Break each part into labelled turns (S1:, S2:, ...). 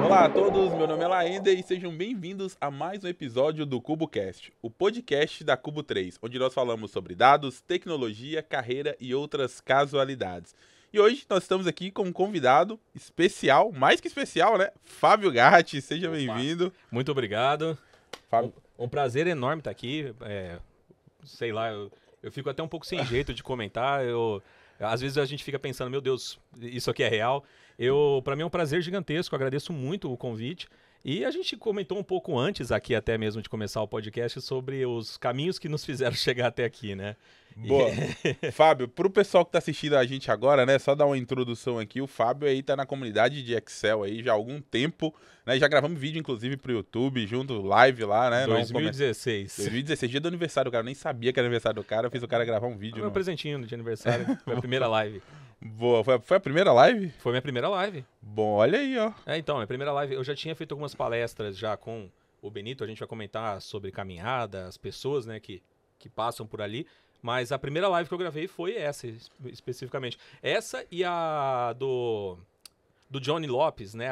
S1: Olá a todos, meu nome é Laender e sejam bem-vindos a mais um episódio do CuboCast, o podcast da Cubo 3, onde nós falamos sobre dados, tecnologia, carreira e outras casualidades. E hoje nós estamos aqui com um convidado especial, mais que especial, né? Fábio Gatti, seja bem-vindo.
S2: Muito obrigado.
S1: Fábio...
S2: Um prazer enorme estar aqui. Sei lá, eu fico até um pouco sem jeito de comentar. Às vezes a gente fica pensando, meu Deus, isso aqui é real. Para mim é um prazer gigantesco, agradeço muito o convite. E a gente comentou um pouco antes aqui até mesmo de começar o podcast sobre os caminhos que nos fizeram chegar até aqui, né?
S1: Boa. Fábio, pro pessoal que tá assistindo a gente agora, né, só dar uma introdução aqui, o Fábio aí tá na comunidade de Excel aí já há algum tempo, né, já gravamos vídeo inclusive pro YouTube, junto, live lá, né?
S2: 2016.
S1: 2016, dia do aniversário do cara, eu nem sabia que era aniversário do cara, eu fiz o cara gravar um vídeo.
S2: Meu presentinho de aniversário, foi a primeira live.
S1: Boa, foi a primeira live?
S2: Foi minha primeira live.
S1: Bom, olha aí, ó.
S2: Então, minha primeira live, eu já tinha feito algumas palestras já com o Benito, a gente vai comentar sobre caminhada, as pessoas, né, que passam por ali. Mas a primeira live que eu gravei foi essa, especificamente. Essa e a do Johnny Lopes, né?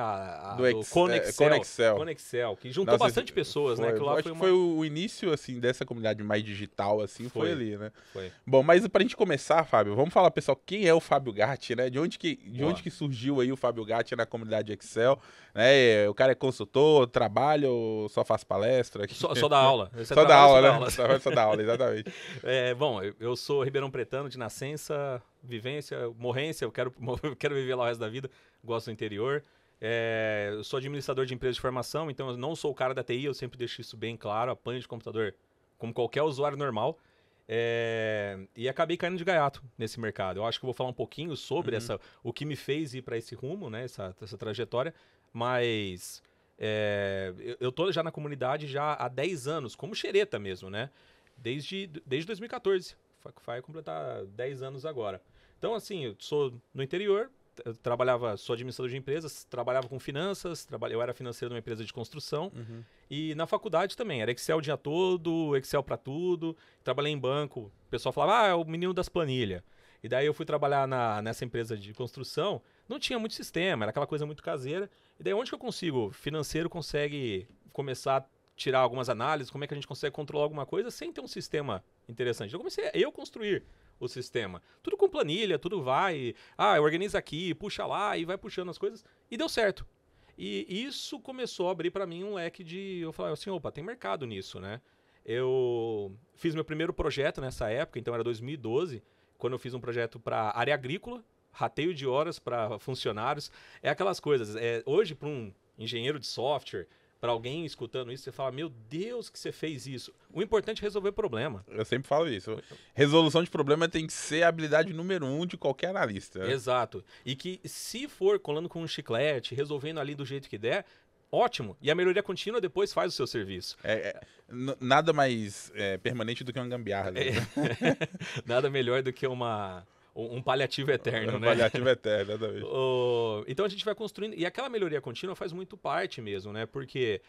S2: Do Conexel, que juntou bastante pessoas, né?
S1: Acho que foi o início, assim, dessa comunidade mais digital, assim, foi ali, né?
S2: Foi.
S1: Bom, mas pra gente começar, Fábio, vamos falar, pessoal, quem é o Fábio Gatti, né? De onde que surgiu aí o Fábio Gatti na comunidade Excel, né? O cara é consultor, trabalha ou só faz palestra?
S2: Só dá aula.
S1: Só dá aula, né? Só dá aula, exatamente.
S2: Bom, eu sou ribeirão pretano de nascença, vivência, morrência, eu quero viver lá o resto da vida, gosto do interior. Eu sou administrador de empresa de formação, então eu não sou o cara da TI, eu sempre deixo isso bem claro, apanho de computador como qualquer usuário normal. E acabei caindo de gaiato nesse mercado. Eu acho que eu vou falar um pouquinho sobre o que me fez ir para esse rumo, né, essa trajetória, mas eu tô já na comunidade já há 10 anos, como xereta mesmo, né? Desde 2014. Vai completar 10 anos agora. Então, assim, eu sou no interior, sou administrador de empresas, trabalhava com finanças, eu era financeiro numa empresa de construção. E na faculdade também, era Excel o dia todo, Excel para tudo. Trabalhei em banco, o pessoal falava, é o menino das planilhas. E daí eu fui trabalhar nessa empresa de construção, não tinha muito sistema, era aquela coisa muito caseira. E daí onde que eu consigo? Financeiro consegue começar a tirar algumas análises, como é que a gente consegue controlar alguma coisa sem ter um sistema interessante. Então eu comecei a construir o sistema. Tudo com planilha, tudo vai, organiza aqui, puxa lá e vai puxando as coisas. E deu certo. E isso começou a abrir para mim um leque eu falei assim, opa, tem mercado nisso, né? Eu fiz meu primeiro projeto nessa época, então era 2012, quando eu fiz um projeto para área agrícola, rateio de horas para funcionários. É aquelas coisas. Hoje, para um engenheiro de software, para alguém escutando isso, você fala, meu Deus, que você fez isso. O importante é resolver problema.
S1: Eu sempre falo isso. Resolução de problema tem que ser a habilidade número 1 de qualquer analista.
S2: Exato. E que se for colando com um chiclete, resolvendo ali do jeito que der, ótimo. E a melhoria contínua depois faz o seu serviço.
S1: Nada mais permanente do que uma gambiarra. Né?
S2: Nada melhor do que um paliativo eterno, né?
S1: Paliativo eterno, exatamente.
S2: Então a gente vai construindo, e aquela melhoria contínua faz muito parte mesmo, né? Porque,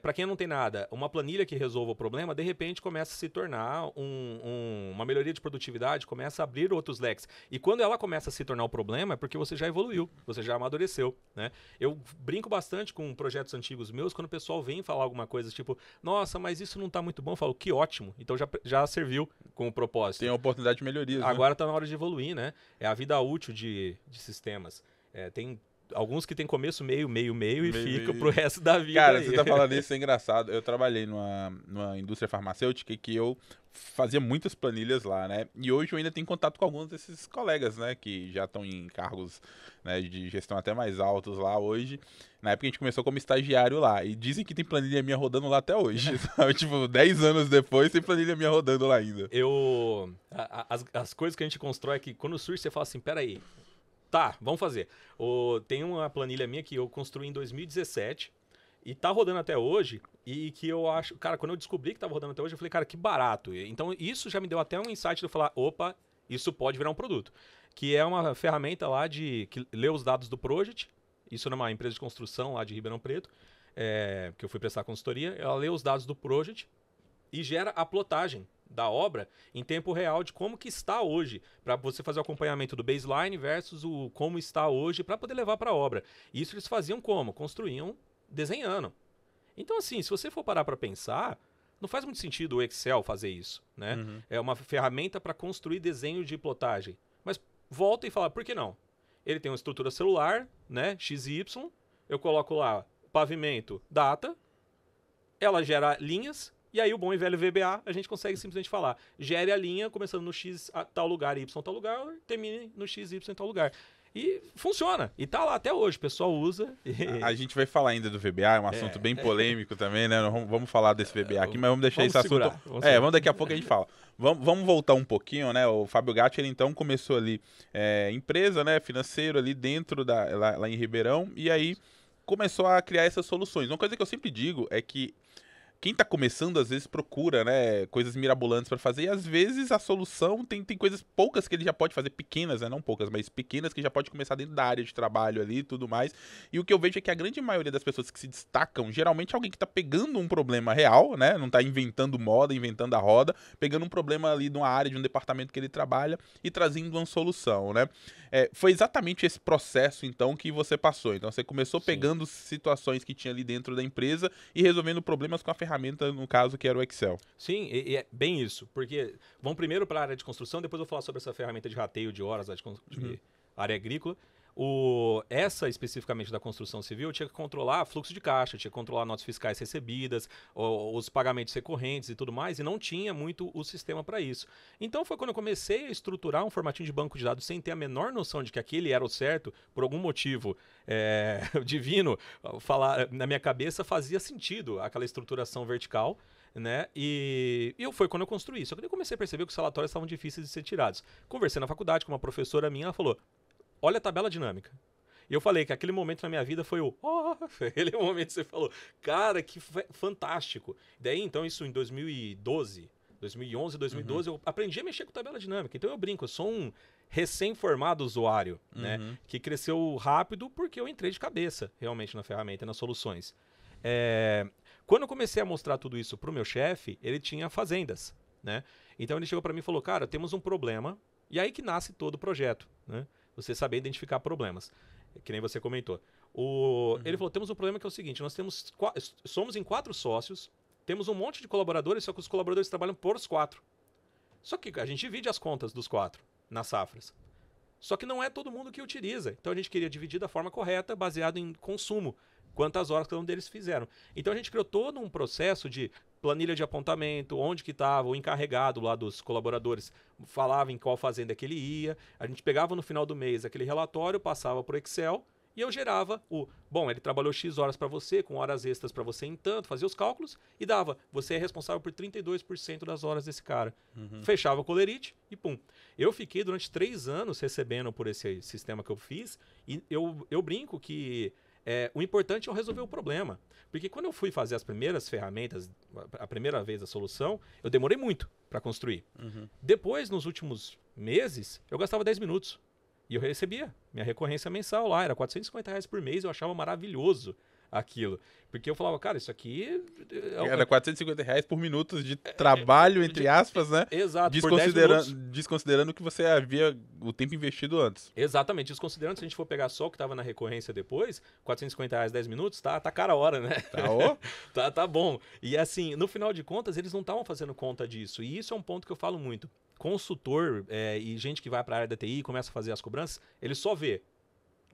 S2: para quem não tem nada, uma planilha que resolva o problema, de repente começa a se tornar uma melhoria de produtividade, começa a abrir outros leques. E quando ela começa a se tornar o problema, é porque você já evoluiu, você já amadureceu, né? Eu brinco bastante com projetos antigos meus, quando o pessoal vem falar alguma coisa, tipo, nossa, mas isso não tá muito bom, eu falo, que ótimo, então já serviu com o propósito.
S1: Tem a oportunidade de melhorias,
S2: Agora tá na hora de evoluir, né? É a vida útil de sistemas. Tem alguns que tem começo, meio e fica pro resto da vida.
S1: Cara,
S2: aí.
S1: você tá falando isso, é engraçado. Eu trabalhei numa indústria farmacêutica que eu fazia muitas planilhas lá, né? E hoje eu ainda tenho contato com alguns desses colegas, né? Que já estão em cargos, né, de gestão até mais altos lá hoje. Na época a gente começou como estagiário lá. E dizem que tem planilha minha rodando lá até hoje. Sabe? Tipo, 10 anos depois tem planilha minha rodando lá ainda.
S2: As coisas que a gente constrói aqui, quando surge, você fala assim, peraí. Tá, vamos fazer. Tem uma planilha minha que eu construí em 2017 e tá rodando até hoje e que eu acho... Cara, quando eu descobri que tava rodando até hoje, eu falei, cara, que barato. Então isso já me deu até um insight de eu falar, opa, isso pode virar um produto. Que é uma ferramenta lá que lê os dados do project, isso numa empresa de construção lá de Ribeirão Preto, que eu fui prestar consultoria, ela lê os dados do project e gera a plotagem da obra em tempo real de como que está hoje, para você fazer o acompanhamento do baseline versus o como está hoje para poder levar para a obra. E isso eles faziam como? Construíam desenhando. Então, assim, se você for parar para pensar, não faz muito sentido o Excel fazer isso, né? É uma ferramenta para construir desenho de plotagem. Mas volta e fala, por que não? Ele tem uma estrutura celular, né? XY, eu coloco lá pavimento, data, ela gera linhas, e aí o bom e velho VBA, a gente consegue simplesmente falar, gere a linha começando no X tal lugar, Y tal lugar, termine no X, Y tal lugar. E funciona. E tá lá até hoje, o pessoal usa.
S1: A gente vai falar ainda do VBA, é um assunto bem polêmico também, né? Vamos falar desse VBA aqui, mas vamos deixar esse assunto... Vamos daqui a pouco a gente fala. Vamos voltar um pouquinho, né? O Fábio Gatti, ele então começou ali, empresa, né? Financeiro ali dentro, lá em Ribeirão, e aí começou a criar essas soluções. Uma coisa que eu sempre digo é que quem tá começando, às vezes, procura, né, coisas mirabolantes para fazer, e às vezes a solução tem coisas poucas que ele já pode fazer, pequenas, né, não poucas, mas pequenas que já pode começar dentro da área de trabalho ali e tudo mais. E o que eu vejo é que a grande maioria das pessoas que se destacam, geralmente é alguém que tá pegando um problema real, né, não tá inventando moda, inventando a roda, pegando um problema ali de uma área, de um departamento que ele trabalha e trazendo uma solução, né. Foi exatamente esse processo, então, que você passou. Então, você começou pegando situações que tinha ali dentro da empresa e resolvendo problemas com a ferramenta, no caso, que era o Excel.
S2: Sim, e é bem isso. Porque vamos primeiro para a área de construção, depois eu vou falar sobre essa ferramenta de rateio de horas de área agrícola. Essa especificamente da construção civil, eu tinha que controlar fluxo de caixa, tinha que controlar notas fiscais recebidas, os pagamentos recorrentes e tudo mais, e não tinha muito o sistema para isso. Então foi quando eu comecei a estruturar um formatinho de banco de dados sem ter a menor noção de que aquele era o certo, por algum motivo divino, falar na minha cabeça fazia sentido aquela estruturação vertical. Né? E foi quando eu construí. Só que eu comecei a perceber que os relatórios estavam difíceis de ser tirados. Conversei na faculdade com uma professora minha, ela falou: olha a tabela dinâmica. E eu falei que aquele momento na minha vida foi aquele momento que você falou, cara, que fantástico. Daí, então, isso em 2011, 2012, eu aprendi a mexer com tabela dinâmica. Então eu brinco, eu sou um recém-formado usuário, né? Que cresceu rápido porque eu entrei de cabeça, realmente, na ferramenta, nas soluções. Quando eu comecei a mostrar tudo isso pro meu chefe, ele tinha fazendas, né? Então ele chegou para mim e falou, cara, temos um problema. E aí que nasce todo o projeto, né? Você saber identificar problemas, que nem você comentou. Ele falou, temos um problema que é o seguinte, nós somos em 4 sócios, temos um monte de colaboradores, só que os colaboradores trabalham por os 4. Só que a gente divide as contas dos 4 nas safras. Só que não é todo mundo que utiliza. Então a gente queria dividir da forma correta, baseado em consumo. Quantas horas cada um deles fizeram. Então a gente criou todo um processo de planilha de apontamento, onde que estava o encarregado lá dos colaboradores, falava em qual fazenda que ele ia, a gente pegava no final do mês aquele relatório, passava para o Excel e eu gerava ele trabalhou X horas para você, com horas extras para você em tanto, fazia os cálculos e dava, você é responsável por 32% das horas desse cara. Fechava o colerite e pum. Eu fiquei durante 3 anos recebendo por esse sistema que eu fiz e eu brinco que o importante é eu resolver o problema. Porque quando eu fui fazer as primeiras ferramentas, a primeira vez a solução, eu demorei muito para construir. Depois, nos últimos meses, eu gastava 10 minutos. E eu recebia minha recorrência mensal lá. Era R$450 por mês. Eu achava maravilhoso aquilo. Porque eu falava, cara, isso aqui...
S1: Era R$450 por minuto de trabalho, entre aspas, né?
S2: Exato,
S1: desconsiderando que você havia o tempo investido antes.
S2: Exatamente, desconsiderando, se a gente for pegar só o que estava na recorrência depois, R$450, 10 minutos, tá cara a hora, né? Tá bom. E assim, no final de contas, eles não estavam fazendo conta disso. E isso é um ponto que eu falo muito. Consultor e gente que vai para a área da TI e começa a fazer as cobranças, ele só vê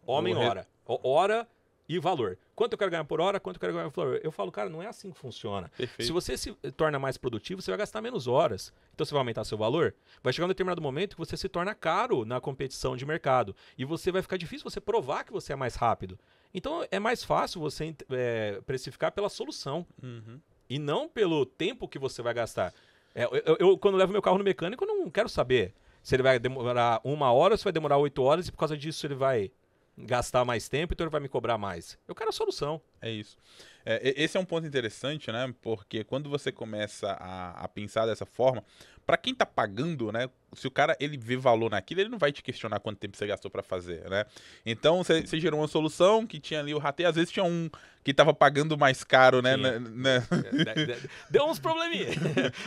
S2: hora e valor. Quanto eu quero ganhar por hora, quanto eu quero ganhar por valor. Eu falo, cara, não é assim que funciona.
S1: Perfeito.
S2: Se você se torna mais produtivo, você vai gastar menos horas. Então você vai aumentar seu valor. Vai chegar um determinado momento que você se torna caro na competição de mercado. E você vai ficar difícil você provar que você é mais rápido. Então é mais fácil você precificar pela solução. E não pelo tempo que você vai gastar. Eu quando levo meu carro no mecânico, eu não quero saber se ele vai demorar 1 hora ou se vai demorar 8 horas e por causa disso ele vai gastar mais tempo, então ele vai me cobrar mais. Eu quero a solução.
S1: É isso. Esse é um ponto interessante, né? Porque quando você começa a pensar dessa forma, pra quem tá pagando, né? Se o cara ele vê valor naquilo, ele não vai te questionar quanto tempo você gastou pra fazer, né? Então você gerou uma solução que tinha ali o rateio, às vezes tinha um que tava pagando mais caro, né?
S2: Tinha. Deu uns probleminha.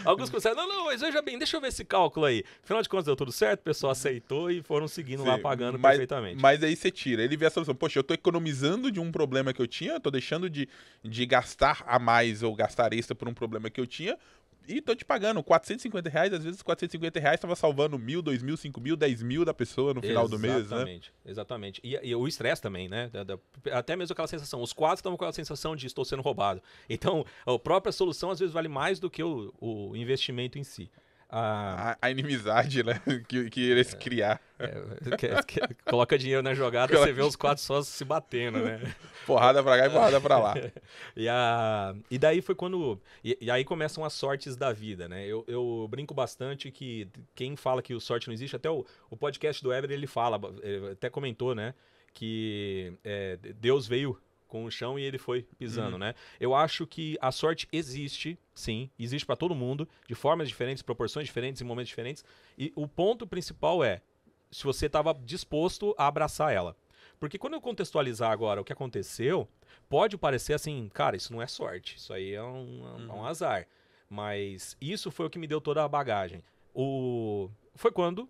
S2: Alguns começaram, não, mas veja bem, deixa eu ver esse cálculo aí. Afinal de contas, deu tudo certo, o pessoal aceitou e foram seguindo lá, pagando perfeitamente.
S1: Mas aí você tira, ele vê a solução. Poxa, eu tô economizando de um problema que eu tinha, eu tô deixando de gastar a mais ou gastar extra por um problema que eu tinha, e tô te pagando R$ 450, às vezes R$ 450 tava salvando 1.000, 2.000, 5.000, 10.000 da pessoa no final do mês, né?
S2: Exatamente, exatamente. E o estresse também, né? Até mesmo aquela sensação, os quatro estão com aquela sensação de estou sendo roubado. Então, a própria solução às vezes vale mais do que o investimento em si.
S1: A inimizade, né? que eles criar.
S2: Coloca dinheiro na jogada, você vê os quatro sócios se batendo, né?
S1: Porrada pra cá e porrada pra lá.
S2: E daí foi quando... E aí começam as sortes da vida, né? Eu brinco bastante que quem fala que o sorte não existe, até o podcast do Eber, ele fala, ele até comentou, né? Que Deus veio com o chão e ele foi pisando, né? Eu acho que a sorte existe, sim, existe pra todo mundo, de formas diferentes, proporções diferentes, em momentos diferentes. E o ponto principal é se você estava disposto a abraçar ela. Porque quando eu contextualizar agora o que aconteceu, pode parecer assim, cara, isso não é sorte, isso aí é um azar. Mas isso foi o que me deu toda a bagagem. Foi quando,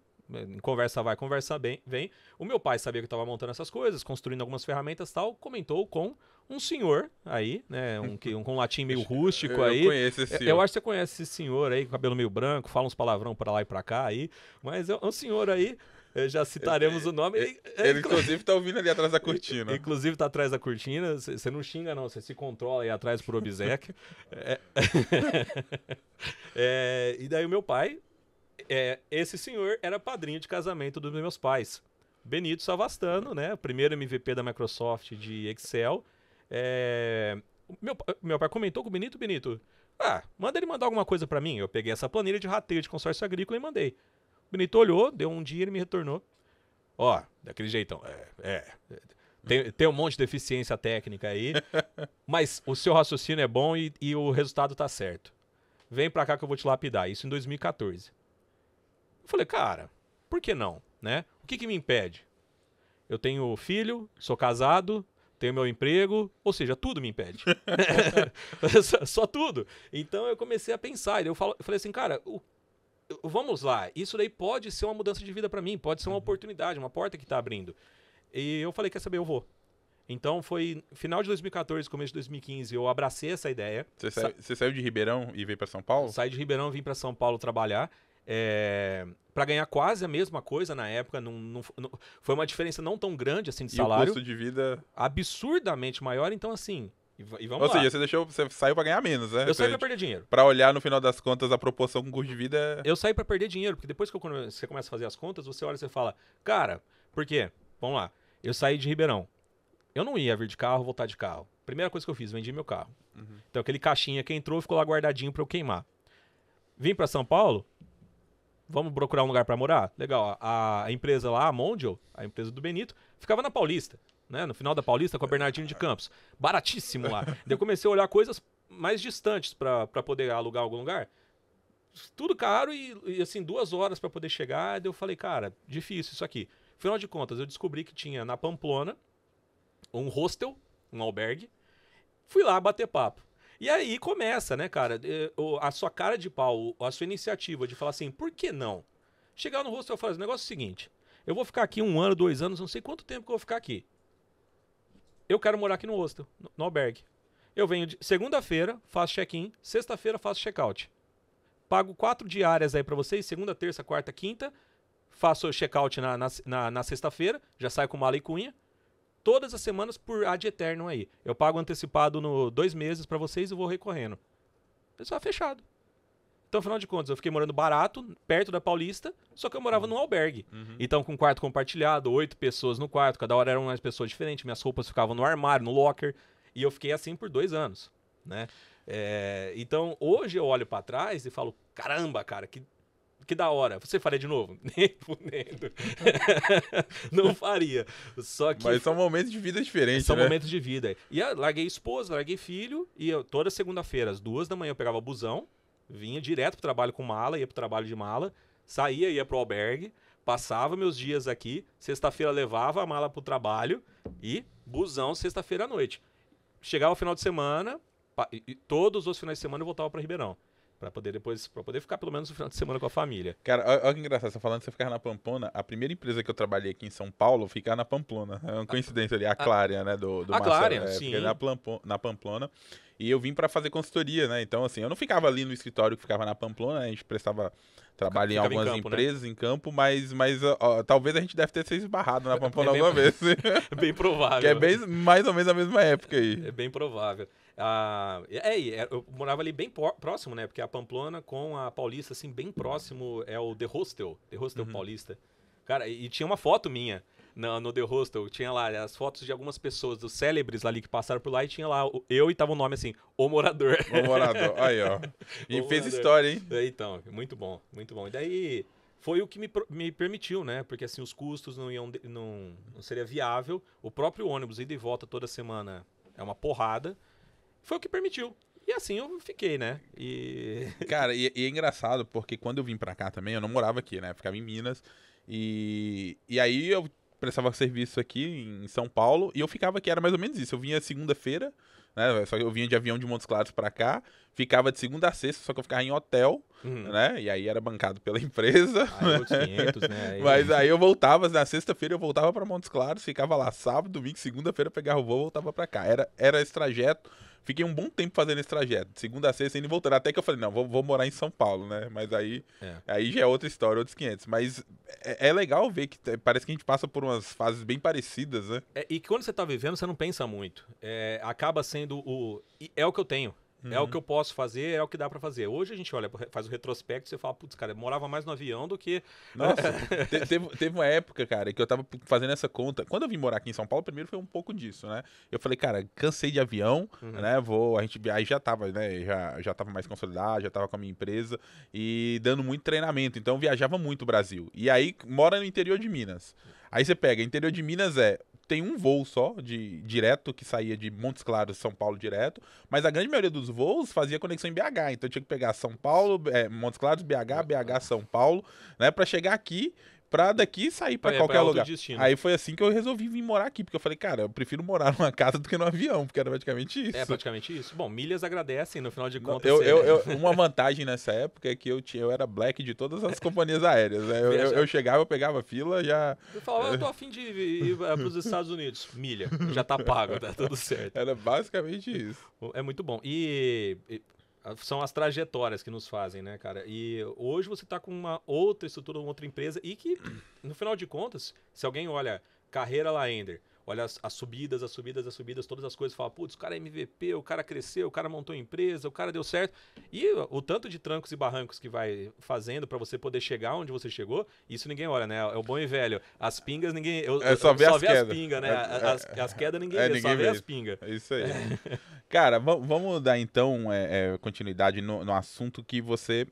S2: conversa vai, conversa vem, o meu pai sabia que eu estava montando essas coisas, construindo algumas ferramentas e tal, comentou com um senhor aí, né, com um latim meio rústico aí.
S1: Eu conheço esse senhor.
S2: Eu acho que você conhece esse senhor aí, com cabelo meio branco, fala uns palavrão para lá e para cá aí, mas é um senhor aí, já citaremos o nome.
S1: Ele inclusive tá ouvindo ali atrás da cortina.
S2: Inclusive tá atrás da cortina, você não xinga não, você se controla aí atrás por obséquio. E daí o meu pai, esse senhor era padrinho de casamento dos meus pais. Benito Savastano, né? Primeiro MVP da Microsoft de Excel. Meu pai comentou com o Benito, manda ele mandar alguma coisa pra mim. Eu peguei essa planilha de rateio de consórcio agrícola e mandei. O Benito olhou, deu um dia e ele me retornou. Daquele jeitão. Tem um monte de deficiência técnica aí, mas o seu raciocínio é bom e o resultado tá certo. Vem pra cá que eu vou te lapidar. Isso em 2014. Eu falei, cara, por que não, né? O que me impede? Eu tenho filho, sou casado, tenho meu emprego, ou seja, tudo me impede. Só tudo. Então eu comecei a pensar, eu falei assim, cara, vamos lá, isso daí pode ser uma mudança de vida pra mim, pode ser uma oportunidade, uma porta que tá abrindo. E eu falei, quer saber, eu vou. Então foi final de 2014, começo de 2015, eu abracei essa ideia.
S1: Você saiu de Ribeirão e veio pra São Paulo?
S2: Saí de Ribeirão, vim pra São Paulo trabalhar. Para ganhar quase a mesma coisa na época, foi uma diferença não tão grande assim de salário.
S1: E o custo de vida
S2: absurdamente maior, então assim, e vamos
S1: lá. Ou seja, você saiu pra ganhar menos, né?
S2: Eu saí pra perder dinheiro.
S1: Pra olhar no final das contas a proporção com o custo de vida.
S2: Eu saí pra perder dinheiro, porque depois que você começa a fazer as contas, você olha e você fala, cara, por quê? Vamos lá, eu saí de Ribeirão. Eu não ia vir de carro, voltar de carro. Primeira coisa que eu fiz, vendi meu carro. Então aquele caixinha que entrou ficou lá guardadinho pra eu queimar. Vim pra São Paulo. Vamos procurar um lugar para morar? Legal. A empresa lá, a Mondial, a empresa do Benito, ficava na Paulista, né? No final da Paulista, com a Bernardino de Campos. Baratíssimo lá. Daí eu comecei a olhar coisas mais distantes para poder alugar algum lugar. Tudo caro e assim, 2 horas para poder chegar. Daí eu falei, cara, difícil isso aqui. Afinal de contas, eu descobri que tinha na Pamplona um hostel, um albergue. Fui lá bater papo. E aí começa, né, cara, a sua cara de pau, a sua iniciativa de falar assim, por que não? Chegar no hostel e falar, o negócio é o seguinte, eu vou ficar aqui 1 ano, 2 anos, não sei quanto tempo que eu vou ficar aqui. Eu quero morar aqui no hostel, no albergue. Eu venho de segunda-feira, faço check-in, sexta-feira faço check-out. Pago 4 diárias aí pra vocês, segunda, terça, quarta, quinta, faço check-out na sexta-feira, já saio com mala e cunha. Todas as semanas por ad eterno aí. Eu pago antecipado no 2 meses pra vocês e vou recorrendo. Pessoal, fechado. Então, afinal de contas, eu fiquei morando barato, perto da Paulista, só que eu morava num albergue. Então, com quarto compartilhado, 8 pessoas no quarto, cada hora eram umas pessoas diferentes, minhas roupas ficavam no armário, no locker, e eu fiquei assim por 2 anos, né? Então, hoje eu olho pra trás e falo, caramba, cara, que que da hora. Você faria de novo? Nem fudendo. Não faria. Só que
S1: Mas são momentos de vida diferentes,
S2: são
S1: né?
S2: momentos de vida. E eu larguei esposa, larguei filho, e eu, toda segunda-feira, às 2 da manhã, eu pegava o busão, vinha direto pro trabalho com mala, ia pro trabalho de mala, saía, ia pro albergue, passava meus dias aqui, sexta-feira levava a mala pro trabalho e busão sexta-feira à noite. Chegava o final de semana, e todos os finais de semana eu voltava para Ribeirão. Pra poder ficar pelo menos o final de semana com a família.
S1: Cara, olha que engraçado, você tá falando que você ficava na Pamplona. A primeira empresa que eu trabalhei aqui em São Paulo ficava na Pamplona. É uma coincidência ali, a Clarion, né, do
S2: A
S1: Marcelo.
S2: Clarion,
S1: Fiquei
S2: sim.
S1: na Pamplona. E eu vim pra fazer consultoria, né? Então, assim, eu não ficava ali no escritório que ficava na Pamplona, né? A gente prestava trabalho em
S2: Ficava em
S1: algumas
S2: campo,
S1: empresas, em campo, mas ó, talvez a gente deve ter se esbarrado na Pamplona alguma vez.
S2: É bem provável.
S1: Que é bem, mais ou menos a mesma época aí.
S2: É bem provável. Eu morava ali bem próximo, né? Porque a Pamplona com a Paulista, assim, bem próximo é o The Hostel Paulista. Cara, e tinha uma foto minha no The Hostel. Tinha lá as fotos de algumas pessoas, dos célebres ali que passaram por lá, e tinha lá eu e tava o nome assim, O Morador.
S1: O morador, aí ó. E
S2: O
S1: fez
S2: morador.
S1: história, hein?
S2: Então, muito bom, muito bom. E daí foi o que me permitiu, né? Porque assim, os custos não seria viável. O próprio ônibus, ida e volta toda semana, é uma porrada. Foi o que permitiu. E assim eu fiquei, né?
S1: Cara, e é engraçado, porque quando eu vim pra cá também, eu não morava aqui, né? Ficava em Minas. E aí eu prestava serviço aqui em São Paulo e eu ficava aqui, era mais ou menos isso. Eu vinha segunda-feira, né? Só que eu vinha de avião de Montes Claros pra cá, ficava de segunda a sexta, só que eu ficava em hotel, né? E aí era bancado pela empresa.
S2: Aí outros 500, né?
S1: Mas aí eu voltava, na sexta-feira eu voltava pra Montes Claros, ficava lá sábado, domingo, segunda-feira, pegava o voo e voltava pra cá. Era esse trajeto. Fiquei um bom tempo fazendo esse trajeto, de segunda a sexta, indo e voltando. Até que eu falei, não, vou morar em São Paulo, né? Mas aí já é outra história, outros 500. Mas é legal ver que parece que a gente passa por umas fases bem parecidas, né?
S2: E quando você tá vivendo, você não pensa muito. Acaba sendo é o que eu tenho. É o que eu posso fazer, é o que dá pra fazer. Hoje a gente olha, faz o retrospecto e você fala, putz, cara, eu morava mais no avião do que...
S1: Nossa, teve uma época, cara, que eu tava fazendo essa conta. Quando eu vim morar aqui em São Paulo, primeiro foi um pouco disso, né? Eu falei, cara, cansei de avião, né? Aí já tava, né? Já tava mais consolidado, já tava com a minha empresa e dando muito treinamento. Então eu viajava muito o Brasil. E aí mora no interior de Minas. Aí você pega, interior de Minas tem um voo só, direto, que saía de Montes Claros, São Paulo direto, mas a grande maioria dos voos fazia conexão em BH, então eu tinha que pegar São Paulo, Montes Claros, BH, São Paulo, né, pra chegar aqui, pra daqui sair pra qualquer lugar.
S2: Destino.
S1: Aí foi assim que eu resolvi vir morar aqui, porque eu falei, cara, eu prefiro morar numa casa do que num avião, porque era praticamente isso.
S2: É praticamente isso. Bom, milhas agradecem, no final de contas.
S1: Uma vantagem nessa época é que eu era black de todas as companhias aéreas, né? Eu chegava, eu pegava fila, já...
S2: Eu falava, eu tô afim de ir pros Estados Unidos. Milha, já tá pago, tá tudo certo.
S1: Era basicamente isso.
S2: É muito bom. E são as trajetórias que nos fazem, né, cara? E hoje você tá com uma outra estrutura, uma outra empresa, e que, no final de contas, se alguém olha carreira Laender, olha as subidas, todas as coisas, fala, putz, o cara é MVP, o cara cresceu, o cara montou empresa, o cara deu certo. E o tanto de trancos e barrancos que vai fazendo pra você poder chegar onde você chegou, isso ninguém olha, né? É o bom e velho. As pingas, ninguém...
S1: só vê as
S2: pingas, né? As quedas ninguém vê,
S1: ninguém
S2: só vê
S1: vê
S2: as pingas.
S1: É isso aí. Cara, vamos dar então continuidade no assunto que você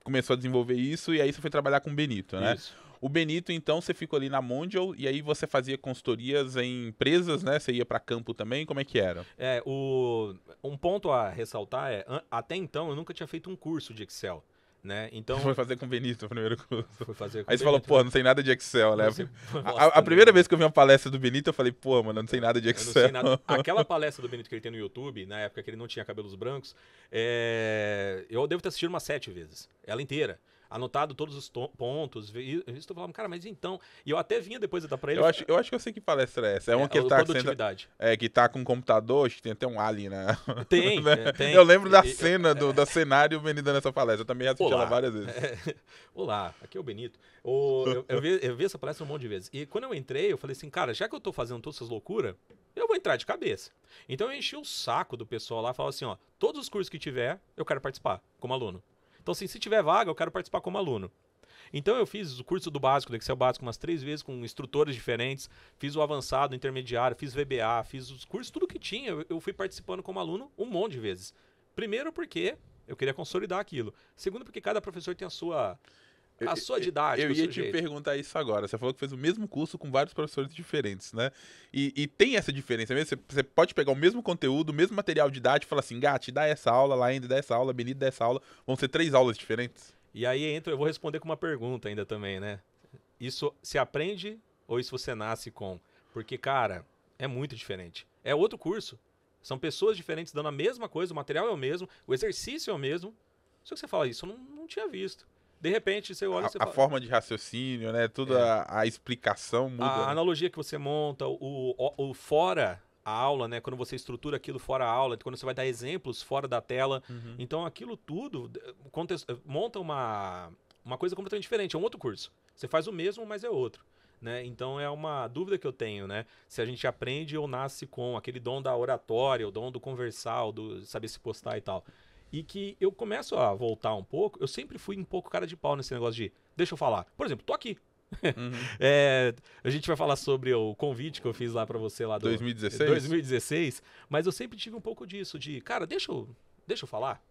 S1: começou a desenvolver isso e aí você foi trabalhar com o Benito, né?
S2: Isso.
S1: O Benito, então, você ficou ali na Mondial e aí você fazia consultorias em empresas, né? Você ia para campo também, como é que era?
S2: Um ponto a ressaltar até então eu nunca tinha feito um curso de Excel, né? Então...
S1: Foi fazer com o Benito o primeiro curso.
S2: Foi fazer com
S1: aí você falou, pô, não sei nada de Excel, né?
S2: Nossa,
S1: a primeira vez que eu vi uma palestra do Benito, eu falei, pô, mano, não sei nada de Excel.
S2: Eu não sei nada. Aquela palestra do Benito que ele tem no YouTube, na época que ele não tinha cabelos brancos, eu devo ter assistido umas 7 vezes, ela inteira. Anotado todos os pontos, estou falando, cara, mas então... E eu até vinha depois dar pra ele...
S1: Eu acho que eu sei que palestra é essa. É uma que ele tá...
S2: Produtividade.
S1: Que tá com um computador, acho que tem até um alien, né?
S2: Tem,
S1: né?
S2: tem.
S1: Eu lembro da cena, da cenário Benito dando essa palestra. Eu também assisti ela várias vezes.
S2: Olá, aqui é o Benito. Eu vi essa palestra um monte de vezes. E quando eu entrei, eu falei assim, cara, já que eu tô fazendo todas essas loucuras, eu vou entrar de cabeça. Então eu enchi o saco do pessoal lá, falava assim, ó, todos os cursos que tiver, eu quero participar como aluno. Então, assim, se tiver vaga, eu quero participar como aluno. Então, eu fiz o curso do básico, do Excel básico, umas 3 vezes com instrutores diferentes. Fiz o avançado, o intermediário, fiz VBA, fiz os cursos, tudo que tinha. Eu fui participando como aluno um monte de vezes. Primeiro porque eu queria consolidar aquilo. Segundo porque cada professor tem a sua A sua didática,
S1: Eu
S2: o
S1: ia
S2: seu
S1: te
S2: jeito.
S1: perguntar isso agora. Você falou que fez o mesmo curso com vários professores diferentes, né? E tem essa diferença mesmo? Você pode pegar o mesmo conteúdo, o mesmo material didático e falar assim, Gatti, dá essa aula, Laende, dá essa aula, Benito, dá essa aula. Vão ser 3 aulas diferentes?
S2: E aí eu vou responder com uma pergunta ainda também, né? Isso se aprende ou isso você nasce com? Porque, cara, é muito diferente. É outro curso. São pessoas diferentes dando a mesma coisa, o material é o mesmo, o exercício é o mesmo. Só que você fala, isso eu não tinha visto. De repente, você olha e você
S1: A
S2: fala...
S1: forma de raciocínio, né? Tudo
S2: É.
S1: a explicação muda,
S2: A
S1: né?
S2: analogia que você monta, o fora a aula, né? Quando você estrutura aquilo fora a aula, quando você vai dar exemplos fora da tela.
S1: Uhum.
S2: Então, aquilo tudo monta uma coisa completamente diferente. É um outro curso. Você faz o mesmo, mas é outro. Né? Então, é uma dúvida que eu tenho, né? Se a gente aprende ou nasce com aquele dom da oratória, o dom do conversar, o do saber se postar e tal. E que eu começo a voltar um pouco, eu sempre fui um pouco cara de pau nesse negócio de, deixa eu falar. Por exemplo, tô aqui.
S1: Uhum.
S2: A gente vai falar sobre o convite que eu fiz lá pra você lá do
S1: 2016?
S2: 2016, mas eu sempre tive um pouco disso, de, cara, deixa eu falar.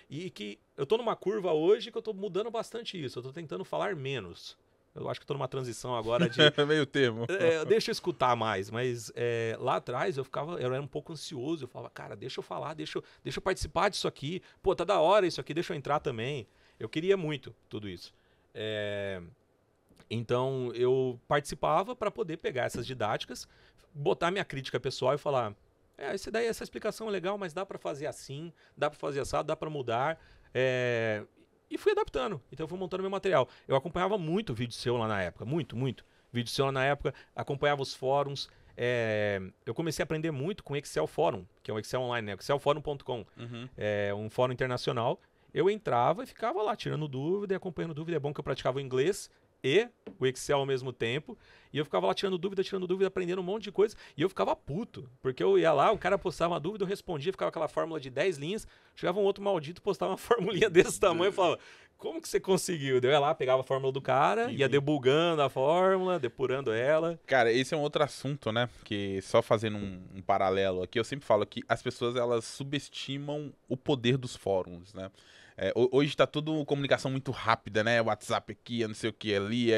S2: E que eu tô numa curva hoje que eu tô mudando bastante isso, eu tô tentando falar menos. Eu acho que eu tô numa transição agora de
S1: Meio termo.
S2: deixa eu escutar mais, mas lá atrás eu era um pouco ansioso, eu falava, cara, deixa eu falar, deixa eu participar disso aqui, pô, tá da hora isso aqui, deixa eu entrar também. Eu queria muito tudo isso. Então eu participava para poder pegar essas didáticas, botar minha crítica pessoal e falar, essa explicação é legal, mas dá para fazer assim, dá para fazer assado, dá para mudar. E fui adaptando. Então eu fui montando meu material. Eu acompanhava muito vídeo seu lá na época. Muito, muito. Vídeo seu lá na época. Acompanhava os fóruns. Eu comecei a aprender muito com o Excel Fórum, que é um Excel online, né? excelforum.com.
S1: Uhum.
S2: É um fórum internacional. Eu entrava e ficava lá, tirando dúvida e acompanhando dúvida. É bom que eu praticava o inglês e o Excel ao mesmo tempo. E eu ficava lá tirando dúvida, aprendendo um monte de coisa. E eu ficava puto. Porque eu ia lá, o cara postava uma dúvida, eu respondia, ficava aquela fórmula de 10 linhas. Chegava um outro maldito, postava uma formulinha desse tamanho e falava, como que você conseguiu? Eu ia lá, pegava a fórmula do cara, ia debugando a fórmula, depurando ela.
S1: Cara, esse é um outro assunto, né? Que só fazendo um paralelo aqui, eu sempre falo que as pessoas elas subestimam o poder dos fóruns, né? Hoje tá tudo comunicação muito rápida, né? WhatsApp aqui, não sei o que ali.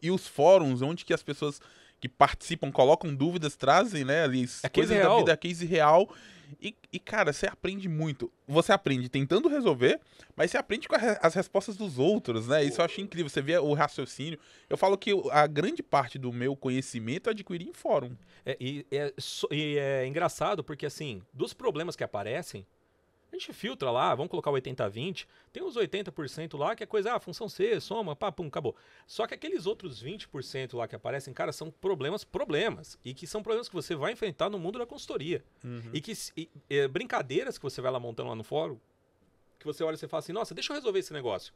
S1: E os fóruns, onde que as pessoas que participam colocam dúvidas, trazem, né? Ali coisas da vida, case real. E, cara, você aprende muito. Você aprende tentando resolver, mas você aprende com as respostas dos outros, né? Isso eu acho incrível. Você vê o raciocínio. Eu falo que a grande parte do meu conhecimento eu adquiri em fórum.
S2: E é engraçado porque, assim, dos problemas que aparecem, a gente filtra lá, vamos colocar o 80-20, tem uns 80% lá que é coisa, função C, soma, pá, pum, acabou. Só que aqueles outros 20% lá que aparecem, cara, são problemas. E que são problemas que você vai enfrentar no mundo da consultoria.
S1: Uhum.
S2: E que brincadeiras que você vai lá montando lá no fórum, que você olha e você fala assim, nossa, deixa eu resolver esse negócio.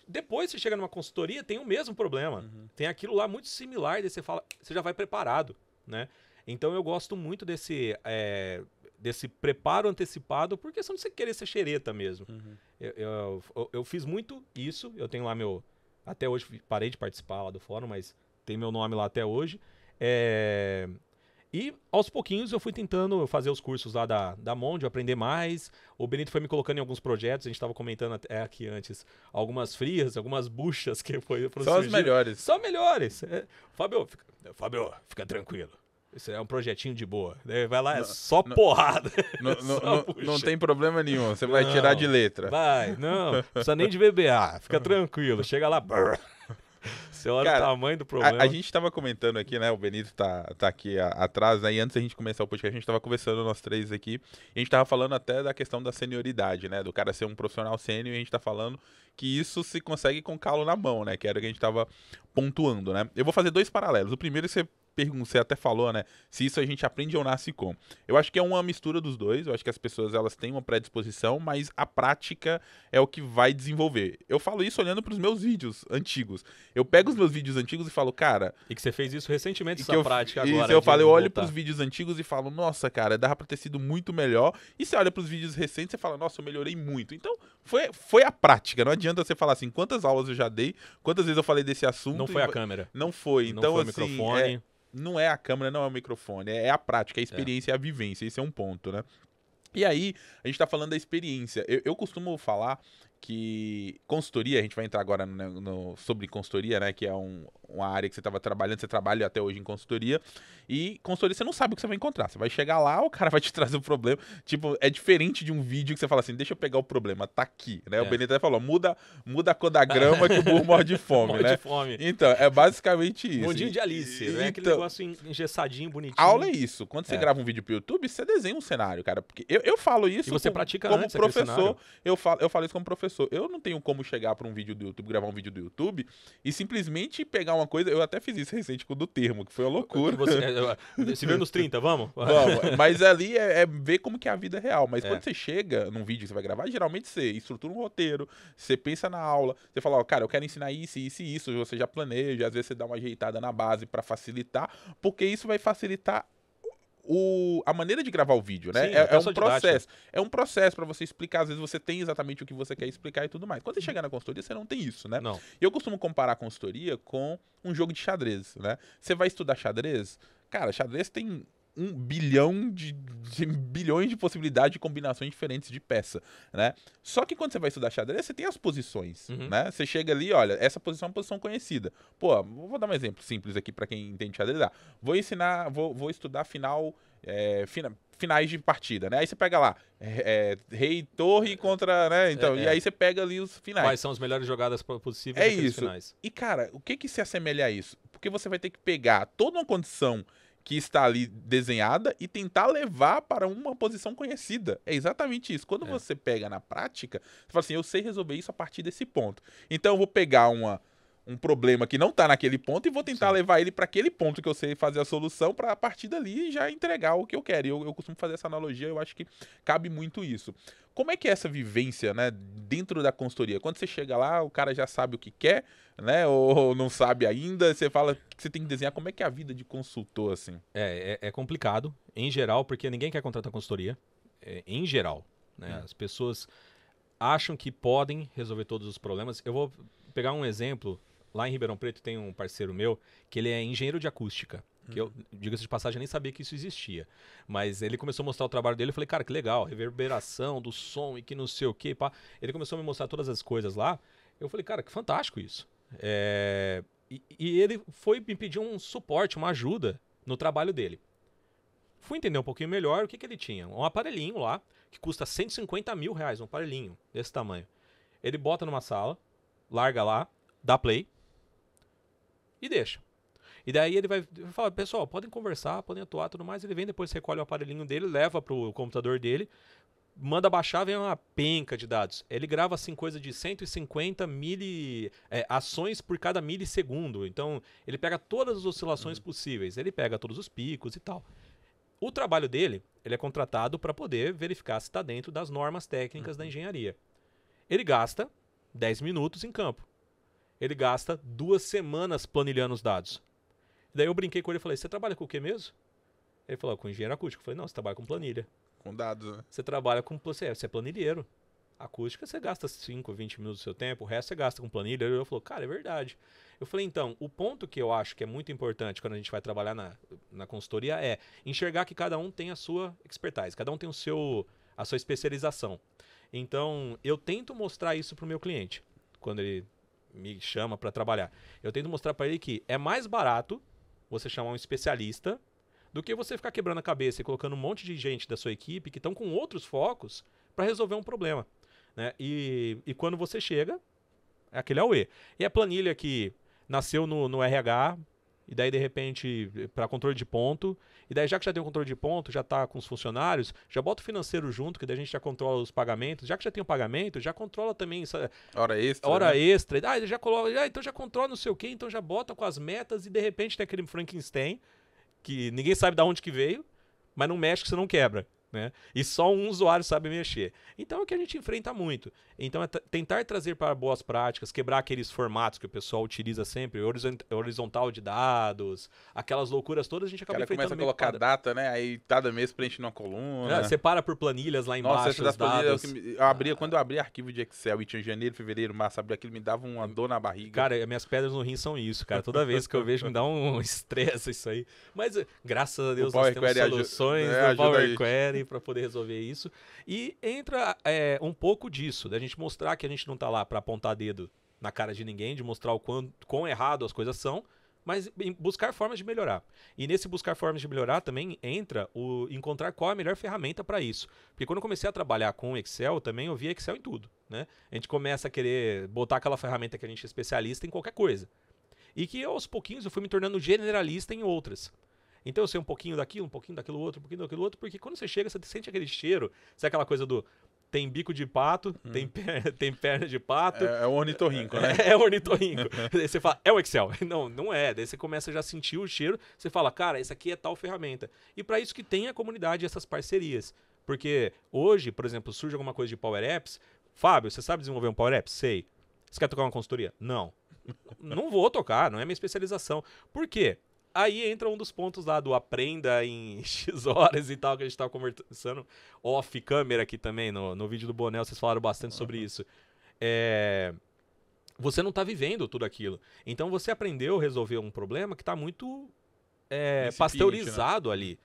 S2: Depois você chega numa consultoria, tem o mesmo problema.
S1: Uhum.
S2: Tem aquilo lá muito similar, daí você fala, você já vai preparado, né? Então eu gosto muito desse preparo antecipado por questão de você querer ser xereta mesmo.
S1: Uhum.
S2: Eu fiz muito isso, eu tenho lá até hoje parei de participar lá do fórum, mas tem meu nome lá até hoje. E aos pouquinhos eu fui tentando fazer os cursos lá da Mondio, aprender mais. O Benito foi me colocando em alguns projetos, a gente estava comentando até aqui antes, algumas frias, algumas buchas que foram
S1: Só as melhores.
S2: Só melhores. Fábio, fica tranquilo. Isso é um projetinho de boa. Vai lá, é só porrada.
S1: Não tem problema nenhum. Você vai tirar de letra.
S2: Não precisa nem de VBA. Fica tranquilo. Chega lá. Você olha o tamanho do problema.
S1: A gente tava comentando aqui, né? O Benito tá aqui atrás, né? E antes da gente começar o podcast, a gente tava conversando, nós três aqui. E a gente tava falando até da questão da senioridade, né? Do cara ser um profissional sênior. E a gente tá falando que isso se consegue com calo na mão, né? Que era o que a gente tava pontuando, né? Eu vou fazer 2 paralelos. O primeiro você até falou, né? Se isso a gente aprende ou nasce com. Eu acho que é uma mistura dos dois. Eu acho que as pessoas elas têm uma predisposição, mas a prática é o que vai desenvolver. Eu falo isso olhando para os meus vídeos antigos. Eu pego os meus vídeos antigos e falo, cara.
S2: E que você fez isso recentemente, essa prática agora.
S1: Isso, eu olho para os vídeos antigos e falo, nossa, cara, dava para ter sido muito melhor. E você olha para os vídeos recentes e fala, nossa, eu melhorei muito. Então, foi a prática. Não adianta você falar assim, quantas aulas eu já dei, quantas vezes eu falei desse assunto.
S2: Não foi a câmera.
S1: Não foi. Então,
S2: não foi
S1: assim,
S2: o microfone.
S1: Não é a câmera, não é o microfone, é a prática, é a experiência, é a vivência, esse é um ponto, né? E aí, a gente tá falando da experiência. Eu costumo falar que consultoria, a gente vai entrar agora sobre consultoria, né? Que é uma área que você estava trabalhando, você trabalha até hoje em consultoria. E consultoria você não sabe o que você vai encontrar. Você vai chegar lá, o cara vai te trazer o problema. Tipo, é diferente de um vídeo que você fala assim, deixa eu pegar o problema, tá aqui, né? O Benito até falou, muda a cor da grama que o burro morre de fome,
S2: Morre
S1: né?
S2: de fome.
S1: Então, é basicamente isso.
S2: Mundinho de Alice, né? Aquele
S1: Então,
S2: negócio engessadinho, bonitinho.
S1: aula é isso. Quando você grava um vídeo pro YouTube, você desenha um cenário, cara. Porque eu falo isso
S2: E você pratica
S1: como
S2: antes aquele
S1: professor.
S2: cenário.
S1: Eu falo isso como professor. Eu não tenho como chegar pra um vídeo do YouTube, gravar um vídeo do YouTube e simplesmente pegar uma coisa. Eu até fiz isso recente com o do termo, que foi uma loucura.
S2: Se vê nos 30, vamos?
S1: Vamos. Mas ali é ver como que é a vida real. Mas quando você chega num vídeo que você vai gravar, geralmente você estrutura um roteiro, você pensa na aula, você fala, ó, cara, eu quero ensinar isso, isso e isso. Você já planeja, às vezes você dá uma ajeitada na base pra facilitar, porque isso vai facilitar a maneira de gravar o vídeo, né?
S2: Sim,
S1: É um processo. É um processo pra você explicar. Às vezes você tem exatamente o que você quer explicar e tudo mais. Quando você chegar na consultoria, você não tem isso, né?
S2: Não.
S1: Eu costumo comparar a consultoria com um jogo de xadrez, né? Você vai estudar xadrez, cara, xadrez tem 1 bilhão bilhões de possibilidades de combinações diferentes de peça, né? Só que quando você vai estudar xadrez, você tem as posições, né? Você chega ali, olha, essa posição é uma posição conhecida. Pô, vou dar um exemplo simples aqui pra quem entende xadrez. Vou estudar finais de partida, né? Aí você pega lá, rei, torre contra, né? Então, e aí você pega ali os finais.
S2: Quais são as melhores jogadas possíveis
S1: É
S2: naqueles
S1: isso.
S2: finais?
S1: E, cara, o que se assemelha a isso? Porque você vai ter que pegar toda uma condição que está ali desenhada e tentar levar para uma posição conhecida. É exatamente isso. Quando você pega na prática, você fala assim, eu sei resolver isso a partir desse ponto. Então eu vou pegar um problema que não está naquele ponto e vou tentar levar ele para aquele ponto que eu sei fazer a solução para a partir dali já entregar o que eu quero. Eu costumo fazer essa analogia, eu acho que cabe muito isso. Como é que é essa vivência, né, dentro da consultoria? Quando você chega lá, o cara já sabe o que quer, né, ou não sabe ainda, você fala que você tem que desenhar. Como é que é a vida de consultor, assim?
S2: É complicado, em geral, porque ninguém quer contratar consultoria, em geral, né? As pessoas acham que podem resolver todos os problemas. Eu vou pegar um exemplo. Lá em Ribeirão Preto tem um parceiro meu que ele é engenheiro de acústica. Que eu, diga-se de passagem, nem sabia que isso existia. Mas ele começou a mostrar o trabalho dele. Eu falei, cara, que legal, reverberação do som e que não sei o quê. Pá. Ele começou a me mostrar todas as coisas lá. Eu falei, cara, que fantástico isso. E ele foi me pedir um suporte, uma ajuda no trabalho dele. Fui entender um pouquinho melhor o que ele tinha. Um aparelhinho lá, que custa R$150 mil, um aparelhinho desse tamanho. Ele bota numa sala, larga lá, dá play e deixa. E daí ele vai falar, pessoal, podem conversar, podem atuar, tudo mais. Ele vem, depois recolhe o aparelhinho dele, leva pro computador dele, manda baixar, vem uma penca de dados. Ele grava assim coisa de 150 ações por cada milissegundo. Então, ele pega todas as oscilações possíveis. Ele pega todos os picos e tal. O trabalho dele, ele é contratado para poder verificar se está dentro das normas técnicas da engenharia. Ele gasta 10 minutos em campo. Ele gasta 2 semanas planilhando os dados. Daí eu brinquei com ele e falei, você trabalha com o que mesmo? Ele falou, com engenheiro acústico. Eu falei, não, você trabalha com planilha.
S1: Com dados, né?
S2: Você trabalha com... Você é planilheiro. Acústica, você gasta 5, 20 minutos do seu tempo, o resto você gasta com planilha. Ele falou, cara, é verdade. Eu falei, então, o ponto que eu acho que é muito importante quando a gente vai trabalhar na consultoria é enxergar que cada um tem a sua expertise, cada um tem a sua especialização. Então, eu tento mostrar isso para o meu cliente, quando ele me chama para trabalhar. Eu tento mostrar para ele que é mais barato você chamar um especialista do que você ficar quebrando a cabeça e colocando um monte de gente da sua equipe que estão com outros focos para resolver um problema, né? E quando você chega, é aquele AUE. E a planilha que nasceu no RH, e daí de repente para controle de ponto, e daí já que já tem o controle de ponto, já está com os funcionários, já bota o financeiro junto, que daí a gente já controla os pagamentos, já que já tem o pagamento, já controla também
S1: hora extra,
S2: hora
S1: né?
S2: extra. Já coloca, então já controla não sei o quê, então já bota com as metas e de repente tem aquele Frankenstein que ninguém sabe de onde que veio, mas não mexe que você não quebra, né? E só um usuário sabe mexer. Então é o que a gente enfrenta muito. Então é tentar trazer para boas práticas, quebrar aqueles formatos que o pessoal utiliza sempre, horizontal de dados, aquelas loucuras todas, a gente acaba enfrentando.
S1: O cara começa a colocar data, né? Aí cada mês preenche numa coluna.
S2: Separa por planilhas lá embaixo.
S1: Nossa, quando eu abri arquivo de Excel e tinha janeiro, fevereiro, março, abril, aquilo me dava uma dor na barriga.
S2: Cara, minhas pedras no rim são isso, cara. Toda vez que eu vejo me dá um estresse isso aí. Mas graças a Deus nós temos soluções no Power Query para poder resolver isso. E entra um pouco disso, da gente mostrar que a gente não tá lá para apontar dedo na cara de ninguém, de mostrar o quão errado as coisas são, mas buscar formas de melhorar. E nesse buscar formas de melhorar também entra o encontrar qual é a melhor ferramenta para isso. Porque quando eu comecei a trabalhar com Excel, também eu via Excel em tudo, né? A gente começa a querer botar aquela ferramenta que a gente é especialista em qualquer coisa. E que aos pouquinhos eu fui me tornando generalista em outras. Então eu sei um pouquinho daquilo, um pouquinho daquilo outro, um pouquinho daquilo outro, porque quando você chega, você sente aquele cheiro, sabe aquela coisa do tem bico de pato, tem perna de pato.
S1: É o ornitorrinco, né?
S2: É o ornitorrinco. Daí você fala, é o Excel. Não, não é. Daí você começa já a sentir o cheiro, você fala, cara, essa aqui é tal ferramenta. E para isso que tem a comunidade e essas parcerias. Porque hoje, por exemplo, surge alguma coisa de Power Apps. Fábio, você sabe desenvolver um Power App? Sei. Você quer tocar uma consultoria? Não. Não vou tocar, não é minha especialização. Por quê? Aí entra um dos pontos lá do aprenda em X horas e tal, que a gente estava conversando off câmera aqui também, no vídeo do Bonel, vocês falaram bastante sobre isso. Você não está vivendo tudo aquilo. Então você aprendeu a resolver um problema que está muito pasteurizado, né? Ali.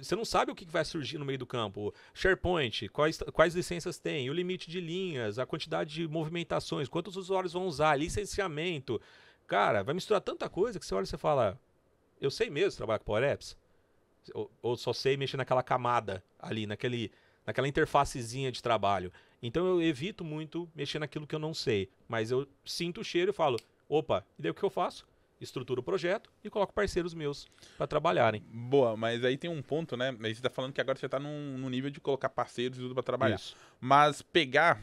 S2: Você não sabe o que vai surgir no meio do campo. SharePoint, quais licenças tem, o limite de linhas, a quantidade de movimentações, quantos usuários vão usar, licenciamento. Cara, vai misturar tanta coisa que você olha e você fala... Eu sei mesmo trabalhar com Power Apps? Ou só sei mexer naquela camada ali, naquela interfacezinha de trabalho. Então eu evito muito mexer naquilo que eu não sei. Mas eu sinto o cheiro e falo, opa, e daí o que eu faço? Estruturo o projeto e coloco parceiros meus para trabalharem.
S1: Boa, mas aí tem um ponto, né? Aí você tá falando que agora você tá num nível de colocar parceiros e tudo para trabalhar. Isso. Mas pegar,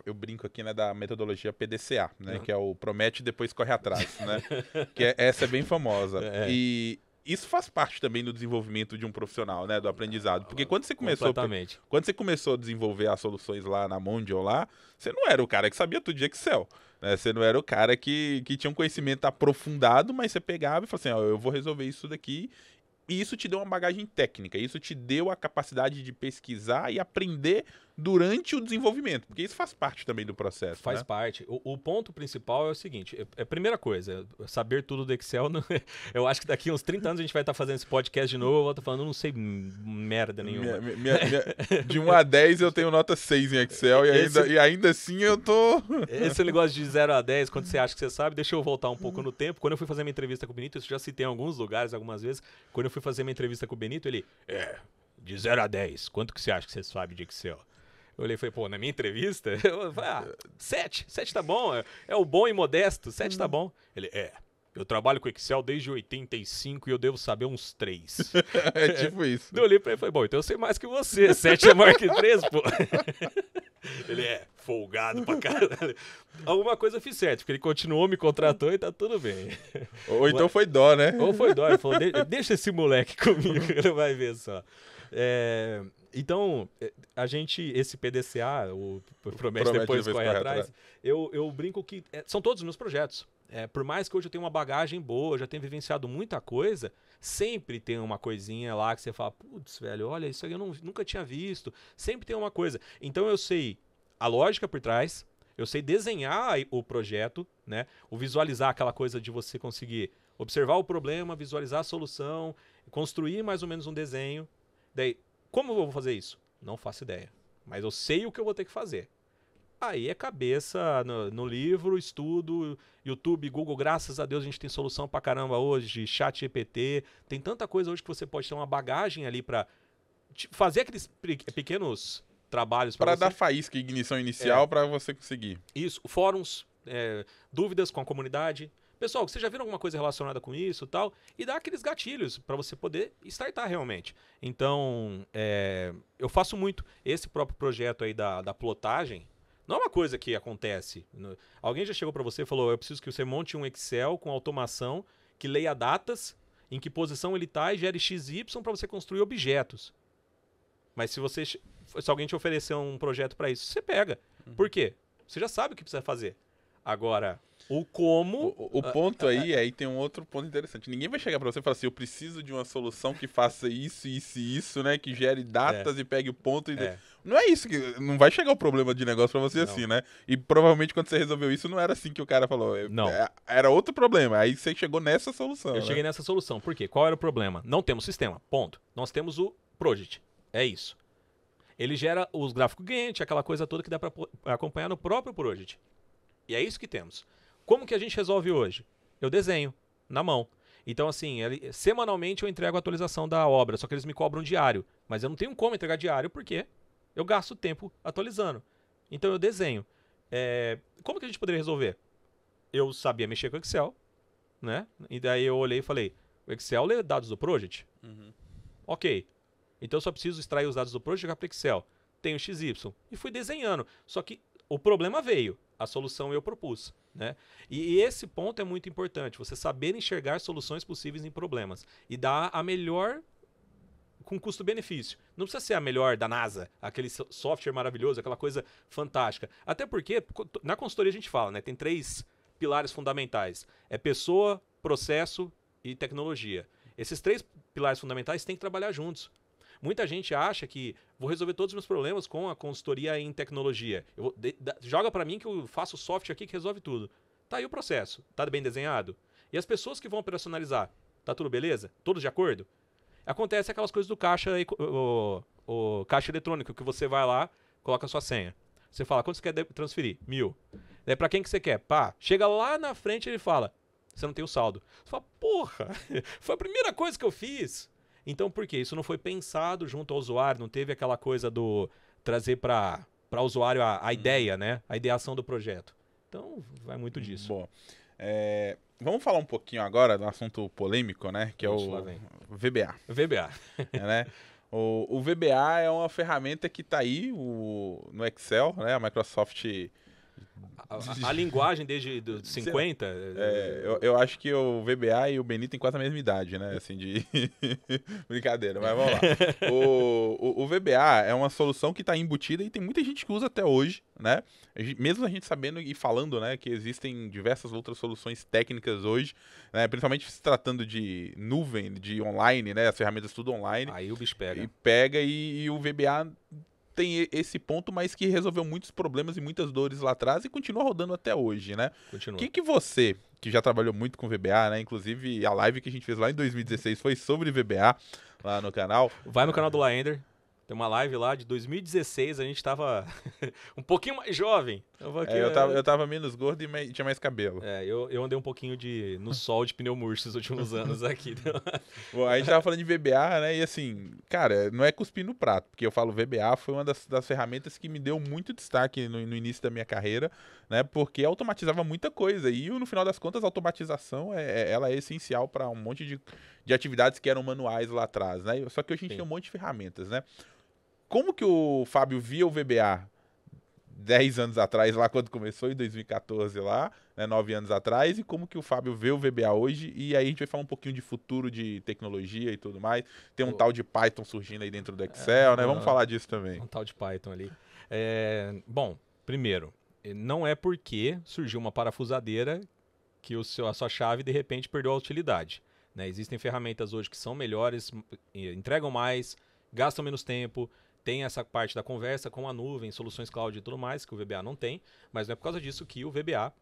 S1: eu brinco aqui, né, da metodologia PDCA, né? Que é o promete e depois corre atrás, né? Essa é bem famosa. E isso faz parte também do desenvolvimento de um profissional, né? Do aprendizado. Porque quando você começou a desenvolver as soluções lá na Mondial lá, você não era o cara que sabia tudo de Excel. Né? Você não era o cara que tinha um conhecimento aprofundado, mas você pegava e falava assim, ó, eu vou resolver isso daqui. E isso te deu uma bagagem técnica, isso te deu a capacidade de pesquisar e aprender durante o desenvolvimento, porque isso faz parte também do processo.
S2: Faz parte. O ponto principal é o seguinte, a primeira coisa, saber tudo do Excel, eu acho que daqui uns 30 anos a gente vai estar fazendo esse podcast de novo, eu vou estar falando, eu não sei merda nenhuma.
S1: De 1 a 10 eu tenho nota 6 em Excel e ainda assim eu tô...
S2: Esse negócio de 0 a 10, quando você acha que você sabe, deixa eu voltar um pouco no tempo. Quando eu fui fazer minha entrevista com o Benito, eu já citei em alguns lugares, algumas vezes, quando eu fui fazer minha entrevista com o Benito, ele, de 0 a 10, quanto que você acha que você sabe de Excel? Eu olhei e falei, pô, na minha entrevista, eu falei, 7 tá bom, é o bom e modesto, 7 tá bom. Ele, eu trabalho com Excel desde 85 e eu devo saber uns 3.
S1: É tipo isso.
S2: Eu olhei pra ele e falei, bom, então eu sei mais que você, 7 é maior que 3, pô. Ele folgado pra caralho. Alguma coisa eu fiz certo, porque ele continuou, me contratou e tá tudo bem.
S1: Ou então foi dó, né?
S2: Ou foi dó, ele falou, deixa esse moleque comigo, ele vai ver só. Então, esse PDCA, o Promete Depois Corre Atrás, eu brinco que são todos os meus projetos. Por mais que hoje eu tenha uma bagagem boa, já tenha vivenciado muita coisa, sempre tem uma coisinha lá que você fala, putz, velho, olha, isso aí eu nunca tinha visto. Sempre tem uma coisa. Então eu sei a lógica por trás, eu sei desenhar o projeto, né? O visualizar aquela coisa de você conseguir observar o problema, visualizar a solução, construir mais ou menos um desenho. Daí, como eu vou fazer isso? Não faço ideia. Mas eu sei o que eu vou ter que fazer. Aí é cabeça no livro, estudo, YouTube, Google, graças a Deus a gente tem solução pra caramba hoje, ChatGPT, tem tanta coisa hoje que você pode ter uma bagagem ali pra fazer aqueles pequenos trabalhos
S1: para dar faísca, ignição inicial pra você conseguir.
S2: Isso, fóruns, dúvidas com a comunidade. Pessoal, vocês já viram alguma coisa relacionada com isso e tal? E dá aqueles gatilhos para você poder startar realmente. Então, eu faço muito. Esse próprio projeto aí da plotagem, não é uma coisa que acontece. Alguém já chegou para você e falou, eu preciso que você monte um Excel com automação que leia datas, em que posição ele está e gere XY para você construir objetos. Mas se alguém te oferecer um projeto para isso, você pega. Por quê? Você já sabe o que precisa fazer. Agora, o como...
S1: O ponto aí tem um outro ponto interessante. Ninguém vai chegar pra você e falar assim, eu preciso de uma solução que faça isso, isso e isso, né? Que gere datas e pegue o ponto. Não é isso, não vai chegar o problema de negócio pra você assim, né? E provavelmente quando você resolveu isso, não era assim que o cara falou.
S2: Não.
S1: Era outro problema. Aí você chegou nessa solução.
S2: Eu cheguei nessa solução. Por quê? Qual era o problema? Não temos sistema, ponto. Nós temos o Project. É isso. Ele gera os gráficos Gantt, aquela coisa toda que dá para acompanhar no próprio Project. E é isso que temos. Como que a gente resolve hoje? Eu desenho, na mão. Então, assim, semanalmente eu entrego a atualização da obra, só que eles me cobram diário. Mas eu não tenho como entregar diário porque eu gasto tempo atualizando. Então eu desenho. Como que a gente poderia resolver? Eu sabia mexer com o Excel, né? E daí eu olhei e falei, o Excel lê dados do Project? Ok. Então eu só preciso extrair os dados do Project e jogar para Excel. Tenho XY. E fui desenhando. Só que o problema veio. A solução eu propus. Né? E esse ponto é muito importante. Você saber enxergar soluções possíveis em problemas. E dar a melhor com custo-benefício. Não precisa ser a melhor da NASA, aquele software maravilhoso, aquela coisa fantástica. Até porque, na consultoria a gente fala, né? Tem 3 pilares fundamentais. É pessoa, processo e tecnologia. Esses 3 pilares fundamentais têm que trabalhar juntos. Muita gente acha que vou resolver todos os meus problemas com a consultoria em tecnologia. Joga para mim que eu faço software aqui que resolve tudo. Tá aí o processo. Tá bem desenhado? E as pessoas que vão operacionalizar? Tá tudo beleza? Todos de acordo? Acontece aquelas coisas do caixa, o caixa eletrônico, que você vai lá, coloca a sua senha. Você fala, quanto você quer transferir? 1.000. Daí pra quem que você quer? Pá, chega lá na frente e ele fala, você não tem o saldo. Você fala, porra, foi a primeira coisa que eu fiz. Então, por quê? Isso não foi pensado junto ao usuário, não teve aquela coisa do trazer para o usuário a ideia, né? A ideação do projeto. Então, vai muito disso.
S1: Bom, vamos falar um pouquinho agora do assunto polêmico, né? Que
S2: Isso,
S1: é
S2: lá
S1: o
S2: vem.
S1: VBA.
S2: VBA.
S1: Né? O VBA é uma ferramenta que está aí no Excel, né? A Microsoft...
S2: A linguagem desde 50...
S1: eu acho que o VBA e o Benito têm quase a mesma idade, né? Assim, de... Brincadeira, mas vamos lá. O VBA é uma solução que está embutida e tem muita gente que usa até hoje, né? Mesmo a gente sabendo e falando, né, que existem diversas outras soluções técnicas hoje, né? Principalmente se tratando de nuvem, de online, né? As ferramentas tudo online.
S2: Aí o bicho pega.
S1: E pega e o VBA... tem esse ponto, mas que resolveu muitos problemas e muitas dores lá atrás e continua rodando até hoje, né?
S2: Continua.
S1: O que você, que já trabalhou muito com VBA, né? Inclusive a live que a gente fez lá em 2016 foi sobre VBA lá no canal.
S2: Vai no canal do Laender. Tem uma live lá de 2016, a gente tava um pouquinho mais jovem.
S1: Eu tava menos gordo e tinha mais cabelo.
S2: Eu andei um pouquinho no sol de pneu murcho esses últimos anos aqui.
S1: Bom, a gente tava falando de VBA, né? E assim, cara, não é cuspir no prato, porque eu falo VBA foi uma das ferramentas que me deu muito destaque no início da minha carreira, né? Porque automatizava muita coisa. E no final das contas, a automatização ela é essencial para um monte de atividades que eram manuais lá atrás, né? Só que hoje a gente tem um monte de ferramentas, né? Como que o Fábio via o VBA 10 anos atrás, lá quando começou, em 2014 lá, né, 9 anos atrás, e como que o Fábio vê o VBA hoje, e aí a gente vai falar um pouquinho de futuro de tecnologia e tudo mais. Tem um tal de Python surgindo aí dentro do Excel, né? Vamos falar disso também.
S2: Um tal de Python ali. Bom, primeiro, não é porque surgiu uma parafusadeira que a sua chave de repente perdeu a utilidade. Né? Existem ferramentas hoje que são melhores, entregam mais, gastam menos tempo, tem essa parte da conversa com a nuvem, soluções cloud e tudo mais, que o VBA não tem, mas não é por causa disso que o VBA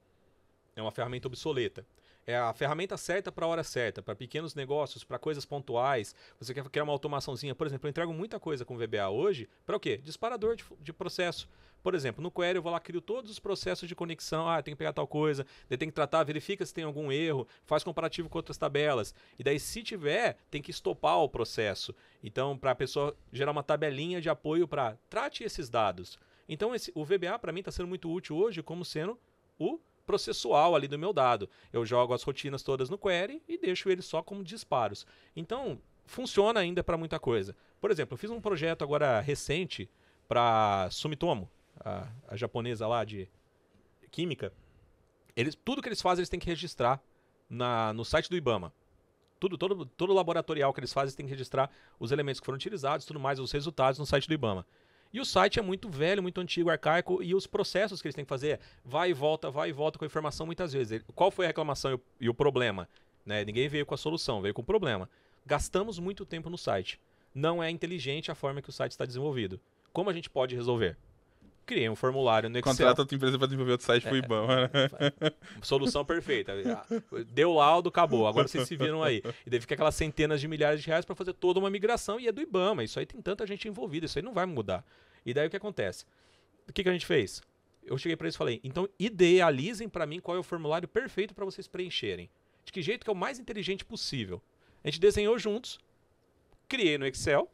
S2: é uma ferramenta obsoleta. É a ferramenta certa para a hora certa, para pequenos negócios, para coisas pontuais. Você quer criar uma automaçãozinha. Por exemplo, eu entrego muita coisa com VBA hoje para o quê? Disparador de processo. Por exemplo, no Query eu vou lá, crio todos os processos de conexão. Tem que pegar tal coisa, daí tem que tratar, verifica se tem algum erro, faz comparativo com outras tabelas. E daí, se tiver, tem que estopar o processo. Então, para a pessoa gerar uma tabelinha de apoio para trate esses dados. Então, o VBA para mim está sendo muito útil hoje como sendo o processual ali do meu dado. Eu jogo as rotinas todas no Query e deixo ele só como disparos. Então, funciona ainda para muita coisa. Por exemplo, eu fiz um projeto agora recente para Sumitomo, a japonesa lá de química. Tudo que eles fazem, eles têm que registrar no site do IBAMA. Todo laboratorial que eles fazem, eles têm que registrar os elementos que foram utilizados, tudo mais, os resultados no site do IBAMA. E o site é muito velho, muito antigo, arcaico, e os processos que eles têm que fazer vai e volta com a informação muitas vezes. Qual foi a reclamação e o problema? Né? Ninguém veio com a solução, veio com o problema. Gastamos muito tempo no site. Não é inteligente a forma que o site está desenvolvido. Como a gente pode resolver? Criei um formulário no Excel.
S1: Contrata a tua empresa para desenvolver outro site pro IBAMA, né?
S2: Solução perfeita. Deu laudo, acabou. Agora vocês se viram aí. E daí fica aquelas centenas de milhares de reais para fazer toda uma migração e é do IBAMA. Isso aí tem tanta gente envolvida, isso aí não vai mudar. E daí o que acontece? O que a gente fez? Eu cheguei para eles e falei, então idealizem para mim qual é o formulário perfeito para vocês preencherem. De que jeito que é o mais inteligente possível. A gente desenhou juntos, criei no Excel.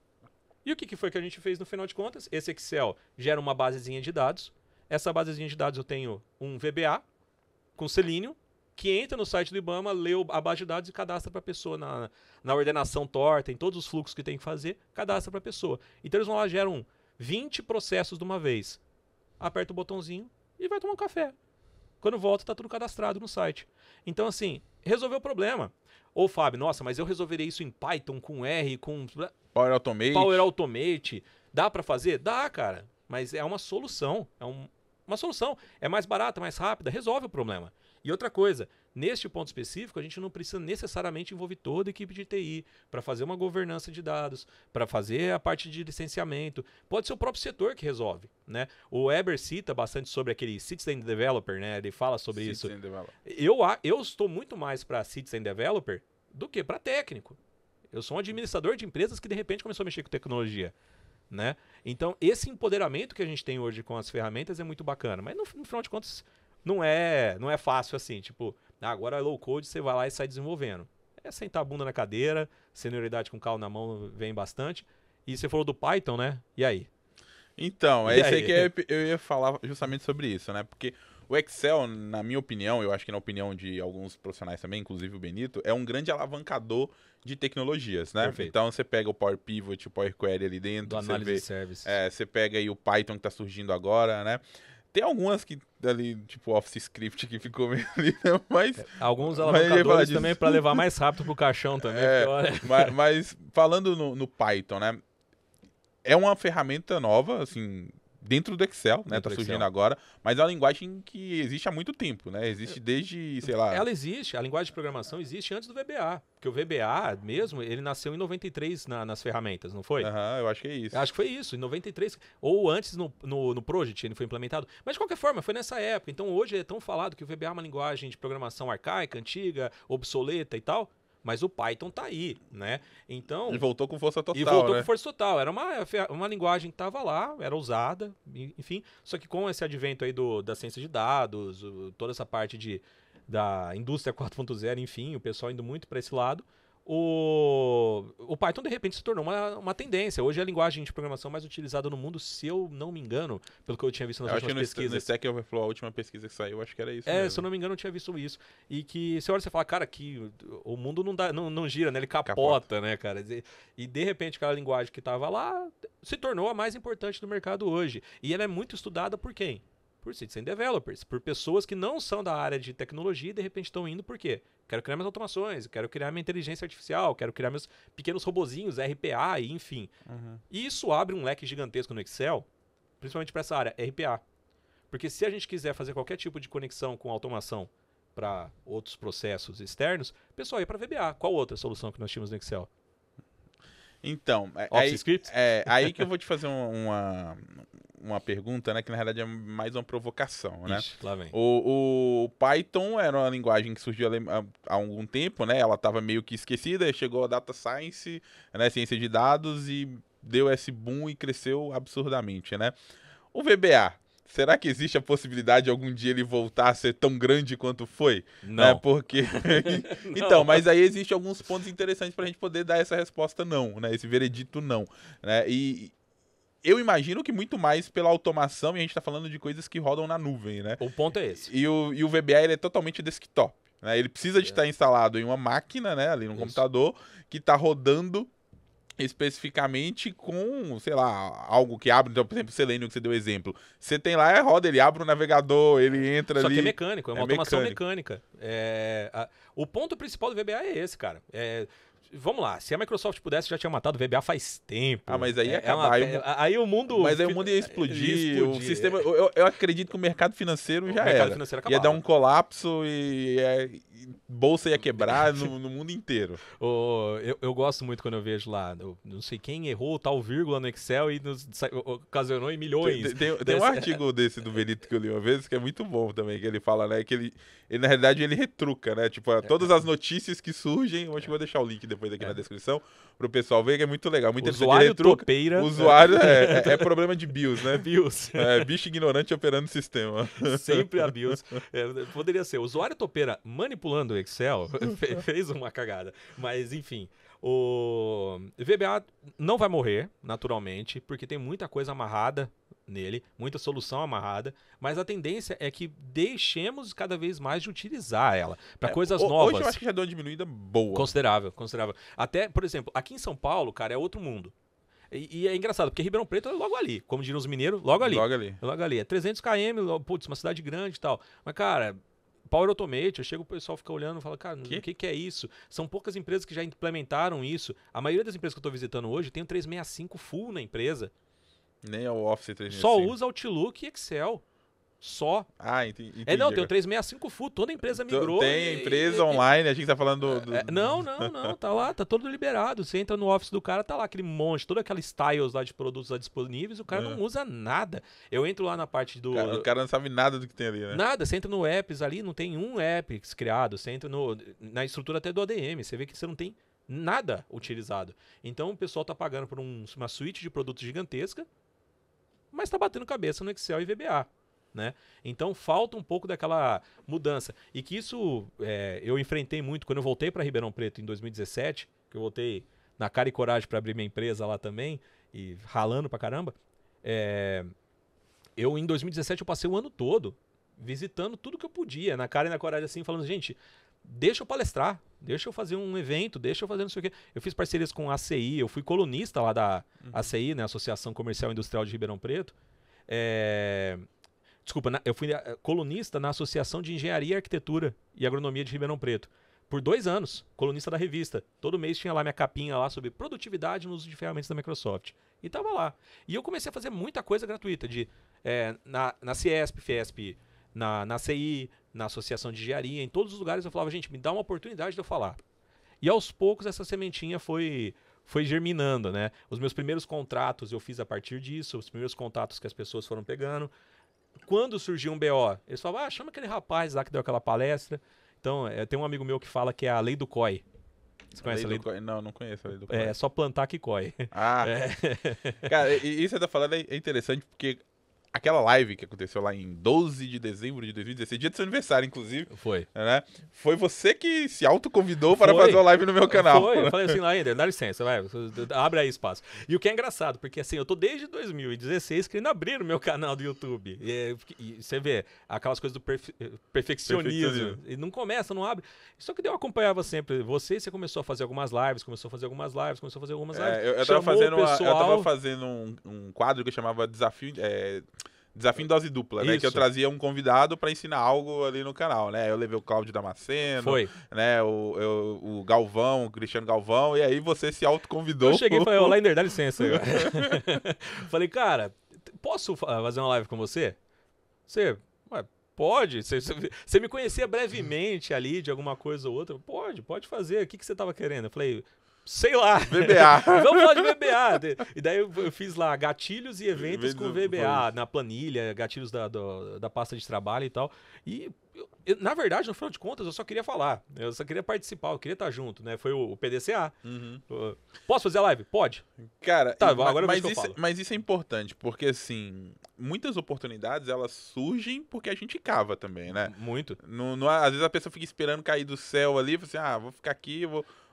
S2: E o que foi que a gente fez no final de contas? Esse Excel gera uma basezinha de dados. Essa basezinha de dados eu tenho um VBA com Selenium, que entra no site do IBAMA, lê a base de dados e cadastra para a pessoa na ordenação torta, em todos os fluxos que tem que fazer, cadastra para a pessoa. Então eles vão lá, geram 20 processos de uma vez. Aperta o botãozinho e vai tomar um café. Quando volta, está tudo cadastrado no site. Então, assim, resolveu o problema. Ou, Fábio, nossa, mas eu resolveria isso em Python, com R, com...
S1: Power Automate.
S2: Power Automate. Dá para fazer? Dá, cara. Mas é uma solução. Uma solução. É mais barata, mais rápida. Resolve o problema. E outra coisa, neste ponto específico, a gente não precisa necessariamente envolver toda a equipe de TI para fazer uma governança de dados, para fazer a parte de licenciamento. Pode ser o próprio setor que resolve, né? O Weber cita bastante sobre aquele Citizen Developer, né? Ele fala sobre isso. Eu estou muito mais para Citizen Developer do que para técnico. Eu sou um administrador de empresas que de repente começou a mexer com tecnologia, né? Então, esse empoderamento que a gente tem hoje com as ferramentas é muito bacana, mas no final de contas não é fácil assim, tipo, agora é low code, você vai lá e sai desenvolvendo. É sentar a bunda na cadeira, senioridade com calo na mão vem bastante. E você falou do Python, né? E aí?
S1: Então, é isso aí que eu ia falar justamente sobre isso, né? Porque o Excel, na minha opinião, eu acho que na opinião de alguns profissionais também, inclusive o Benito, é um grande alavancador de tecnologias, né?
S2: Perfeito.
S1: Então você pega o Power Pivot, o Power Query ali dentro,
S2: do análise de service.
S1: Você pega aí o Python que está surgindo agora, né? Tem algumas que ali, tipo Office Script, que ficou meio ali, né? Mas...
S2: alguns alavancadores também para levar mais rápido pro caixão também.
S1: Mas falando no Python, né? É uma ferramenta nova, assim, dentro do Excel, né? Tá surgindo agora, mas é uma linguagem que existe há muito tempo, né? Existe desde, sei lá...
S2: Ela existe, a linguagem de programação existe antes do VBA, porque o VBA mesmo, ele nasceu em 93 nas ferramentas, não foi?
S1: Eu acho que é isso.
S2: Acho que foi isso, em 93, ou antes no Project ele foi implementado, mas de qualquer forma, foi nessa época. Então hoje é tão falado que o VBA é uma linguagem de programação arcaica, antiga, obsoleta e tal, mas o Python tá aí, né? Então...
S1: E voltou com força total,
S2: com força total. Era uma linguagem que estava lá, era usada, enfim. Só que com esse advento aí da ciência de dados, toda essa parte da indústria 4.0, enfim, o pessoal indo muito para esse lado, o Python, de repente, se tornou uma tendência. Hoje é a linguagem de programação mais utilizada no mundo, se eu não me engano, pelo que eu tinha visto nas últimas pesquisas.
S1: No Stack Overflow, a última pesquisa que saiu, acho que era isso
S2: mesmo. Se eu não me engano, eu tinha visto isso. E que você olha e você fala, cara, que o mundo não gira, né? Ele capota, né, cara? E, de repente, aquela linguagem que estava lá se tornou a mais importante do mercado hoje. E ela é muito estudada por quem? Por citizen developers, por pessoas que não são da área de tecnologia e de repente estão indo por quê? Quero criar minhas automações, quero criar minha inteligência artificial, quero criar meus pequenos robozinhos, RPA e enfim. E isso abre um leque gigantesco no Excel, principalmente para essa área, RPA. Porque se a gente quiser fazer qualquer tipo de conexão com automação para outros processos externos, o pessoal ia para VBA. Qual outra solução que nós tínhamos no Excel?
S1: Então, aí que eu vou te fazer uma pergunta, né, que na realidade é mais uma provocação, né?
S2: Ixi, lá vem.
S1: O Python era uma linguagem que surgiu há algum tempo, né? Ela estava meio que esquecida, chegou a Data Science, né, ciência de dados, e deu esse boom e cresceu absurdamente, né? O VBA, será que existe a possibilidade de algum dia ele voltar a ser tão grande quanto foi?
S2: Não.
S1: Né? Porque... Então, mas aí existem alguns pontos interessantes para a gente poder dar essa resposta não, né? Esse veredito não, né? E eu imagino que muito mais pela automação, e a gente está falando de coisas que rodam na nuvem, né?
S2: O ponto é esse.
S1: E o VBA ele é totalmente desktop, né? Ele precisa de estar instalado em uma máquina, né? Ali no computador, que está rodando especificamente com, sei lá, algo que abre, então, por exemplo, o Selenium que você deu exemplo. Você tem lá, roda, ele abre o navegador, ele entra ali.
S2: Só que é mecânico, é uma automação mecânica. O ponto principal do VBA é esse, cara. Vamos lá, se a Microsoft pudesse, já tinha matado o VBA faz tempo.
S1: Mas aí ia acabar.
S2: Aí o mundo...
S1: Mas aí o mundo ia explodir. O sistema, eu acredito que o mercado financeiro já era.
S2: O mercado financeiro acabava.
S1: Ia dar um colapso e bolsa ia quebrar no mundo inteiro.
S2: Eu gosto muito quando eu vejo lá, não sei quem errou tal vírgula no Excel e ocasionou em milhões.
S1: Tem um artigo desse do Benito que eu li uma vez que é muito bom também, que ele fala, né, que ele na realidade ele retruca, né, tipo, todas as notícias que surgem, acho que vou deixar o link depois aqui na descrição pro pessoal ver, que é muito legal. Muito
S2: usuário topeira.
S1: Usuário é problema de BIOS, né?
S2: BIOS.
S1: Bicho ignorante operando o sistema.
S2: Sempre a BIOS. Poderia ser. O usuário topeira manipulando o Excel fez uma cagada. Mas, enfim. O VBA não vai morrer, naturalmente, porque tem muita coisa amarrada nele, muita solução amarrada, mas a tendência é que deixemos cada vez mais de utilizar ela para coisas novas.
S1: Hoje eu acho que já deu uma diminuída boa.
S2: Considerável. Até, por exemplo, aqui em São Paulo, cara, é outro mundo. E é engraçado, porque Ribeirão Preto é logo ali. Como diriam os mineiros, logo ali. Logo ali. É 300 km, putz, uma cidade grande e tal. Mas, cara, Power Automate, chega o pessoal fica olhando e fala, cara, o que é isso? São poucas empresas que já implementaram isso. A maioria das empresas que eu estou visitando hoje tem um 365 full na empresa.
S1: Nem é o Office 365.
S2: Só usa Outlook e Excel. Só.
S1: Ah, entendi.
S2: Não, tem o 365 full, toda empresa migrou.
S1: Tem empresa online, a gente tá falando
S2: Não, tá lá, tá todo liberado. Você entra no Office do cara, tá lá aquele monte, toda aquela styles lá de produtos lá disponíveis, o cara não usa nada. Eu entro lá na parte do...
S1: O cara não sabe nada do que tem ali, né?
S2: Nada, você entra no apps ali, não tem um app criado, você entra na estrutura até do ADM, você vê que você não tem nada utilizado. Então o pessoal tá pagando por uma suíte de produtos gigantesca, mas tá batendo cabeça no Excel e VBA. Né? Então falta um pouco daquela mudança. E que isso eu enfrentei muito quando eu voltei para Ribeirão Preto em 2017, que eu voltei na cara e coragem para abrir minha empresa lá também, e ralando pra caramba. Eu em 2017 eu passei o ano todo visitando tudo que eu podia, na cara e na coragem assim, falando, gente, deixa eu palestrar, deixa eu fazer um evento, deixa eu fazer não sei o quê. Eu fiz parcerias com a ACI, eu fui colunista lá da ACI, né, Associação Comercial e Industrial de Ribeirão Preto. Desculpa, eu fui colunista na Associação de Engenharia, Arquitetura e Agronomia de Ribeirão Preto. Por 2 anos, colunista da revista. Todo mês tinha lá minha capinha lá sobre produtividade no uso de ferramentas da Microsoft. E tava lá. E eu comecei a fazer muita coisa gratuita, na Ciesp, Fiesp, na CI, na Associação de Engenharia, em todos os lugares eu falava, gente, me dá uma oportunidade de eu falar. E aos poucos essa sementinha foi germinando, né? Os meus primeiros contratos eu fiz a partir disso, os primeiros contatos que as pessoas foram pegando. Quando surgiu um BO, eles falavam, chama aquele rapaz lá que deu aquela palestra. Então, tem um amigo meu que fala que é a lei do COI. Você conhece a lei do COI?
S1: Não conheço a lei do COI.
S2: É só plantar que COI.
S1: Cara, e isso que você tá falando é interessante porque aquela live que aconteceu lá em 12 de dezembro de 2016, dia do seu aniversário, inclusive.
S2: Foi.
S1: Né? Foi você que se autoconvidou para fazer uma live no meu canal.
S2: Foi, eu falei assim, Laender, dá licença, vai, abre aí espaço. E o que é engraçado, porque assim, eu tô desde 2016 querendo abrir o meu canal do YouTube. E você vê, aquelas coisas do perfeccionismo. E não começa, não abre. Só que eu acompanhava sempre você começou a fazer algumas lives,
S1: Eu tava fazendo um quadro que eu chamava Desafio em Dose Dupla, né? Que eu trazia um convidado para ensinar algo ali no canal, né? Eu levei o Cláudio Damasceno, né? O Galvão, o Cristiano Galvão, e aí você se autoconvidou.
S2: Eu cheguei e falei, Lander, dá licença. Falei, cara, posso fazer uma live com você? Você, pode. Você me conhecia brevemente ali de alguma coisa ou outra? Pode fazer. O que você tava querendo? Eu falei... Sei lá.
S1: VBA.
S2: Vamos falar de VBA. E daí eu fiz lá gatilhos e eventos com VBA na planilha, gatilhos da pasta de trabalho e tal. E, na verdade, no final de contas, eu só queria falar. Eu só queria participar, eu queria estar junto, né? Foi o PDCA. Posso fazer a live? Pode.
S1: Cara,
S2: agora
S1: mas isso é importante, porque, assim, muitas oportunidades, elas surgem porque a gente cava também, né?
S2: Muito.
S1: Às vezes a pessoa fica esperando cair do céu ali, fala assim, vou ficar aqui,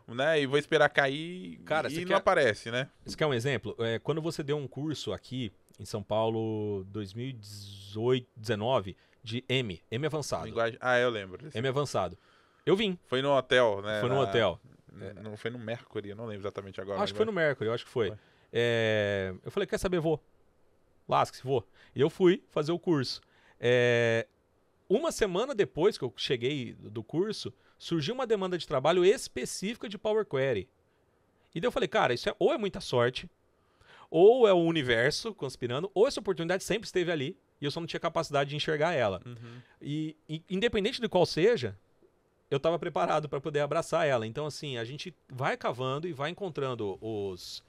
S1: né, e vou esperar cair,
S2: cara,
S1: e não aparece, né?
S2: Você quer um exemplo? Quando você deu um curso aqui em São Paulo, 2018, 2019, de M avançado.
S1: Eu lembro.
S2: M avançado. Eu vim.
S1: Foi no hotel, né?
S2: Foi no hotel.
S1: Não foi no Mercury, eu não lembro exatamente agora.
S2: Acho que foi no Mercury, eu acho que foi. Eu falei, quer saber, vou. Lasca-se, vou. E eu fui fazer o curso. Uma semana depois que eu cheguei do curso, surgiu uma demanda de trabalho específica de Power Query. E daí eu falei, cara, isso ou é muita sorte, ou é o universo conspirando, ou essa oportunidade sempre esteve ali e eu só não tinha capacidade de enxergar ela. E independente de qual seja, eu estava preparado para poder abraçar ela. Então, assim, a gente vai cavando e vai encontrando os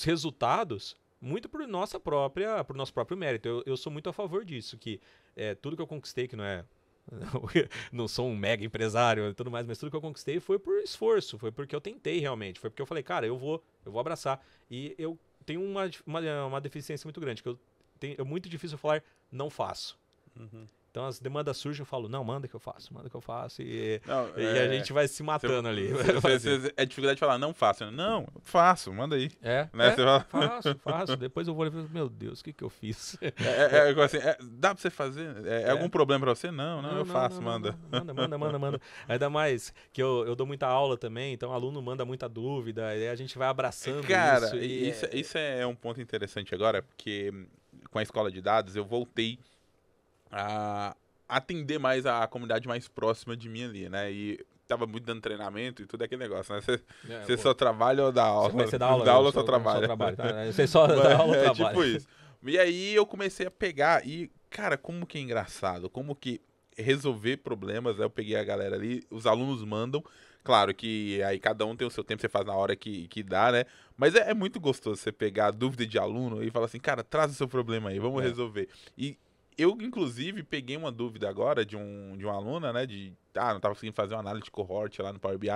S2: resultados muito por nosso próprio mérito. Eu sou muito a favor disso, que tudo que eu conquistei, que não é... não sou um mega empresário e tudo mais, mas tudo que eu conquistei foi por esforço, foi porque eu tentei realmente, foi porque eu falei, cara, eu vou abraçar. E eu tenho uma deficiência muito grande, que é muito difícil falar, não faço.
S1: Uhum.
S2: Então as demandas surgem, eu falo, não, manda que eu faço. E
S1: Não,
S2: a gente vai se matando ali.
S1: É dificuldade de falar, não faço. Não, faço, manda aí. Né?
S2: Faço. Depois eu vou olhar e falo, meu Deus, o que eu fiz?
S1: Assim, dá pra você fazer? Algum problema pra você? Não, eu faço, manda.
S2: Manda. Ainda mais que eu dou muita aula também, então o aluno manda muita dúvida, aí a gente vai abraçando
S1: Cara,
S2: isso.
S1: Isso é um ponto interessante agora, porque com a escola de dados eu voltei a atender mais a comunidade mais próxima de mim ali, né? E tava muito dando treinamento e tudo aquele negócio, né? Você só trabalha ou dá aula?
S2: Você dá aula,
S1: dá aula ou só trabalha?
S2: Tá? Você só dá aula ou trabalha.
S1: Tipo isso. E aí eu comecei a pegar e, cara, como que é engraçado, como que resolver problemas, né? Eu peguei a galera ali, os alunos mandam, claro que aí cada um tem o seu tempo, você faz na hora que dá, né? Mas é muito gostoso você pegar a dúvida de aluno e falar assim, cara, traz o seu problema aí, vamos resolver. E eu, inclusive, peguei uma dúvida agora de uma aluna, né? Não tava conseguindo fazer uma análise de cohort lá no Power BI.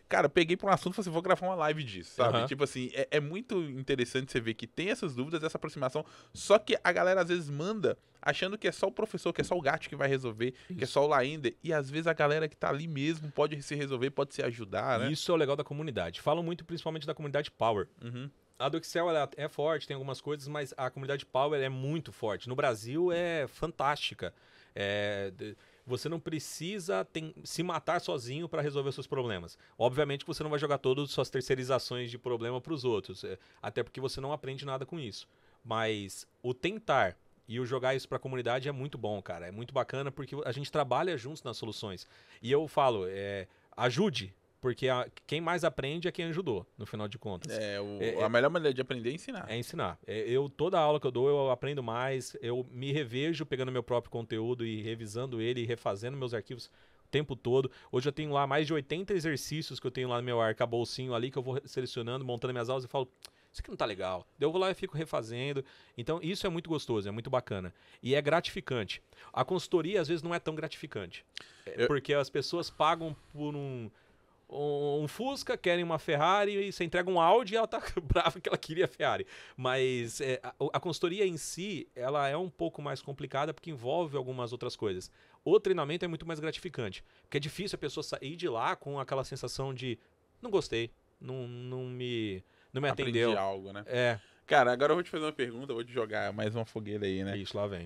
S1: Cara, peguei pra um assunto e falei assim, vou gravar uma live disso, sabe?
S2: Uhum.
S1: Tipo assim, é muito interessante você ver que tem essas dúvidas, essa aproximação, só que a galera às vezes manda achando que é só o professor, que é só o gato que vai resolver, que é só o Laender, e às vezes a galera que tá ali mesmo pode se resolver, pode se ajudar, né?
S2: Isso é o legal da comunidade. Falam muito principalmente da comunidade Power.
S1: Uhum.
S2: A do Excel ela é forte, tem algumas coisas, mas a comunidade Power é muito forte. No Brasil é fantástica. Você não precisa se matar sozinho para resolver seus problemas. Obviamente que você não vai jogar todas as suas terceirizações de problema para os outros, até porque você não aprende nada com isso. Mas o tentar e o jogar isso para a comunidade é muito bom, cara. É muito bacana porque a gente trabalha juntos nas soluções. E eu falo, ajude. Porque quem mais aprende é quem ajudou, no final de contas.
S1: A melhor maneira de aprender é ensinar.
S2: É ensinar. Toda aula que eu dou, eu aprendo mais, eu me revejo pegando meu próprio conteúdo e revisando ele e refazendo meus arquivos o tempo todo. Hoje eu tenho lá mais de 80 exercícios que eu tenho lá no meu arcaboucinho ali, que eu vou selecionando, montando minhas aulas e falo, isso aqui não tá legal. Daí eu vou lá e fico refazendo. Então isso é muito gostoso, é muito bacana. E é gratificante. A consultoria às vezes não é tão gratificante. Porque as pessoas pagam por um Fusca, querem uma Ferrari e você entrega um Audi e ela tá brava que ela queria a Ferrari. Mas a consultoria em si, ela é um pouco mais complicada porque envolve algumas outras coisas. O treinamento é muito mais gratificante, porque é difícil a pessoa sair de lá com aquela sensação de não gostei, não me atendeu.
S1: Aprendi algo, né? Cara, agora eu vou te fazer uma pergunta, eu vou te jogar mais uma fogueira aí, né?
S2: Isso, lá vem.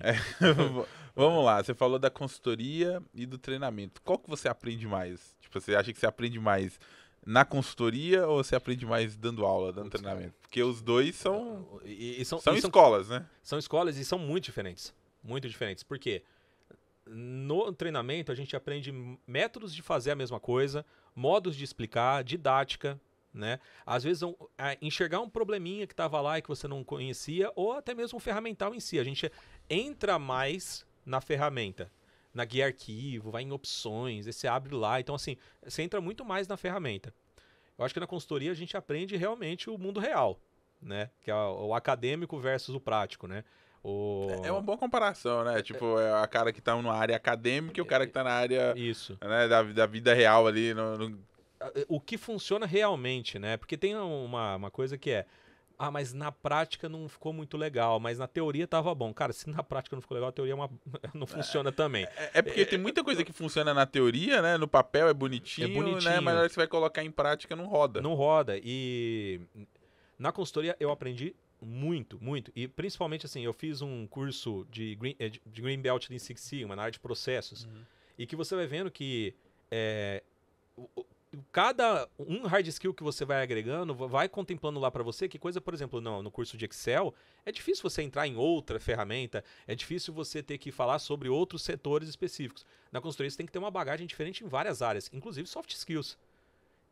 S1: Vamos lá, você falou da consultoria e do treinamento. Qual que você aprende mais? Tipo, você acha que você aprende mais na consultoria ou você aprende mais dando aula, dando treinamento? Porque os dois são escolas, né?
S2: São escolas e são muito diferentes. Muito diferentes. Por quê? No treinamento a gente aprende métodos de fazer a mesma coisa, modos de explicar, didática, né? Às vezes enxergar um probleminha que estava lá e que você não conhecia, ou até mesmo um ferramental em si. A gente entra mais na ferramenta, na guia arquivo, vai em opções, você abre lá. Então, assim, você entra muito mais na ferramenta. Eu acho que na consultoria a gente aprende realmente o mundo real, né? Que é o acadêmico versus o prático, né?
S1: É uma boa comparação, né? Tipo, a cara que tá na área acadêmica e o cara que tá na área né, da vida real ali.
S2: O que funciona realmente, né? Porque tem uma coisa que mas na prática não ficou muito legal, mas na teoria tava bom. Cara, se na prática não ficou legal, a teoria não funciona também.
S1: Porque tem muita coisa que funciona na teoria, né? No papel é bonitinho, né? Mas na hora que você vai colocar em prática, não roda.
S2: Não roda. E na consultoria eu aprendi muito, muito. E principalmente assim, eu fiz um curso de Green Belt Lean Six Sigma, na área de processos. E que você vai vendo que cada hard skill que você vai agregando, vai contemplando lá para você que coisa, por exemplo, no curso de Excel, é difícil você entrar em outra ferramenta, é difícil você ter que falar sobre outros setores específicos. Na consultoria você tem que ter uma bagagem diferente em várias áreas, inclusive soft skills,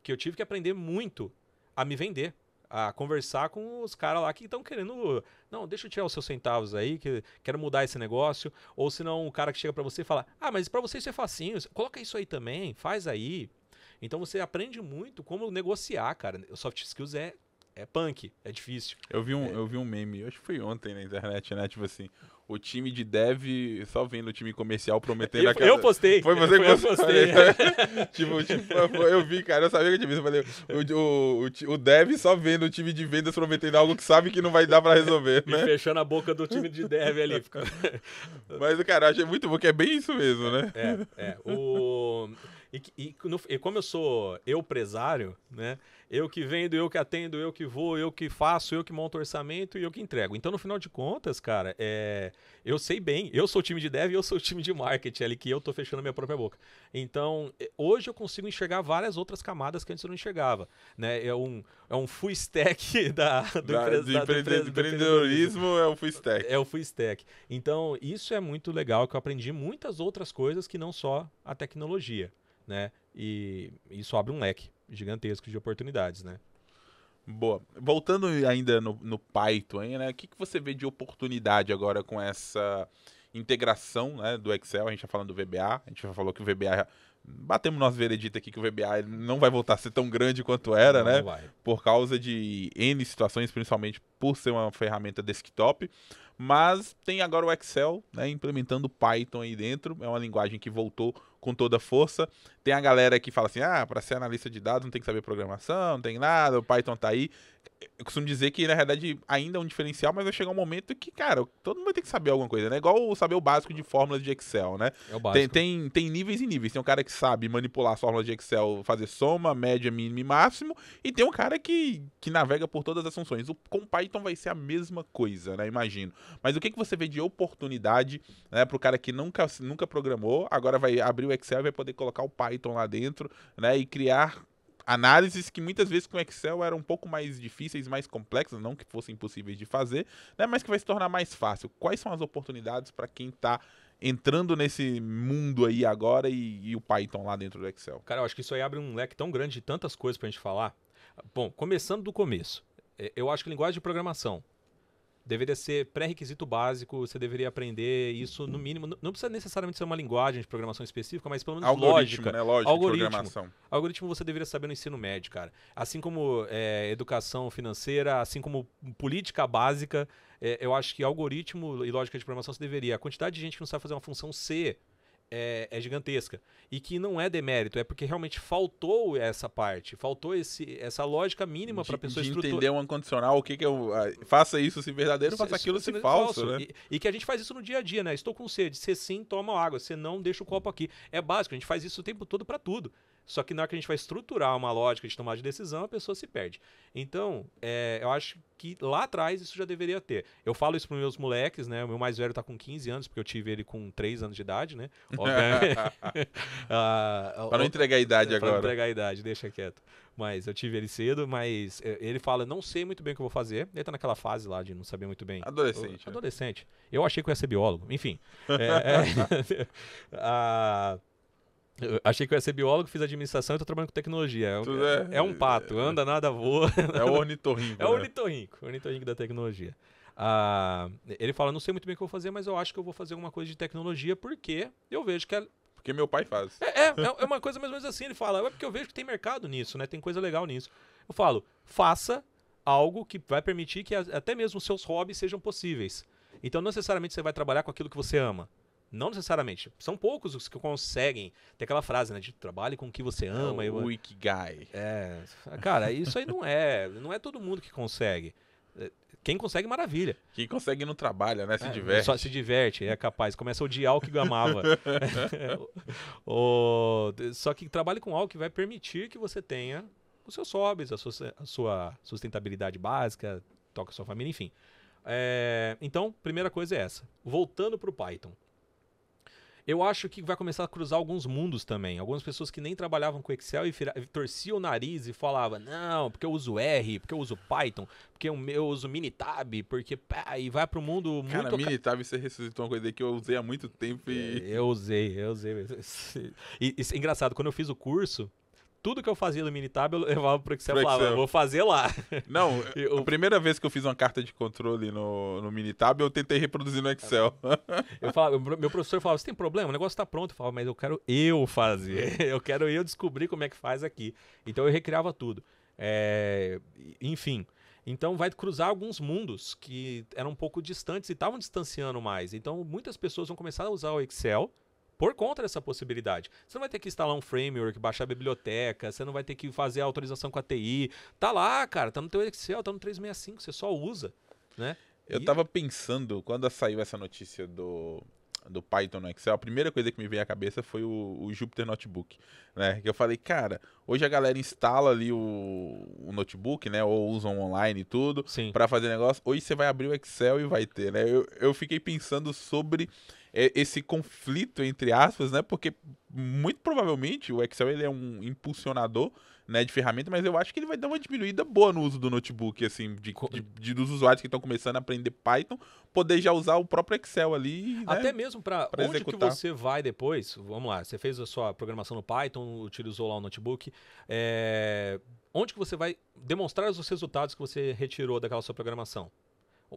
S2: que eu tive que aprender muito a me vender. a conversar com os caras lá que estão querendo, não, deixa eu tirar os seus centavos aí, que quero mudar esse negócio. Ou senão o cara que chega pra você e fala, mas pra você isso é facinho, coloca isso aí também, faz aí. Então você aprende muito como negociar, cara. O soft skills é punk, é difícil.
S1: Eu vi um meme, acho que foi ontem na internet, né? Tipo assim, o time de dev só vendo o time comercial prometendo
S2: aquela... Eu postei.
S1: Foi você que
S2: eu postei.
S1: tipo, eu vi, cara, eu sabia que eu tinha visto. Eu falei, o dev só vendo o time de vendas prometendo algo que sabe que não vai dar pra resolver, né?
S2: E fechando a boca do time de dev ali.
S1: Mas, cara, eu achei muito bom, que é bem isso mesmo, né?
S2: E como eu sou empresário, né? Eu que vendo, eu que atendo, eu que vou, eu que faço, eu que monto orçamento e eu que entrego. Então, no final de contas, cara, eu sei bem. Eu sou o time de dev e eu sou o time de marketing ali, que eu tô fechando a minha própria boca. Então, hoje eu consigo enxergar várias outras camadas que antes eu não enxergava. Né? É um full stack do
S1: empreendedorismo, é o full stack.
S2: É o full stack. Então, isso é muito legal, que eu aprendi muitas outras coisas que não só a tecnologia. Né? E isso abre um leque gigantesco de oportunidades, né?
S1: Boa. Voltando ainda no Python, né? O que você vê de oportunidade agora com essa integração, né, do Excel? A gente já falando do VBA, a gente já falou que o VBA... Batemos nosso veredito aqui que o VBA não vai voltar a ser tão grande quanto era, né?
S2: Não vai.
S1: Por causa de N situações, principalmente por ser uma ferramenta desktop. Mas tem agora o Excel, né, implementando Python aí dentro. É uma linguagem que voltou com toda a força. Tem a galera que fala assim, para ser analista de dados não tem que saber programação, não tem nada, o Python tá aí. Eu costumo dizer que, na verdade, ainda é um diferencial, mas vai chegar um momento que, cara, todo mundo vai ter que saber alguma coisa, né? Igual saber o básico de fórmulas de Excel, né?
S2: É o básico.
S1: Tem níveis e níveis. Tem um cara que sabe manipular as fórmulas de Excel, fazer soma, média, mínimo e máximo, e tem um cara que navega por todas as funções. Com Python vai ser a mesma coisa, né? Imagino. Mas o que você vê de oportunidade, né, pro cara que nunca programou, agora vai abrir o Excel e vai poder colocar o Python lá dentro, né, e criar análises que muitas vezes com o Excel eram um pouco mais difíceis, mais complexas, não que fossem impossíveis de fazer, né, mas que vai se tornar mais fácil. Quais são as oportunidades para quem está entrando nesse mundo aí agora e o Python lá dentro do Excel?
S2: Cara, eu acho que isso aí abre um leque tão grande de tantas coisas pra gente falar. Bom, começando do começo. Eu acho que linguagem de programação deveria ser pré-requisito básico, você deveria aprender isso no mínimo. Não precisa necessariamente ser uma linguagem de programação específica, mas pelo menos lógica.
S1: Né? Lógica de programação.
S2: Algoritmo você deveria saber no ensino médio, cara. Assim como educação financeira, assim como política básica, eu acho que algoritmo e lógica de programação você deveria. A quantidade de gente que não sabe fazer uma função C é gigantesca. E que não é demérito, é porque realmente faltou essa parte, faltou essa lógica mínima para a pessoa
S1: estruturar. Entender um condicional, o que eu faça isso se verdadeiro, faça aquilo se falso, né?
S2: E que a gente faz isso no dia a dia, né? Estou com sede, se sim, toma água, se não, deixa o copo aqui. É básico, a gente faz isso o tempo todo para tudo. Só que na hora que a gente vai estruturar uma lógica de tomada de decisão, a pessoa se perde. Então, eu acho que lá atrás isso já deveria ter. Eu falo isso para meus moleques, né? O meu mais velho tá com 15 anos, porque eu tive ele com 3 anos de idade, né?
S1: Para não entregar a idade agora.
S2: Para não entregar a idade, deixa quieto. Mas eu tive ele cedo, mas ele fala, não sei muito bem o que eu vou fazer. Ele tá naquela fase lá de não saber muito bem.
S1: Adolescente.
S2: Adolescente. Eu achei que eu ia ser biólogo. Enfim. Eu achei que eu ia ser biólogo, fiz administração e tô trabalhando com tecnologia. É um pato, anda, nada, voa.
S1: É o ornitorrinco.
S2: É o ornitorrinco da tecnologia. Ele fala, não sei muito bem o que eu vou fazer, mas eu acho que eu vou fazer alguma coisa de tecnologia porque eu vejo que
S1: porque meu pai faz.
S2: É uma coisa mais ou menos assim. Ele fala, porque eu vejo que tem mercado nisso, né? Tem coisa legal nisso. Eu falo, faça algo que vai permitir que até mesmo os seus hobbies sejam possíveis. Então, não necessariamente você vai trabalhar com aquilo que você ama. Não necessariamente. São poucos os que conseguem. Tem aquela frase, né? De trabalhe com o que você ama.
S1: O Ikigai.
S2: Cara, isso aí não é todo mundo que consegue. Quem consegue, maravilha.
S1: Quem consegue não trabalha, né? Se diverte.
S2: Só se diverte, é capaz. Começa a odiar o que amava. Só que trabalhe com algo que vai permitir que você tenha os seus hobbies, a sua sustentabilidade básica, toca a sua família, enfim. Então, primeira coisa é essa. Voltando para o Python. Eu acho que vai começar a cruzar alguns mundos também. Algumas pessoas que nem trabalhavam com Excel e torciam o nariz e falavam, não, porque eu uso R, porque eu uso Python, porque eu uso Minitab, porque... E vai para o mundo muito...
S1: Cara, Minitab, você ressuscitou uma coisa aí que eu usei há muito tempo e...
S2: Eu usei. E engraçado, quando eu fiz o curso, tudo que eu fazia no Minitab, eu levava pro Excel e
S1: Pro
S2: falava,
S1: Excel.
S2: eu vou fazer lá.
S1: Não,
S2: Eu-
S1: a primeira vez que eu fiz uma carta de controle no Minitab, eu tentei reproduzir no Excel.
S2: Eu falava, meu professor falava, você tem problema? O negócio tá pronto. Eu falava, mas eu quero eu fazer. Eu quero eu descobrir como é que faz aqui. Então eu recriava tudo. Enfim. Então vai cruzar alguns mundos que eram um pouco distantes e estavam distanciando mais. Então muitas pessoas vão começar a usar o Excel por conta dessa possibilidade. Você não vai ter que instalar um framework, baixar a biblioteca, você não vai ter que fazer a autorização com a TI. Tá lá, cara, tá no teu Excel, tá no 365, você só usa, né?
S1: Eu tava pensando, quando saiu essa notícia do Python no Excel, a primeira coisa que me veio à cabeça foi o Jupyter Notebook, né? Que eu falei, cara, hoje a galera instala ali o notebook, né? Ou usam online e tudo,
S2: Sim.
S1: para fazer negócio. Hoje você vai abrir o Excel e vai ter, né? Eu fiquei pensando sobre esse conflito, entre aspas, né? Porque muito provavelmente o Excel ele é um impulsionador, né, de ferramenta, mas eu acho que ele vai dar uma diminuída boa no uso do notebook, assim, dos usuários que estão começando a aprender Python, poder já usar o próprio Excel ali, né?
S2: Até mesmo para onde
S1: executar.
S2: que você vai depois, vamos lá, você fez a sua programação no Python, utilizou lá o notebook, onde que você vai demonstrar os resultados que você retirou daquela sua programação?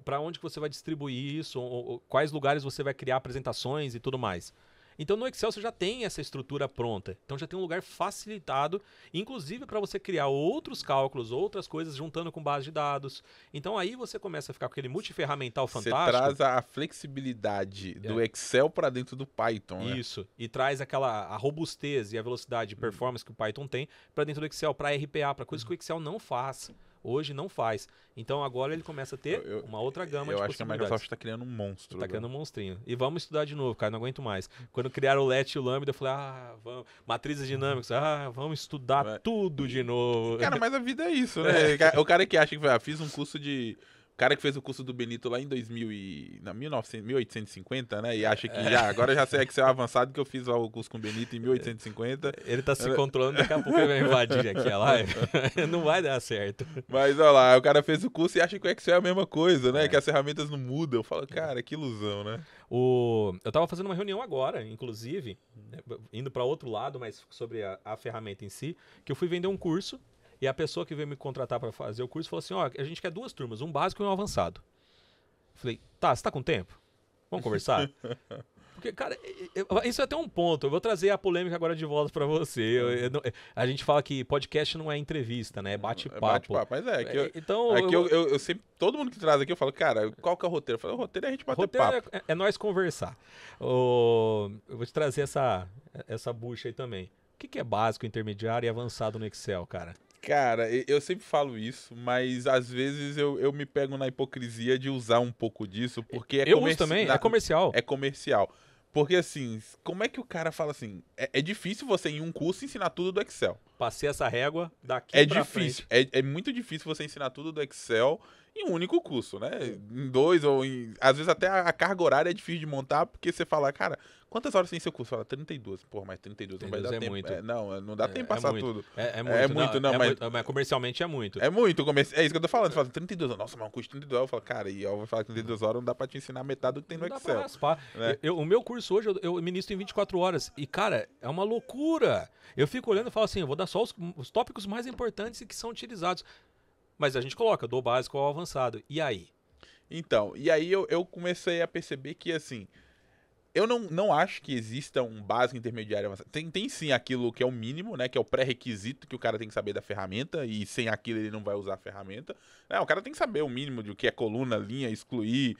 S2: Para onde que você vai distribuir isso, ou quais lugares você vai criar apresentações e tudo mais. Então no Excel você já tem essa estrutura pronta. Então já tem um lugar facilitado, inclusive para você criar outros cálculos, outras coisas juntando com base de dados. Então aí você começa a ficar com aquele multiferramental fantástico.
S1: Você traz a flexibilidade do Excel para dentro do Python, né?
S2: Isso. E traz a robustez e a velocidade de performance que o Python tem para dentro do Excel, para RPA, para coisas que o Excel não faz. Hoje não faz. Então agora ele começa a ter uma outra gama de possibilidades.
S1: Eu acho que a Microsoft está criando um monstro.
S2: Tá criando um monstrinho. E vamos estudar de novo, cara, não aguento mais. Quando criaram o Let e o Lambda, eu falei, vamos. Matrizes dinâmicas, vamos estudar tudo de novo.
S1: Cara, mas a vida é isso, né? O cara que acha que fiz um curso de... O cara que fez o curso do Benito lá em 1850, né? E acha que agora já sei Excel avançado que eu fiz lá o curso com o Benito em 1850.
S2: Ele tá se controlando, daqui a pouco ele vai invadir aqui a live. Não vai dar certo.
S1: Mas olha lá, o cara fez o curso e acha que o Excel é a mesma coisa, né? Que as ferramentas não mudam. Eu falo, cara, que ilusão, né?
S2: Eu tava fazendo uma reunião agora, inclusive, indo para outro lado, mas sobre a ferramenta em si, que eu fui vender um curso. E a pessoa que veio me contratar para fazer o curso falou assim, a gente quer 2 turmas, um básico e um avançado. Falei, tá, você tá com tempo? Vamos conversar? Porque, cara, isso é até um ponto. Eu vou trazer a polêmica agora de volta para você. A gente fala que podcast não é entrevista, né? É bate-papo.
S1: Bate-papo, mas eu sempre, todo mundo que traz aqui, eu falo, cara, qual que é o roteiro? Eu falo, o roteiro é a gente bater papo.
S2: É nós conversar. Eu vou te trazer essa bucha aí também. O que é básico, intermediário e avançado no Excel, cara?
S1: Cara, eu sempre falo isso, mas às vezes eu me pego na hipocrisia de usar um pouco disso, porque
S2: eu uso também, é comercial.
S1: É comercial. Porque assim, como é que o cara fala assim? É difícil você em um curso ensinar tudo do Excel.
S2: Passei essa régua daqui pra
S1: difícil,
S2: frente.
S1: é muito difícil você ensinar tudo do Excel em um único curso, né? Em 2 ou em... Às vezes até a carga horária é difícil de montar, porque você fala, cara, quantas horas tem seu curso? Fala, 32. Pô, mas 32 não vai dar tempo.
S2: Muito.
S1: Não dá tempo passar tudo.
S2: Mas comercialmente é muito.
S1: É muito, é isso que eu tô falando. Você fala, 32 horas. Nossa, mas um curso de 32 horas. Eu falo, cara, e eu vou falar que 32 horas não dá pra te ensinar metade do que tem no
S2: Excel.
S1: Excel.
S2: Dá pra raspar. Né? O meu curso hoje eu ministro em 24 horas. E, cara, é uma loucura. Eu fico olhando e falo assim, eu vou dar só os tópicos mais importantes e que são utilizados. Mas a gente coloca do básico ao avançado. E aí?
S1: Então, e aí eu comecei a perceber que, assim, eu não acho que exista um básico, intermediário, avançado. Tem sim aquilo que é o mínimo, né? Que é o pré-requisito que o cara tem que saber da ferramenta. E sem aquilo ele não vai usar a ferramenta. O cara tem que saber o mínimo de o que é coluna, linha, excluir,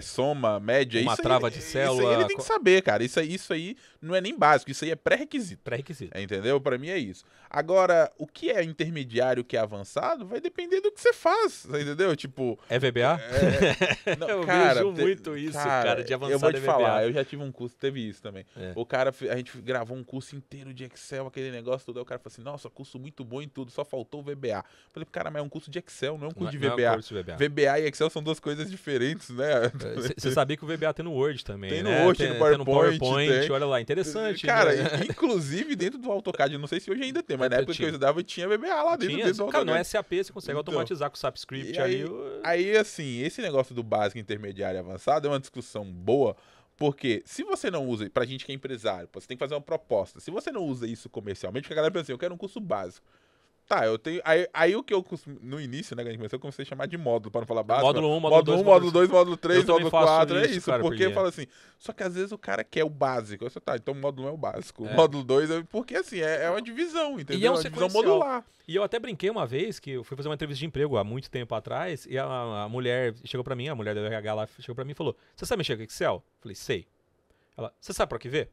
S1: soma, média.
S2: Uma trava de célula.
S1: Isso aí ele tem que saber, cara. Isso aí não é nem básico, isso aí é pré-requisito.
S2: Pré-requisito.
S1: Entendeu? Pra mim é isso. Agora, o que é intermediário, o que é avançado, vai depender do que você faz, entendeu? Tipo...
S2: É VBA?
S1: Não,
S2: eu
S1: cara,
S2: vejo muito isso, cara, de avançado.
S1: Eu vou te
S2: VBA.
S1: falar, eu já tive um curso, teve isso também. A gente gravou um curso inteiro de Excel, aquele negócio todo, aí o cara falou assim, nossa, curso muito bom em tudo, só faltou o VBA. Eu falei, cara, mas é um curso de Excel, não é um curso de VBA.
S2: Não é um curso de VBA.
S1: VBA e Excel são duas coisas diferentes, né?
S2: Você sabia que o VBA tem no Word também,
S1: tem
S2: né?
S1: No Word, tem no PowerPoint.
S2: Tem. Olha lá, interessante.
S1: Cara,
S2: né?
S1: inclusive dentro do AutoCAD, não sei se hoje ainda tem, mas na época que eu estudava tinha VBA lá dentro do AutoCAD.
S2: Cara, no SAP você consegue automatizar com o SAP Script
S1: aí, assim, esse negócio do básico, intermediário e avançado é uma discussão boa, Porque se você não usa, pra gente que é empresário, pô, você tem que fazer uma proposta. Se você não usa isso comercialmente, porque a galera pensa assim, eu quero um curso básico. Tá, eu tenho. Aí o que eu no início, né, que a gente começou, eu comecei a chamar de módulo, para não falar básico.
S2: Módulo 1, módulo 2,
S1: módulo 2, módulo 3,
S2: eu também
S1: módulo
S2: faço
S1: 4, é
S2: isso,
S1: isso.
S2: cara,
S1: Porque
S2: porque-
S1: eu falo assim, só que às vezes o cara quer o básico. Eu só, tá, então o módulo 1 é o básico. O
S2: É.
S1: módulo 2 é. Porque assim, é uma divisão, entendeu?
S2: é um
S1: uma divisão
S2: sequencial.
S1: modular.
S2: E eu até brinquei uma vez que eu fui fazer uma entrevista de emprego há muito tempo atrás e a mulher chegou pra mim, a mulher do RH lá chegou pra mim e falou: "Você sabe mexer com Excel?" Eu falei: "Sei." Ela: "Você sabe pra que ver?"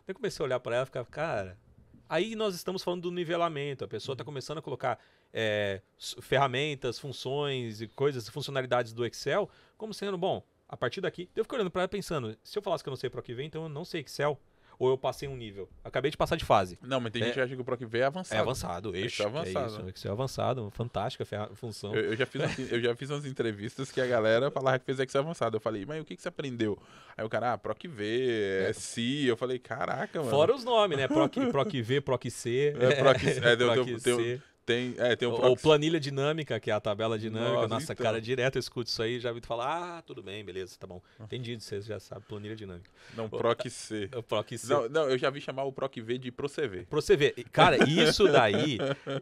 S2: Eu comecei a olhar pra ela e ficava: "Cara, aí nós estamos falando do nivelamento. A pessoa tá começando a colocar ferramentas, funções e coisas, funcionalidades do Excel como sendo, bom, a partir daqui." Eu fico olhando pra ela pensando: se eu falasse que eu não sei pra que ver, então eu não sei Excel. Ou eu passei um nível. Acabei de passar de fase.
S1: Não, mas tem gente que acha que o PROC-V é avançado.
S2: É avançado,
S1: Excel é avançado.
S2: isso, Excel é avançado, fantástica função.
S1: Eu já fiz umas entrevistas que a galera falava que fez Excel avançado. Eu falei, mas o que você aprendeu? Aí o cara, PROC-V, C. Eu falei, caraca, mano.
S2: Fora os nomes, né? PROC-V, PROC-C.
S1: PROC-C. Tem o
S2: Ou planilha dinâmica, que é a tabela dinâmica. Nossa,
S1: então.
S2: cara, direto eu escuto isso aí, já vi tu falar, tudo bem, beleza, tá bom. Entendido, você já sabe, planilha dinâmica.
S1: Não, PROC-C.
S2: O PROC-C.
S1: Não, eu já vi chamar o PROC-V de PROCV.
S2: PROCV. Cara,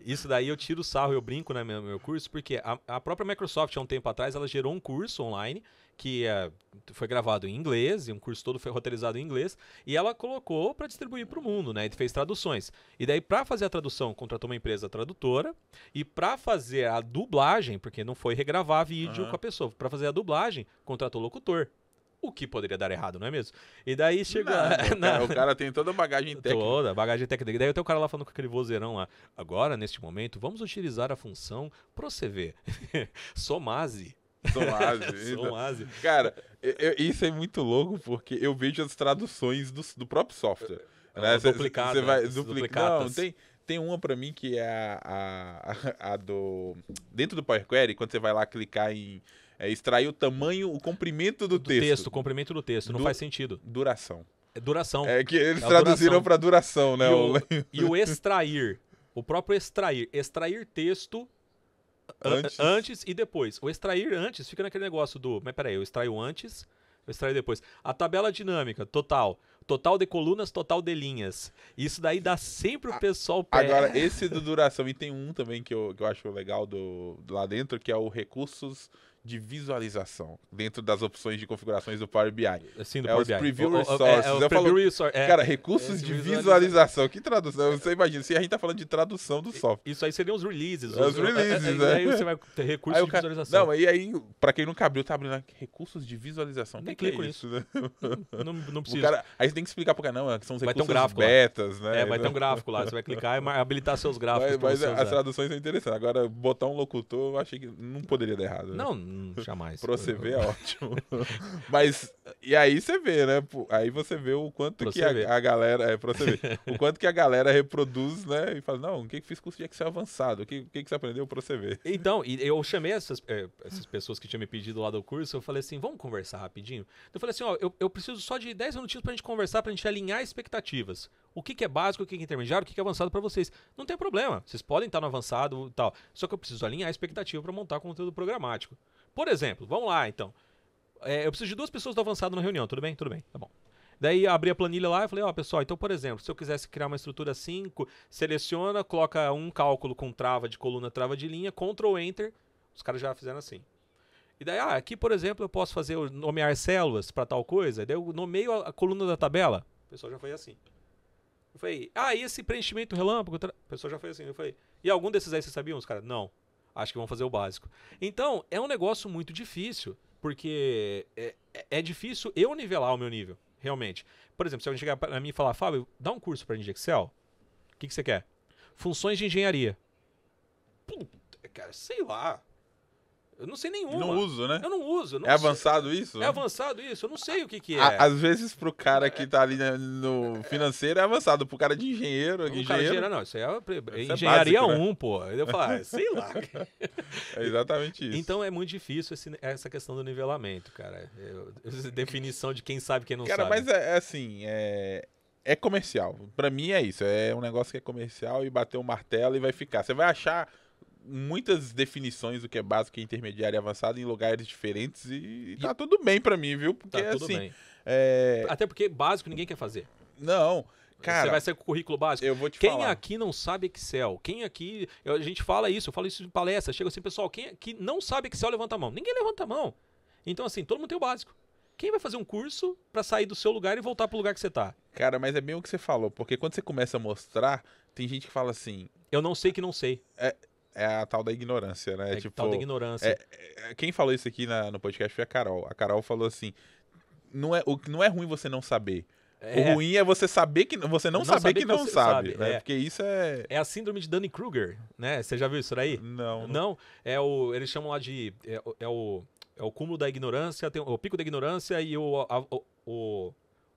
S2: isso daí eu tiro o sarro, eu brinco no meu curso, porque a própria Microsoft, há um tempo atrás, ela gerou um curso online que foi gravado em inglês, e um curso todo foi roteirizado em inglês, e ela colocou para distribuir para o mundo, né? E fez traduções. E daí, para fazer a tradução, contratou uma empresa tradutora, e para fazer a dublagem, porque não foi regravar vídeo com a pessoa, para fazer a dublagem, contratou locutor. O que poderia dar errado, não é mesmo? E daí chegou...
S1: O cara tem toda a bagagem técnica.
S2: Toda a bagagem técnica. E daí tem o cara lá falando com aquele vozeirão lá. Agora, neste momento, vamos utilizar a função PROCV. Somase.
S1: Somase. Cara, isso é muito louco porque eu vejo as traduções do próprio software. Né?
S2: Duplicado.
S1: Você vai duplicar. Não, tem uma pra mim que é a do... Dentro do Power Query, quando você vai lá clicar em extrair o tamanho, o comprimento do texto.
S2: O comprimento do texto. Não faz sentido.
S1: Duração.
S2: É duração.
S1: É que eles traduziram pra duração, né?
S2: E o extrair. O próprio extrair. Extrair texto... Antes e depois. O extrair antes fica naquele negócio do... Mas peraí, eu extraio antes, eu extraio depois. A tabela dinâmica, total. Total de colunas, total de linhas. Isso daí dá sempre o pessoal...
S1: Agora, esse do duração, e tem um também que eu acho legal lá dentro, que é o recursos de visualização, dentro das opções de configurações do Power BI.
S2: Sim, do Power BI.
S1: Os Preview Resources. Cara, recursos de visualização. Que tradução? Você imagina, se a gente tá falando de tradução do software.
S2: Isso aí seriam os releases.
S1: Os releases, né?
S2: Aí você vai ter recursos de visualização.
S1: Não, e aí, pra quem nunca abriu, tá abrindo lá, recursos de visualização.
S2: Nem
S1: que é
S2: clico
S1: isso,
S2: nisso.
S1: né?
S2: Não precisa.
S1: Aí você tem que explicar pro cara, não, são os recursos
S2: gráfico
S1: betas, né?
S2: Vai ter um gráfico lá, você vai clicar e habilitar seus gráficos.
S1: Mas as traduções são interessantes. Agora, botar um locutor, eu achei que não poderia dar errado. Né?
S2: Não, jamais.
S1: PROCV é ótimo. Mas, e aí você vê, né? Aí você vê o quanto que a galera... o quanto que a galera reproduz, né? E fala, não, o que fiz curso de Excel avançado? O que você aprendeu? PROCV.
S2: Então, e eu chamei essas pessoas que tinham me pedido lá do curso, eu falei assim, vamos conversar rapidinho? Eu falei assim, ó, eu preciso só de 10 minutinhos pra gente conversar, pra gente alinhar expectativas. O que é básico, o que é intermediário, o que é avançado pra vocês. Não tem problema, vocês podem estar no avançado e tal. Só que eu preciso alinhar a expectativa pra montar conteúdo programático. Por exemplo, vamos lá então. Eu preciso de 2 pessoas do avançado na reunião, tudo bem? Tudo bem, tá bom. Daí abri a planilha lá e falei, ó, pessoal, então, por exemplo, se eu quisesse criar uma estrutura 5, seleciona, coloca um cálculo com trava de coluna, trava de linha, Ctrl Enter, os caras já fizeram assim. E daí, aqui, por exemplo, eu posso nomear células para tal coisa, daí eu nomeio a coluna da tabela, o pessoal já foi assim. Eu falei, e esse preenchimento relâmpago? O pessoal já foi assim. Eu falei, e algum desses aí vocês sabiam? Os caras, não. Acho que vão fazer o básico. Então, é um negócio muito difícil, porque é difícil eu nivelar o meu nível, realmente. Por exemplo, se alguém chegar para mim e falar, Fábio, dá um curso para mim de Excel, o que você quer? Funções de engenharia. Puta, cara, sei lá. Eu não sei nenhuma.
S1: Não uso, né?
S2: Eu não uso.
S1: É avançado isso?
S2: É avançado isso? Eu não sei o que é.
S1: Às vezes pro cara que tá ali no financeiro é avançado. Pro cara de engenheiro...
S2: Não, isso aí é engenharia 1, né? Pô. Eu falo, sei lá.
S1: É exatamente isso.
S2: Então é muito difícil essa questão do nivelamento, cara. Definição de quem sabe e quem não sabe.
S1: Cara, mas assim, é comercial. Pra mim é isso. É um negócio que é comercial e bater o martelo e vai ficar. Você vai achar muitas definições do que é básico, que é intermediário e avançado em lugares diferentes e tá tudo bem pra mim, viu? Porque
S2: Tá tudo
S1: assim,
S2: bem. Até porque básico ninguém quer fazer.
S1: não,
S2: Você
S1: cara,
S2: vai ser com o currículo básico.
S1: eu vou te
S2: Quem
S1: falar.
S2: aqui não sabe Excel? Quem aqui. A gente fala isso, eu falo isso em palestra. Chega assim, pessoal, quem aqui não sabe Excel, levanta a mão. Ninguém levanta a mão. Então, assim, todo mundo tem o básico. Quem vai fazer um curso pra sair do seu lugar e voltar pro lugar que você tá?
S1: Cara, mas é bem o que você falou, porque quando você começa a mostrar, tem gente que fala assim,
S2: Eu não sei que não sei.
S1: é a tal da ignorância, né?
S2: É tal da ignorância.
S1: Quem falou isso aqui no podcast foi a Carol. A Carol falou assim, não é ruim você não saber. O ruim é você saber que você não saber que não
S2: você
S1: sabe,
S2: sabe,
S1: né?
S2: é.
S1: Porque isso é
S2: É a síndrome de Dunning-Kruger, né? Você já viu isso daí?
S1: não.
S2: Não, eles chamam lá de é o cúmulo da ignorância, tem o pico da ignorância e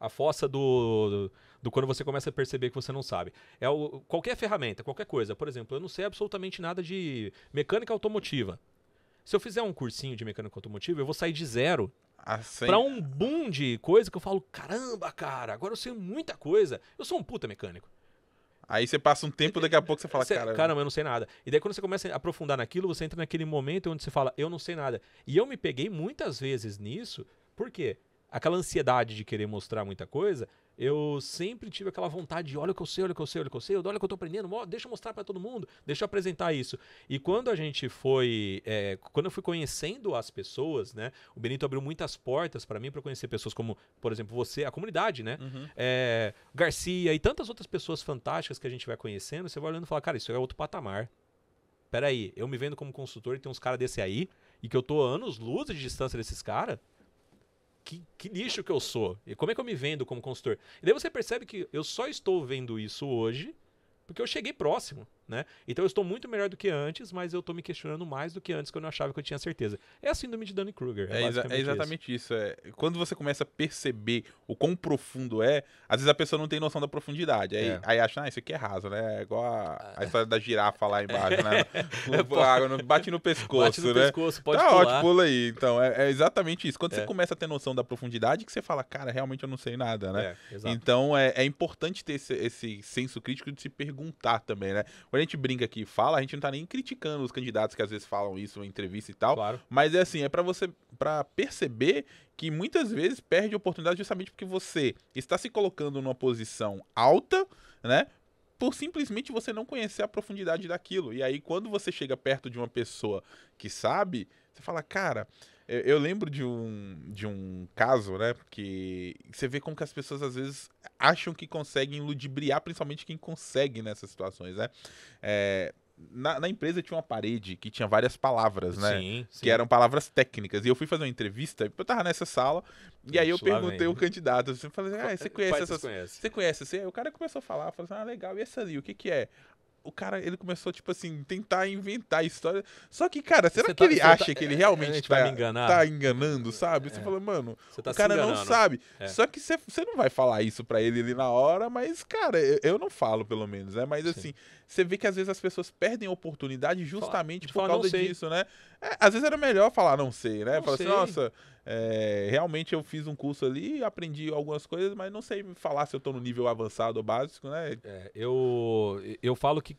S2: a fossa do quando você começa a perceber que você não sabe. Qualquer ferramenta, qualquer coisa. Por exemplo, eu não sei absolutamente nada de mecânica automotiva. Se eu fizer um cursinho de mecânica automotiva, eu vou sair de zero
S1: Assim,
S2: pra um boom de coisa que eu falo, caramba, cara, agora eu sei muita coisa. Eu sou um puta mecânico.
S1: aí você passa um tempo, daqui a pouco você fala, cara,
S2: Caramba, eu não sei nada. E daí quando você começa a aprofundar naquilo, você entra naquele momento onde você fala, eu não sei nada. E eu me peguei muitas vezes nisso, por quê? Aquela ansiedade de querer mostrar muita coisa, eu sempre tive aquela vontade de olha o que eu sei, olha o que eu sei, olha o que eu sei, olha o que eu tô aprendendo, deixa eu mostrar pra todo mundo, deixa eu apresentar isso. E quando a gente quando eu fui conhecendo as pessoas, né, o Benito abriu muitas portas pra mim pra conhecer pessoas como, por exemplo, você, a comunidade, né, Garcia e tantas outras pessoas fantásticas que a gente vai conhecendo, você vai olhando e fala, cara, isso é outro patamar. Peraí, eu me vendo como consultor e tem uns caras desse aí, e que eu tô a anos-luz de distância desses caras, que lixo que eu sou? E como é que eu me vendo como consultor? E daí você percebe que eu só estou vendo isso hoje porque eu cheguei próximo, né? Então eu estou muito melhor do que antes, mas eu estou me questionando mais do que antes, quando eu achava que eu tinha certeza. É a síndrome de Dunning-Kruger.
S1: É exatamente isso. Quando você começa a perceber o quão profundo é, às vezes a pessoa não tem noção da profundidade. Aí acha, isso aqui é raso, né? É igual a história da girafa lá embaixo, né? A água bate no pescoço,
S2: Bate no
S1: né?
S2: pescoço, pode
S1: tá
S2: pular.
S1: ótimo, pula aí. Então, é exatamente isso. Quando você começa a ter noção da profundidade, que você fala, cara, realmente eu não sei nada, né?
S2: Exato.
S1: Então, é importante ter esse senso crítico de se perguntar também, né? Quando a gente brinca aqui e fala, a gente não tá nem criticando os candidatos que às vezes falam isso em entrevista e tal.
S2: Claro.
S1: Mas é assim, para perceber que muitas vezes perde oportunidade justamente porque você está se colocando numa posição alta, né? Por simplesmente você não conhecer a profundidade daquilo. E aí, quando você chega perto de uma pessoa que sabe, você fala, cara, eu lembro de um caso, né? Que você vê como que as pessoas às vezes acham que conseguem ludibriar, principalmente quem consegue nessas situações, né? Na empresa tinha uma parede que tinha várias palavras, né?
S2: Sim.
S1: Que eram palavras técnicas. E eu fui fazer uma entrevista, eu tava nessa sala, e aí eu
S2: Ixi, lá
S1: perguntei
S2: vem.
S1: ao candidato, assim, falei, você conhece
S2: Quais
S1: essas...
S2: vocês conhecem?
S1: Você conhece assim? Aí o cara começou a falar, falou assim, legal, e essa ali, o que que é? O cara, ele começou, tipo assim, tentar inventar a história. Só que, cara, será que ele acha que ele
S2: a
S1: realmente
S2: gente vai me enganar?
S1: tá enganando, sabe? Você fala, mano,
S2: Você tá
S1: o cara
S2: se
S1: não
S2: enganando.
S1: sabe.
S2: É.
S1: Só que você não vai falar isso pra ele ali na hora, mas, cara, eu não falo, pelo menos, né? Mas, assim, você vê que às vezes as pessoas perdem a oportunidade justamente por causa disso, né? Às vezes era melhor falar não sei, né? Falar assim, nossa, realmente eu fiz um curso ali, aprendi algumas coisas, mas não sei falar se eu tô no nível avançado ou básico, né?
S2: Eu falo que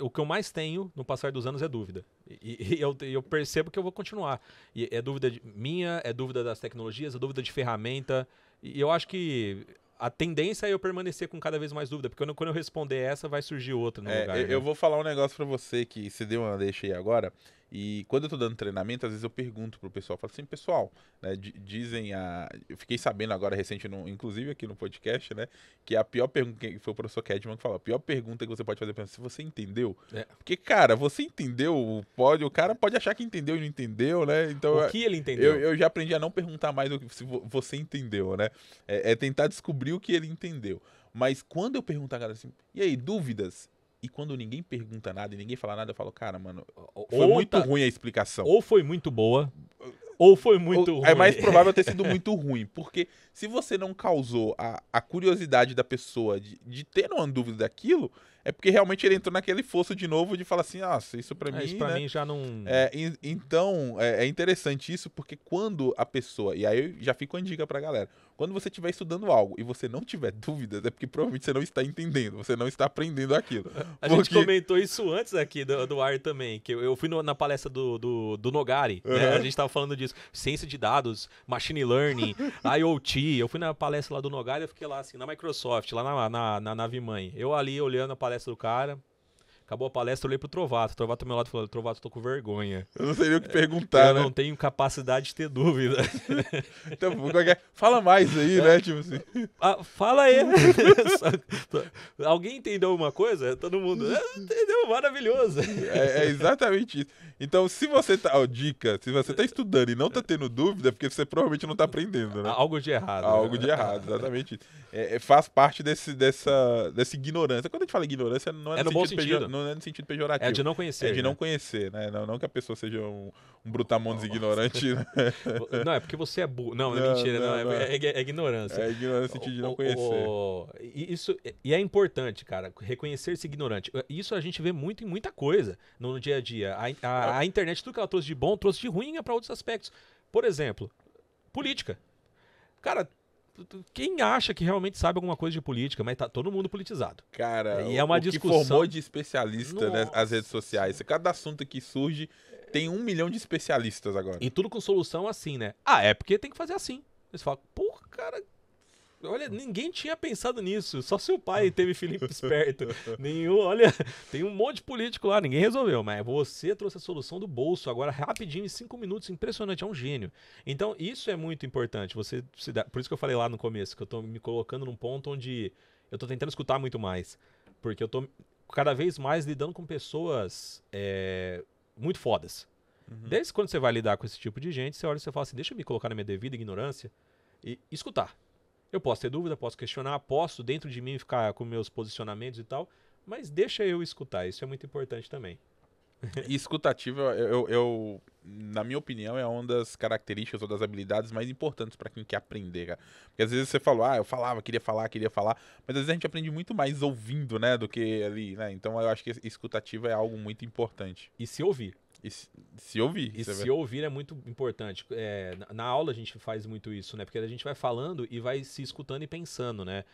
S2: o que eu mais tenho no passar dos anos é dúvida. E eu percebo que eu vou continuar. E é dúvida minha, é dúvida das tecnologias, é dúvida de ferramenta. E eu acho que a tendência é eu permanecer com cada vez mais dúvida, porque quando eu responder essa, vai surgir outra no lugar.
S1: Eu vou falar um negócio pra você que se deu uma deixa aí agora. E quando eu tô dando treinamento, às vezes eu pergunto pro pessoal, falo assim, pessoal, né, eu fiquei sabendo agora recente, inclusive aqui no podcast, né, que a pior pergunta, que foi o professor Kedman que falou, a pior pergunta que você pode fazer pra você, se você entendeu, porque, cara, você entendeu, o cara pode achar que entendeu e não entendeu, né, então...
S2: O que ele entendeu?
S1: Eu já aprendi a não perguntar mais se você entendeu, né, é tentar descobrir o que ele entendeu, mas quando eu perguntar, cara, assim, e aí, dúvidas? E quando ninguém pergunta nada e ninguém fala nada, eu falo, cara, mano, foi muito ruim a explicação.
S2: Ou foi muito boa, ou foi muito ruim.
S1: É mais provável ter sido muito ruim, porque se você não causou a curiosidade da pessoa de ter uma dúvida daquilo, é porque realmente ele entrou naquele fosso de novo de falar assim, nossa, isso pra mim,
S2: Isso pra
S1: né?
S2: mim já não...
S1: Então, é interessante isso, porque quando a pessoa, e aí já fica uma dica pra galera, quando você estiver estudando algo e você não tiver dúvidas, é porque provavelmente você não está entendendo, você não está aprendendo aquilo.
S2: A gente comentou isso antes aqui do ar também, que eu fui na palestra do Nogari, né? A gente tava falando disso, ciência de dados, machine learning, IoT, eu fui na palestra lá do Nogari, eu fiquei lá assim, na Microsoft, lá na nave-mãe, eu ali olhando a palestra do cara. Acabou a palestra, eu olhei pro Trovato. O Trovato do meu lado falou, Trovato, tô com vergonha.
S1: Eu não sei nem o que perguntar,
S2: eu
S1: né?
S2: não tenho capacidade de ter dúvida.
S1: Então, fala mais aí, né? Tipo assim.
S2: Fala aí. Alguém entendeu alguma coisa? Todo mundo, entendeu? Maravilhoso.
S1: É exatamente isso. Então, se você tá, dica, se você tá estudando e não tá tendo dúvida, é porque você provavelmente não tá aprendendo, né?
S2: Algo de errado.
S1: Algo de errado, exatamente isso. Faz parte dessa ignorância. Quando a gente fala ignorância, não é,
S2: no bom sentido.
S1: Não é no sentido pejorativo.
S2: É de não conhecer.
S1: É de não conhecer, né? Não que a pessoa seja um brutamontes ignorante. Né?
S2: Não, é porque você é burro. Não, é mentira. Não, é ignorância.
S1: É ignorância no sentido de não conhecer.
S2: E é importante, cara, reconhecer-se ignorante. Isso a gente vê muito em muita coisa no dia a dia. A internet, tudo que ela trouxe de bom, trouxe de ruim para outros aspectos. Por exemplo, política. Cara, quem acha que realmente sabe alguma coisa de política, mas tá todo mundo politizado.
S1: Cara,
S2: e é uma discussão...
S1: que formou de especialista, né, as redes sociais. Cada assunto que surge tem 1 milhão de especialistas agora.
S2: E tudo com solução assim, né? É porque tem que fazer assim. Você fala, porra, cara... Olha, ninguém tinha pensado nisso. Só seu pai teve Felipe esperto. Olha, tem um monte de político lá, ninguém resolveu. Mas você trouxe a solução do bolso agora rapidinho, em 5 minutos. Impressionante, é um gênio. Então, isso é muito importante. Por isso que eu falei lá no começo, que eu tô me colocando num ponto onde eu tô tentando escutar muito mais. Porque eu tô cada vez mais lidando com pessoas muito fodas. Desde quando você vai lidar com esse tipo de gente, você olha e você fala assim, deixa eu me colocar na minha devida ignorância e escutar. Eu posso ter dúvida, posso questionar, posso dentro de mim ficar com meus posicionamentos e tal, mas deixa eu escutar, isso é muito importante também.
S1: E escutativa, na minha opinião, é uma das características ou das habilidades mais importantes para quem quer aprender, cara. Porque às vezes você falou, eu falava, queria falar, mas às vezes a gente aprende muito mais ouvindo, né, do que ali, né? Então eu acho que escutativa é algo muito importante.
S2: E se ouvir.
S1: E se ouvir.
S2: E se ouvir é muito importante. Na aula a gente faz muito isso, né? Porque a gente vai falando e vai se escutando e pensando, né?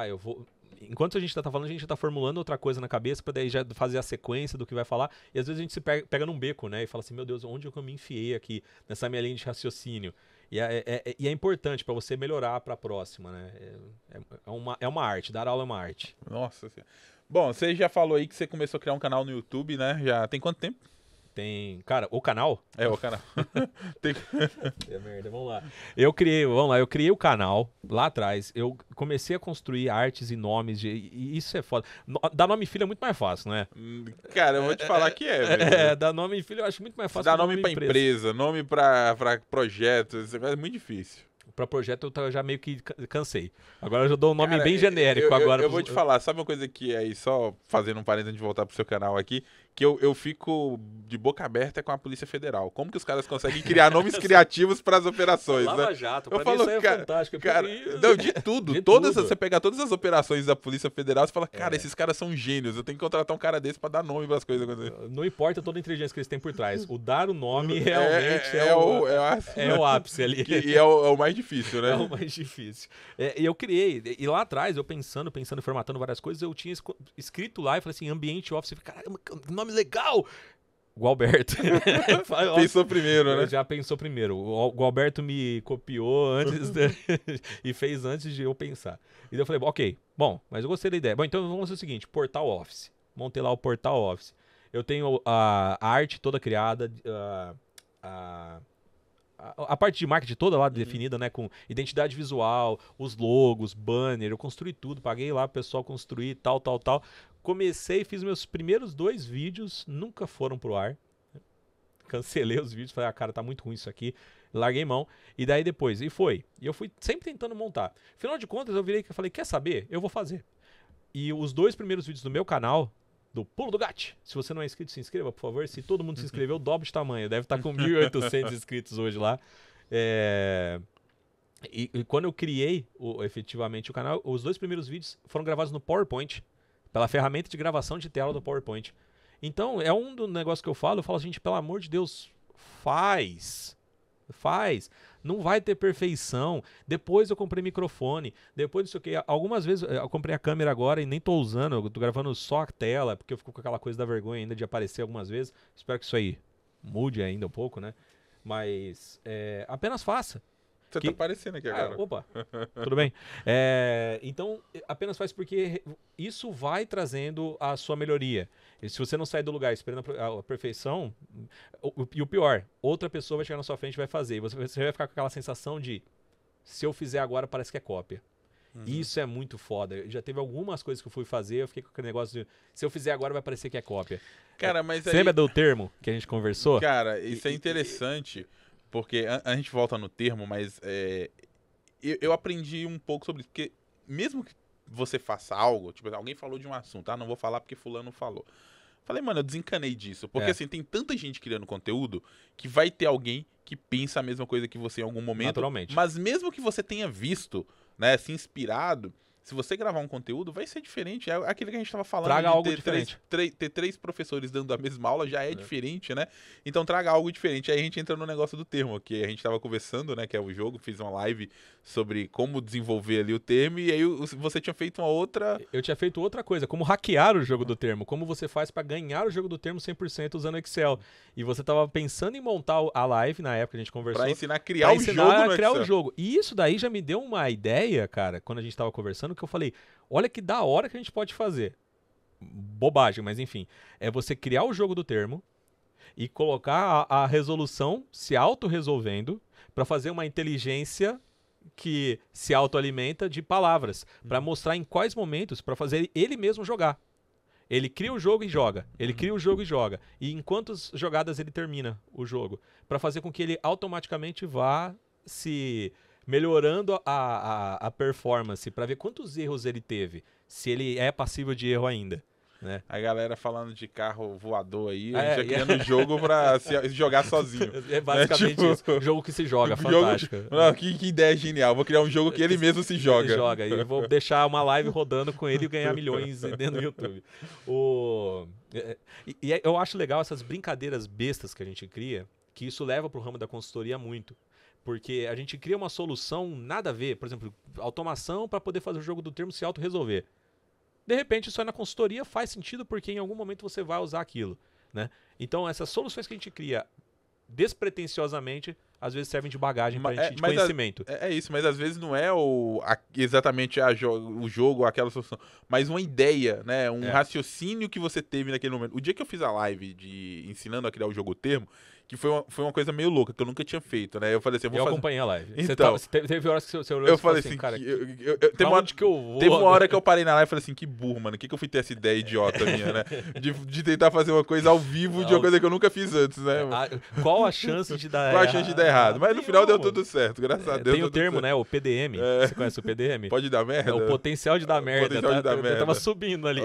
S2: Eu vou... Enquanto a gente tá falando, a gente tá formulando outra coisa na cabeça pra daí já fazer a sequência do que vai falar. E às vezes a gente se pega num beco, né? E fala assim, meu Deus, onde eu me enfiei aqui nessa minha linha de raciocínio? E é importante pra você melhorar pra próxima, né? É uma arte, dar aula é uma arte.
S1: Nossa Senhora. Bom, você já falou aí que você começou a criar um canal no YouTube, né? Já tem quanto tempo?
S2: Cara, o canal?
S1: O canal.
S2: Merda, vamos lá. Eu criei o canal lá atrás. Eu comecei a construir artes e nomes. E isso é foda. Dar nome em filho é muito mais fácil, né?
S1: Cara, eu vou te falar que velho.
S2: Dar nome em filho eu acho muito mais fácil.
S1: Dar nome pra empresa, nome pra projetos, isso é muito difícil.
S2: Pra projeto eu já meio que cansei. Agora eu já dou um nome bem genérico.
S1: Eu vou te falar, sabe uma coisa que aí, só fazendo um parênteses de voltar pro seu canal aqui, que eu fico de boca aberta com a Polícia Federal. Como que os caras conseguem criar nomes criativos para as operações,
S2: Lava
S1: né?
S2: Jato,
S1: eu falo,
S2: isso aí é fantástico.
S1: Cara, não, de tudo. Você pegar todas as operações da Polícia Federal, você fala, cara, esses caras são gênios, eu tenho que contratar um cara desse para dar nome para as coisas.
S2: Não importa toda a inteligência que eles têm por trás. O dar o nome realmente é o ápice ali.
S1: E é o mais difícil, né?
S2: É o mais difícil. E eu criei, e lá atrás, eu pensando, formatando várias coisas, eu tinha escrito lá e falei assim, ambiente office, caramba, que nome legal! Gualberto.
S1: Pensou primeiro, né?
S2: Já pensou primeiro. O Gualberto me copiou antes e fez antes de eu pensar. E daí eu falei, ok, bom, mas eu gostei da ideia. Bom, então vamos fazer o seguinte, Portal Office. Montei lá o Portal Office. Eu tenho a arte toda criada, a parte de marketing toda lá definida, né, com identidade visual, os logos, banner, eu construí tudo, paguei lá pro pessoal construir, tal. Comecei, fiz meus primeiros 2 vídeos, nunca foram pro ar. Cancelei os vídeos, falei, cara, tá muito ruim isso aqui. Larguei mão. E daí depois, e eu fui sempre tentando montar. Afinal de contas, eu virei e falei, quer saber? Eu vou fazer. E os 2 primeiros vídeos do meu canal, do Pulo do Gato. Se você não é inscrito, se inscreva, por favor. Se todo mundo se inscreveu, dobre de tamanho. Deve estar com 1.800 inscritos hoje lá. E quando eu criei efetivamente o canal, os 2 primeiros vídeos foram gravados no PowerPoint. pela ferramenta de gravação de tela do PowerPoint. Então, é um dos negócios que eu falo, gente, pelo amor de Deus, faz. Não vai ter perfeição. Depois eu comprei microfone, depois não sei o que. Algumas vezes eu comprei a câmera agora e nem tô usando, eu tô gravando só a tela, porque eu fico com aquela coisa da vergonha ainda de aparecer algumas vezes. Espero que isso aí mude ainda um pouco, né? Mas apenas faça.
S1: Você tá aparecendo aqui agora.
S2: Opa, tudo bem. Então, apenas faz porque isso vai trazendo a sua melhoria. E se você não sair do lugar esperando a perfeição, e o pior, outra pessoa vai chegar na sua frente e vai fazer. E você vai ficar com aquela sensação de, se eu fizer agora, parece que é cópia. Isso é muito foda. Já teve algumas coisas que eu fui fazer, eu fiquei com aquele negócio de, se eu fizer agora, vai parecer que é cópia.
S1: Cara, mas
S2: você lembra do termo que a gente conversou?
S1: Cara, isso é interessante... Porque a gente volta no termo, mas eu aprendi um pouco sobre isso. Porque mesmo que você faça algo, tipo, alguém falou de um assunto, não vou falar porque fulano falou. Falei, mano, eu desencanei disso. Porque assim, tem tanta gente criando conteúdo que vai ter alguém que pensa a mesma coisa que você em algum momento.
S2: Naturalmente.
S1: Mas mesmo que você tenha visto, né, se inspirado, se você gravar um conteúdo, vai ser diferente. É aquilo que a gente estava falando.
S2: Traga
S1: de
S2: algo
S1: ter
S2: diferente.
S1: Ter 3 professores dando a mesma aula já é diferente, né? Então traga algo diferente. Aí a gente entra no negócio do termo, que a gente estava conversando, né? Que é o jogo. Fiz uma live sobre como desenvolver ali o termo. E aí você tinha feito uma outra...
S2: Eu tinha feito outra coisa. Como hackear o jogo do termo. Como você faz para ganhar o jogo do termo 100% usando Excel. E você estava pensando em montar a live, na época que a gente conversou.
S1: Para ensinar a criar o jogo no
S2: criar
S1: Excel.
S2: o jogo. E isso daí já me deu uma ideia, cara, quando a gente estava conversando, que eu falei, olha que da hora que a gente pode fazer. Bobagem, mas enfim. É você criar o jogo do termo e colocar a resolução se auto-resolvendo para fazer uma inteligência que se autoalimenta de palavras, para mostrar em quais momentos, para fazer ele mesmo jogar. Ele cria o jogo e joga. Ele cria o jogo e joga. E em quantas jogadas ele termina o jogo? Para fazer com que ele automaticamente vá se melhorando a performance, para ver quantos erros ele teve, se ele é passível de erro ainda. Né?
S1: A galera falando de carro voador aí, já criando jogo pra se jogar sozinho.
S2: É basicamente
S1: tipo,
S2: isso. Jogo que se joga, fantástico.
S1: Que ideia genial. Vou criar um jogo que ele mesmo se joga.
S2: E vou deixar uma live rodando com ele e ganhar milhões dentro do YouTube. Eu acho legal essas brincadeiras bestas que a gente cria, que isso leva pro ramo da consultoria muito. Porque a gente cria uma solução nada a ver. Por exemplo, automação para poder fazer o jogo do termo se auto-resolver. De repente, isso aí na consultoria faz sentido porque em algum momento você vai usar aquilo, né? Então, essas soluções que a gente cria despretensiosamente, às vezes servem de bagagem para a gente de conhecimento.
S1: É isso, mas às vezes não é exatamente o jogo, aquela solução, mas uma ideia, né? Um raciocínio que você teve naquele momento. O dia que eu fiz a live ensinando a criar o jogo termo, que foi uma coisa meio louca, que eu nunca tinha feito, né? Eu falei assim,
S2: eu acompanhei a live.
S1: Então,
S2: teve horas que você olhou
S1: eu falei assim,
S2: cara,
S1: teve uma hora que eu parei na live e falei assim, que burro, mano, que eu fui ter essa ideia idiota minha, né? De tentar fazer uma coisa ao vivo de uma coisa que eu nunca fiz antes, né?
S2: Qual a chance de dar
S1: errado? Qual a chance de dar errado? Mas no final deu tudo certo, graças a Deus.
S2: Tem o termo, né? O PDM. Você conhece o PDM?
S1: Pode dar merda?
S2: É o potencial de dar merda. Eu tava subindo ali.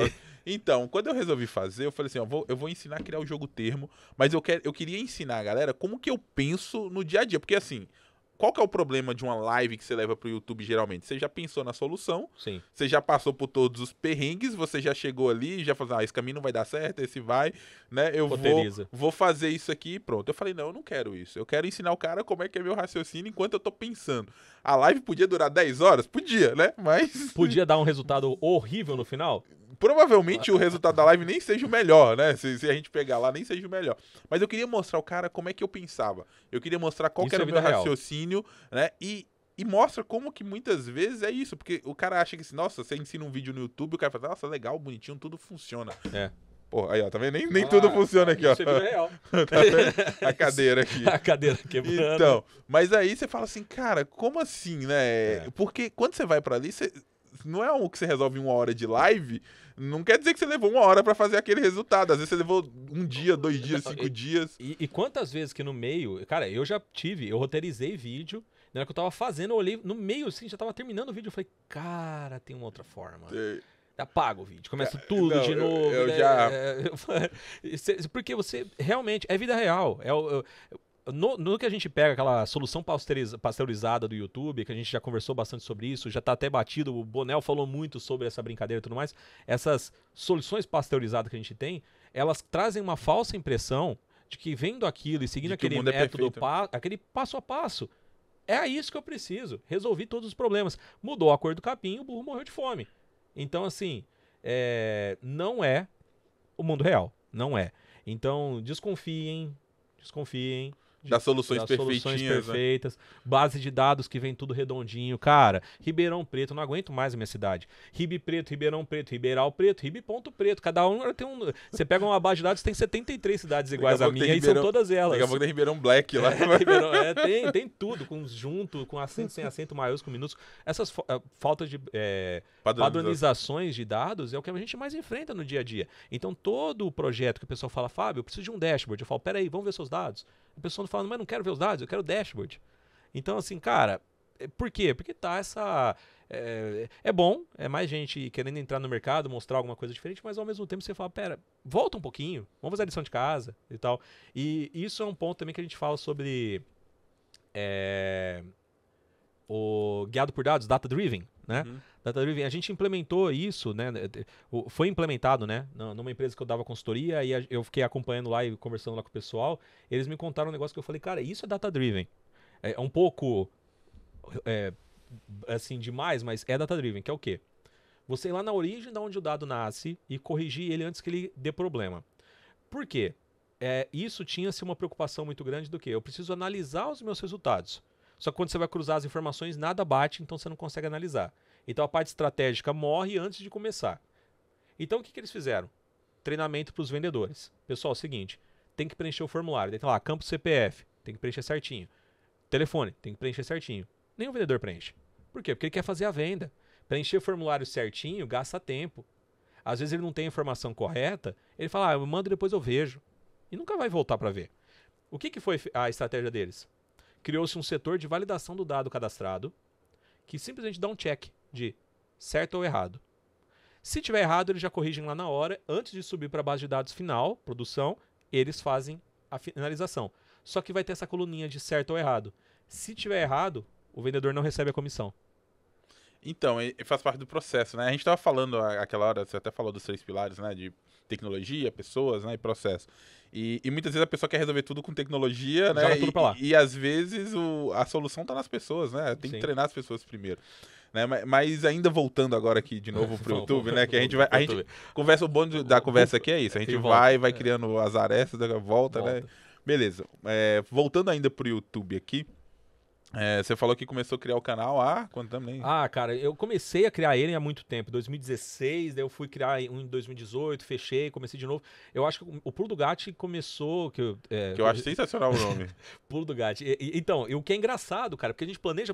S1: Então, quando eu resolvi fazer, eu falei assim, eu vou ensinar a criar o jogo termo, mas eu queria ensinar a galera como que eu penso no dia a dia, porque assim, qual que é o problema de uma live que você leva pro YouTube geralmente? Você já pensou na solução,
S2: sim.
S1: Você já passou por todos os perrengues, você já chegou ali, já falou, esse caminho não vai dar certo, esse vai, né? Eu vou fazer isso aqui e pronto. Eu falei, não, eu não quero isso. Eu quero ensinar o cara como é que é meu raciocínio enquanto eu tô pensando. A live podia durar 10 horas? Podia, né? Mas...
S2: Podia dar um resultado horrível no final?
S1: Provavelmente o resultado da live nem seja o melhor, né? Se a gente pegar lá, nem seja o melhor. Mas eu queria mostrar ao cara como é que eu pensava. Eu queria mostrar qual que era o meu raciocínio, né? E mostra como que muitas vezes é isso. Porque o cara acha que, assim, nossa, você ensina um vídeo no YouTube, o cara fala, nossa, legal, bonitinho, tudo funciona. Pô, aí, ó, tá vendo? Nem tudo funciona aqui, ó.
S2: Isso é vida real.
S1: Tá vendo? A cadeira aqui.
S2: A cadeira quebrando.
S1: Então, mas aí você fala assim, cara, como assim, né? Porque quando você vai pra ali, não é que você resolve em 1 hora de live, não quer dizer que você levou 1 hora pra fazer aquele resultado. Às vezes você levou 1 dia, 2 dias, 5 dias.
S2: E quantas vezes que no meio... Cara, eu roteirizei vídeo, na hora que eu tava fazendo, eu olhei no meio, assim, já tava terminando o vídeo, eu falei, cara, tem uma outra forma. Apaga o vídeo, começa tudo de novo.
S1: Eu
S2: porque você realmente... É vida real. No que a gente pega aquela solução pasteurizada do YouTube, que a gente já conversou bastante sobre isso, já tá até batido, o Bonel falou muito sobre essa brincadeira e tudo mais, essas soluções pasteurizadas que a gente tem, elas trazem uma falsa impressão de que vendo aquilo e seguindo aquele método, aquele passo a passo, é isso que eu preciso, resolvi todos os problemas. Mudou a cor do capim, o burro morreu de fome. Então, assim, não é o mundo real, não é. Então, desconfiem
S1: das soluções
S2: perfeitas, né? Base de dados que vem tudo redondinho. Cara, Ribeirão Preto, não aguento mais a minha cidade. Ribe Preto, Ribeirão Preto, Ribeiral Preto, Ribe Ponto Preto. Cada um tem um... Você pega uma base de dados, tem 73 cidades iguais a minha e são todas elas.
S1: Daqui a pouco tem Ribeirão Black lá.
S2: Tem tudo, junto, com acento, sem acento, maiúsculo, minúsculo. Essas faltas de padronizações de dados é o que a gente mais enfrenta no dia a dia. Então, todo o projeto que o pessoal fala, Fábio, eu preciso de um dashboard. Eu falo, peraí, vamos ver seus dados. O pessoal falando, mas não quero ver os dados, eu quero o dashboard. Então, assim, cara, por quê? Porque tá essa... É bom, é mais gente querendo entrar no mercado, mostrar alguma coisa diferente, mas ao mesmo tempo você fala, pera, volta um pouquinho, vamos fazer a lição de casa e tal. E isso é um ponto também que a gente fala sobre o guiado por dados, data-driven, né?
S1: Uhum.
S2: Data-driven, a gente implementou isso, né? Foi implementado, né? Numa empresa que eu dava consultoria e eu fiquei acompanhando lá e conversando lá com o pessoal. Eles me contaram um negócio que eu falei, cara, isso é data-driven. É um pouco, assim, demais, mas é data-driven, que é o quê? Você ir lá na origem de onde o dado nasce e corrigir ele antes que ele dê problema. Por quê? Isso tinha-se uma preocupação muito grande do quê? Eu preciso analisar os meus resultados. Só que quando você vai cruzar as informações, nada bate, então você não consegue analisar. Então a parte estratégica morre antes de começar. Então o que eles fizeram? Treinamento para os vendedores. Pessoal, é o seguinte, tem que preencher o formulário. Daí tá lá, campo CPF, tem que preencher certinho. Telefone, tem que preencher certinho. Nenhum vendedor preenche. Por quê? Porque ele quer fazer a venda. Preencher o formulário certinho gasta tempo. Às vezes ele não tem a informação correta, ele fala, eu mando e depois eu vejo. E nunca vai voltar para ver. O que foi a estratégia deles? Criou-se um setor de validação do dado cadastrado que simplesmente dá um check de certo ou errado. Se tiver errado, eles já corrigem lá na hora. Antes de subir para a base de dados final, produção, eles fazem a finalização. Só que vai ter essa coluninha de certo ou errado. Se tiver errado, o vendedor não recebe a comissão.
S1: Então, faz parte do processo, né? A gente estava falando aquela hora, você até falou dos 3 pilares, né? De tecnologia, pessoas, né? E processo. E muitas vezes a pessoa quer resolver tudo com tecnologia, né?
S2: Tudo pra lá.
S1: E às vezes a solução está nas pessoas, né? Tem que treinar as pessoas primeiro. Né? Mas ainda voltando agora aqui de novo pro YouTube, né? Que a gente conversa, o bom da conversa aqui é isso. A gente vai criando as arestas, volta, né? Beleza. Voltando ainda pro YouTube aqui. Você falou que começou a criar o canal há quanto tempo?
S2: Cara, eu comecei a criar ele há muito tempo, 2016, daí eu fui criar um em 2018, fechei, comecei de novo. Eu acho que o Pulo do Gato começou... Que
S1: eu acho sensacional o nome.
S2: Pulo do Gato. Então, o que é engraçado, cara, porque a gente planeja,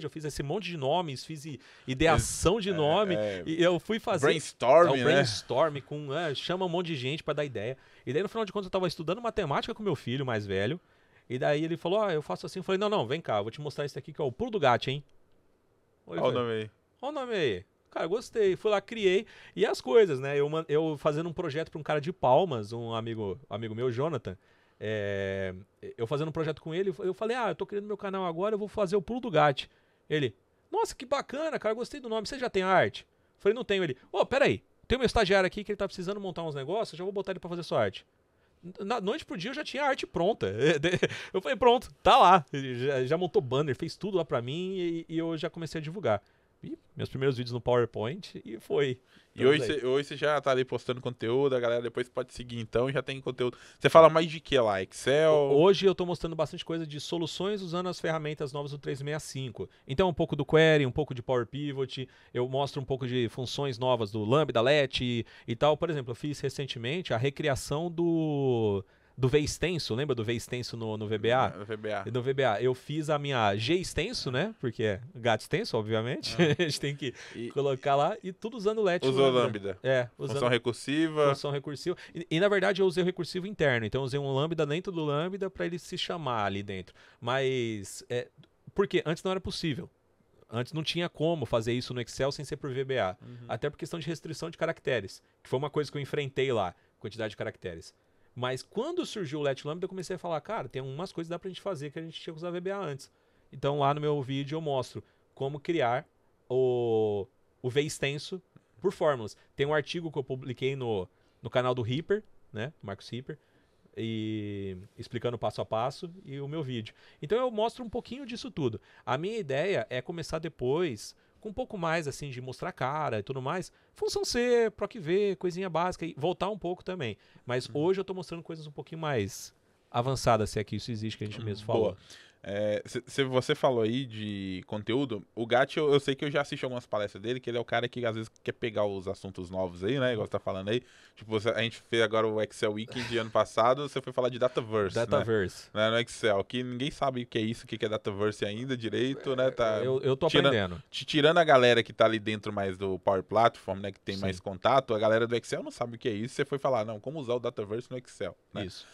S2: eu fiz esse monte de nomes, fiz ideação de nome, e eu fui fazer...
S1: Brainstorming,
S2: brainstorming, chama um monte de gente pra dar ideia. E daí, no final de contas, eu tava estudando matemática com meu filho mais velho, e daí ele falou, eu faço assim. Eu falei, não, vem cá, eu vou te mostrar isso aqui que é o Pulo do Gato, hein?
S1: Olha o nome aí.
S2: Olha o nome aí. Cara, gostei. Fui lá, criei. E as coisas, né? Eu fazendo um projeto para um cara de Palmas, um amigo meu, Jonathan. Eu fazendo um projeto com ele, eu falei, eu tô criando meu canal agora, eu vou fazer o Pulo do Gato. Ele, nossa, que bacana, cara, gostei do nome. Você já tem arte? Eu falei, não tenho. Ele, peraí, tem meu estagiário aqui que ele tá precisando montar uns negócios, eu já vou botar ele para fazer sua arte. Na noite pro dia eu já tinha a arte pronta. Eu falei, pronto, tá lá. Já montou banner, fez tudo lá pra mim e eu já comecei a divulgar. E meus primeiros vídeos no PowerPoint e foi.
S1: E hoje você já tá ali postando conteúdo, a galera depois pode seguir então, já tem conteúdo. Você fala mais de que lá? Excel?
S2: Hoje eu tô mostrando bastante coisa de soluções usando as ferramentas novas do 365. Então um pouco do Query, um pouco de Power Pivot, eu mostro um pouco de funções novas do Lambda, Let e tal. Por exemplo, eu fiz recentemente a recriação do V-extenso, lembra do V-extenso no VBA? No VBA. Eu fiz a minha G-extenso, né? Porque é gato extenso, obviamente. A gente tem que colocar lá e tudo usando Let.
S1: Usou Lambda.
S2: Usando
S1: função recursiva.
S2: Função recursiva. E na verdade eu usei o recursivo interno. Então eu usei um Lambda dentro do Lambda para ele se chamar ali dentro. Mas, porque antes não era possível. Antes não tinha como fazer isso no Excel sem ser por VBA. Até por questão de restrição de caracteres. Que foi uma coisa que eu enfrentei lá, quantidade de caracteres. Mas quando surgiu o Let Lambda, eu comecei a falar, cara, tem umas coisas que dá pra gente fazer que a gente tinha que usar VBA antes. Então lá no meu vídeo eu mostro como criar o V extenso por fórmulas. Tem um artigo que eu publiquei no canal do Reaper, né, Marcos Reaper, e explicando passo a passo e o meu vídeo. Então eu mostro um pouquinho disso tudo. A minha ideia é começar depois com um pouco mais assim de mostrar cara e tudo mais. Função C, Proc V, coisinha básica e voltar um pouco também. Mas hoje eu tô mostrando coisas um pouquinho mais avançadas, se é que isso existe, que a gente mesmo falou.
S1: Boa. Se você falou aí de conteúdo, o Gatti, eu sei que eu já assisti algumas palestras dele, que ele é o cara que às vezes quer pegar os assuntos novos aí, né? Igual você tá falando aí. Tipo, a gente fez agora o Excel Weekend de ano passado, você foi falar de Dataverse.
S2: Dataverse.
S1: Né? No Excel, que ninguém sabe o que é isso, o que é Dataverse ainda direito, né? Tá
S2: Eu tô aprendendo.
S1: Tirando a galera que tá ali dentro mais do Power Platform, né? Que tem mais contato, a galera do Excel não sabe o que é isso. Você foi falar, não, como usar o Dataverse no Excel, né?
S2: Isso.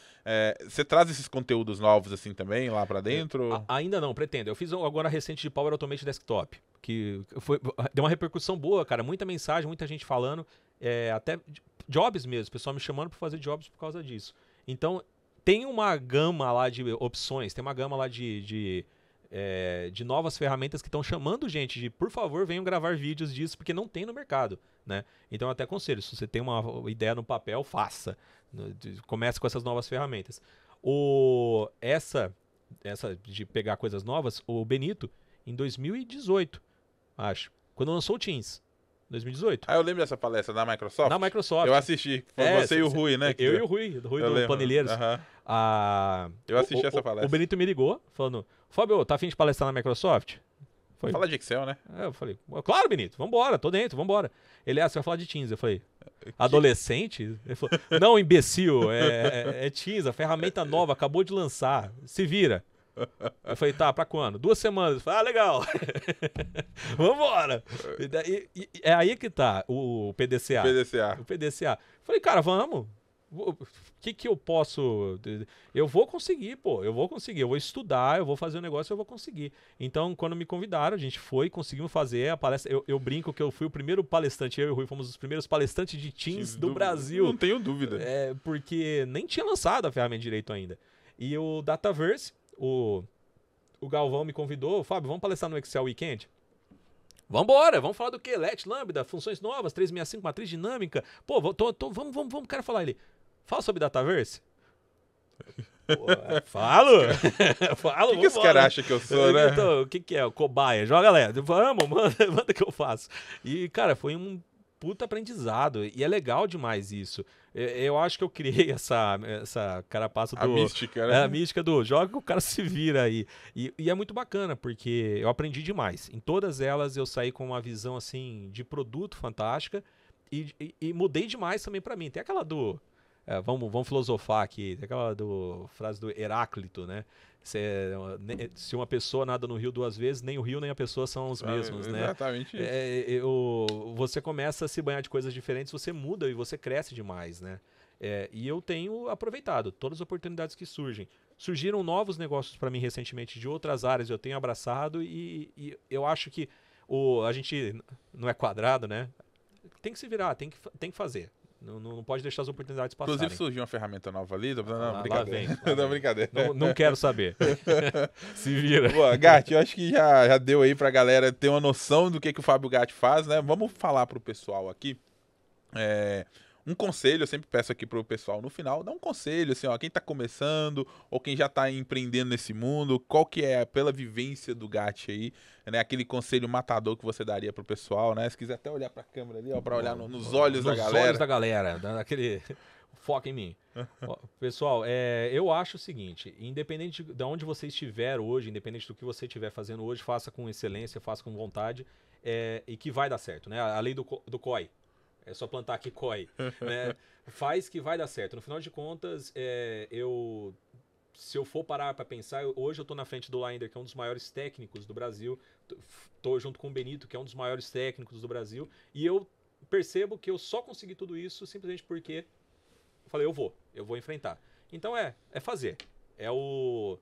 S1: Você traz esses conteúdos novos assim também lá pra dentro?
S2: Ainda não, pretendo. Eu fiz agora recente de Power Automate Desktop, que deu uma repercussão boa, cara. Muita mensagem, muita gente falando, até jobs mesmo, pessoal me chamando para fazer jobs por causa disso. Então, tem uma gama lá de opções, tem uma gama lá de novas ferramentas que estão chamando gente de, por favor, venham gravar vídeos disso, porque não tem no mercado, né? Então, eu até aconselho, se você tem uma ideia no papel, faça. Comece com essas novas ferramentas. Essa de pegar coisas novas, o Benito, em 2018, acho, quando lançou o Teams, 2018.
S1: Eu lembro dessa palestra da Microsoft.
S2: Na Microsoft.
S1: Eu assisti. Foi você e o Rui, né?
S2: Eu e o Rui do Panelheiros.
S1: Eu assisti essa palestra.
S2: O Benito me ligou, falando, Fábio, tá afim de palestrar na Microsoft?
S1: Falar de Excel, né?
S2: Eu falei, claro, Benito, vambora, tô dentro, vambora. Ele, você vai falar de Teams. Eu falei, adolescente? Ele falou, não, imbecil, é Teams, a ferramenta nova, acabou de lançar, se vira. Eu falei, tá, pra quando? 2 semanas. Eu falei, legal. Vambora. É aí que tá o PDCA. O PDCA. Eu falei, cara, vamos. O que eu posso... Eu vou conseguir, pô. Eu vou estudar, eu vou fazer um negócio, eu vou conseguir. Então, quando me convidaram, a gente foi, conseguimos fazer a palestra. Eu brinco que eu fui o primeiro palestrante, eu e o Rui fomos os primeiros palestrantes de Teams do Brasil.
S1: Não tenho dúvida.
S2: Porque nem tinha lançado a ferramenta direito ainda. E o Dataverse, o Galvão me convidou, Fábio, vamos palestrar no Excel Weekend? Vambora, vamos falar do quê? Let, Lambda, funções novas, 365, matriz dinâmica. Pô, vamos, quero falar. Ele, fala sobre Dataverse? Pô, falo.
S1: O que esse cara acha que eu sou, né?
S2: Então, o que é? O cobaia. Joga, galera. Vamos, manda que eu faço. E, cara, foi um puta aprendizado. E é legal demais isso. Eu acho que eu criei essa carapaça
S1: A mística, né?
S2: A mística do joga que o cara se vira aí. E é muito bacana, porque eu aprendi demais. Em todas elas eu saí com uma visão, assim, de produto fantástica. E mudei demais também pra mim. Tem aquela do... vamos filosofar aqui. Tem aquela frase do Heráclito, né? Se uma pessoa nada no rio 2 vezes, nem o rio nem a pessoa são os mesmos, né?
S1: Exatamente isso.
S2: Você começa a se banhar de coisas diferentes, você muda e você cresce demais, né? E eu tenho aproveitado todas as oportunidades que surgem. Surgiram novos negócios para mim recentemente de outras áreas, eu tenho abraçado e eu acho que a gente não é quadrado, né? Tem que se virar, tem que fazer. Não pode deixar as oportunidades passarem.
S1: Inclusive surgiu uma ferramenta nova ali. Não, brincadeira.
S2: Lá vem.
S1: Brincadeira.
S2: Não quero saber. Se vira.
S1: Boa, Gatti, eu acho que já deu aí pra galera ter uma noção do que o Fábio Gatti faz, né? Vamos falar pro pessoal aqui. Um conselho, eu sempre peço aqui pro pessoal no final, dá um conselho, assim, ó, quem tá começando ou quem já tá empreendendo nesse mundo, qual que é, pela vivência do Gatti aí, né, aquele conselho matador que você daria pro pessoal, né? Se quiser até olhar pra câmera ali, ó, pra olhar nos olhos da galera.
S2: Nos olhos da galera, daquele foco em mim. Ó, pessoal, eu acho o seguinte, independente de onde você estiver hoje, independente do que você estiver fazendo hoje, faça com excelência, faça com vontade, e que vai dar certo, né? A lei do COI. É só plantar aqui COI. Né? Faz que vai dar certo. No final de contas, se eu for parar para pensar, hoje eu estou na frente do Linder, que é um dos maiores técnicos do Brasil. Estou junto com o Benito, que é um dos maiores técnicos do Brasil. E eu percebo que eu só consegui tudo isso simplesmente porque eu falei, eu vou enfrentar. Então é fazer. É o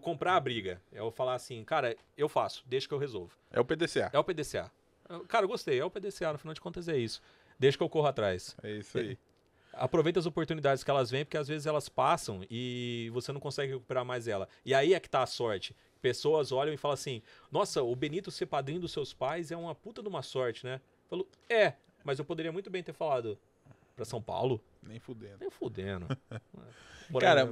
S2: comprar a briga. É o falar assim, cara, eu faço, deixa que eu resolvo.
S1: É o PDCA.
S2: É o PDCA. Cara, eu gostei, é o PDCA, no final de contas é isso. Deixa que eu corro atrás.
S1: É isso aí.
S2: Aproveita as oportunidades que elas vêm, porque às vezes elas passam e você não consegue recuperar mais ela. E aí é que tá a sorte. Pessoas olham e falam assim, nossa, o Benito ser padrinho dos seus pais é uma puta de uma sorte, né? Falou, mas eu poderia muito bem ter falado pra São Paulo.
S1: Nem fudendo.
S2: Nem fudendo.
S1: Cara,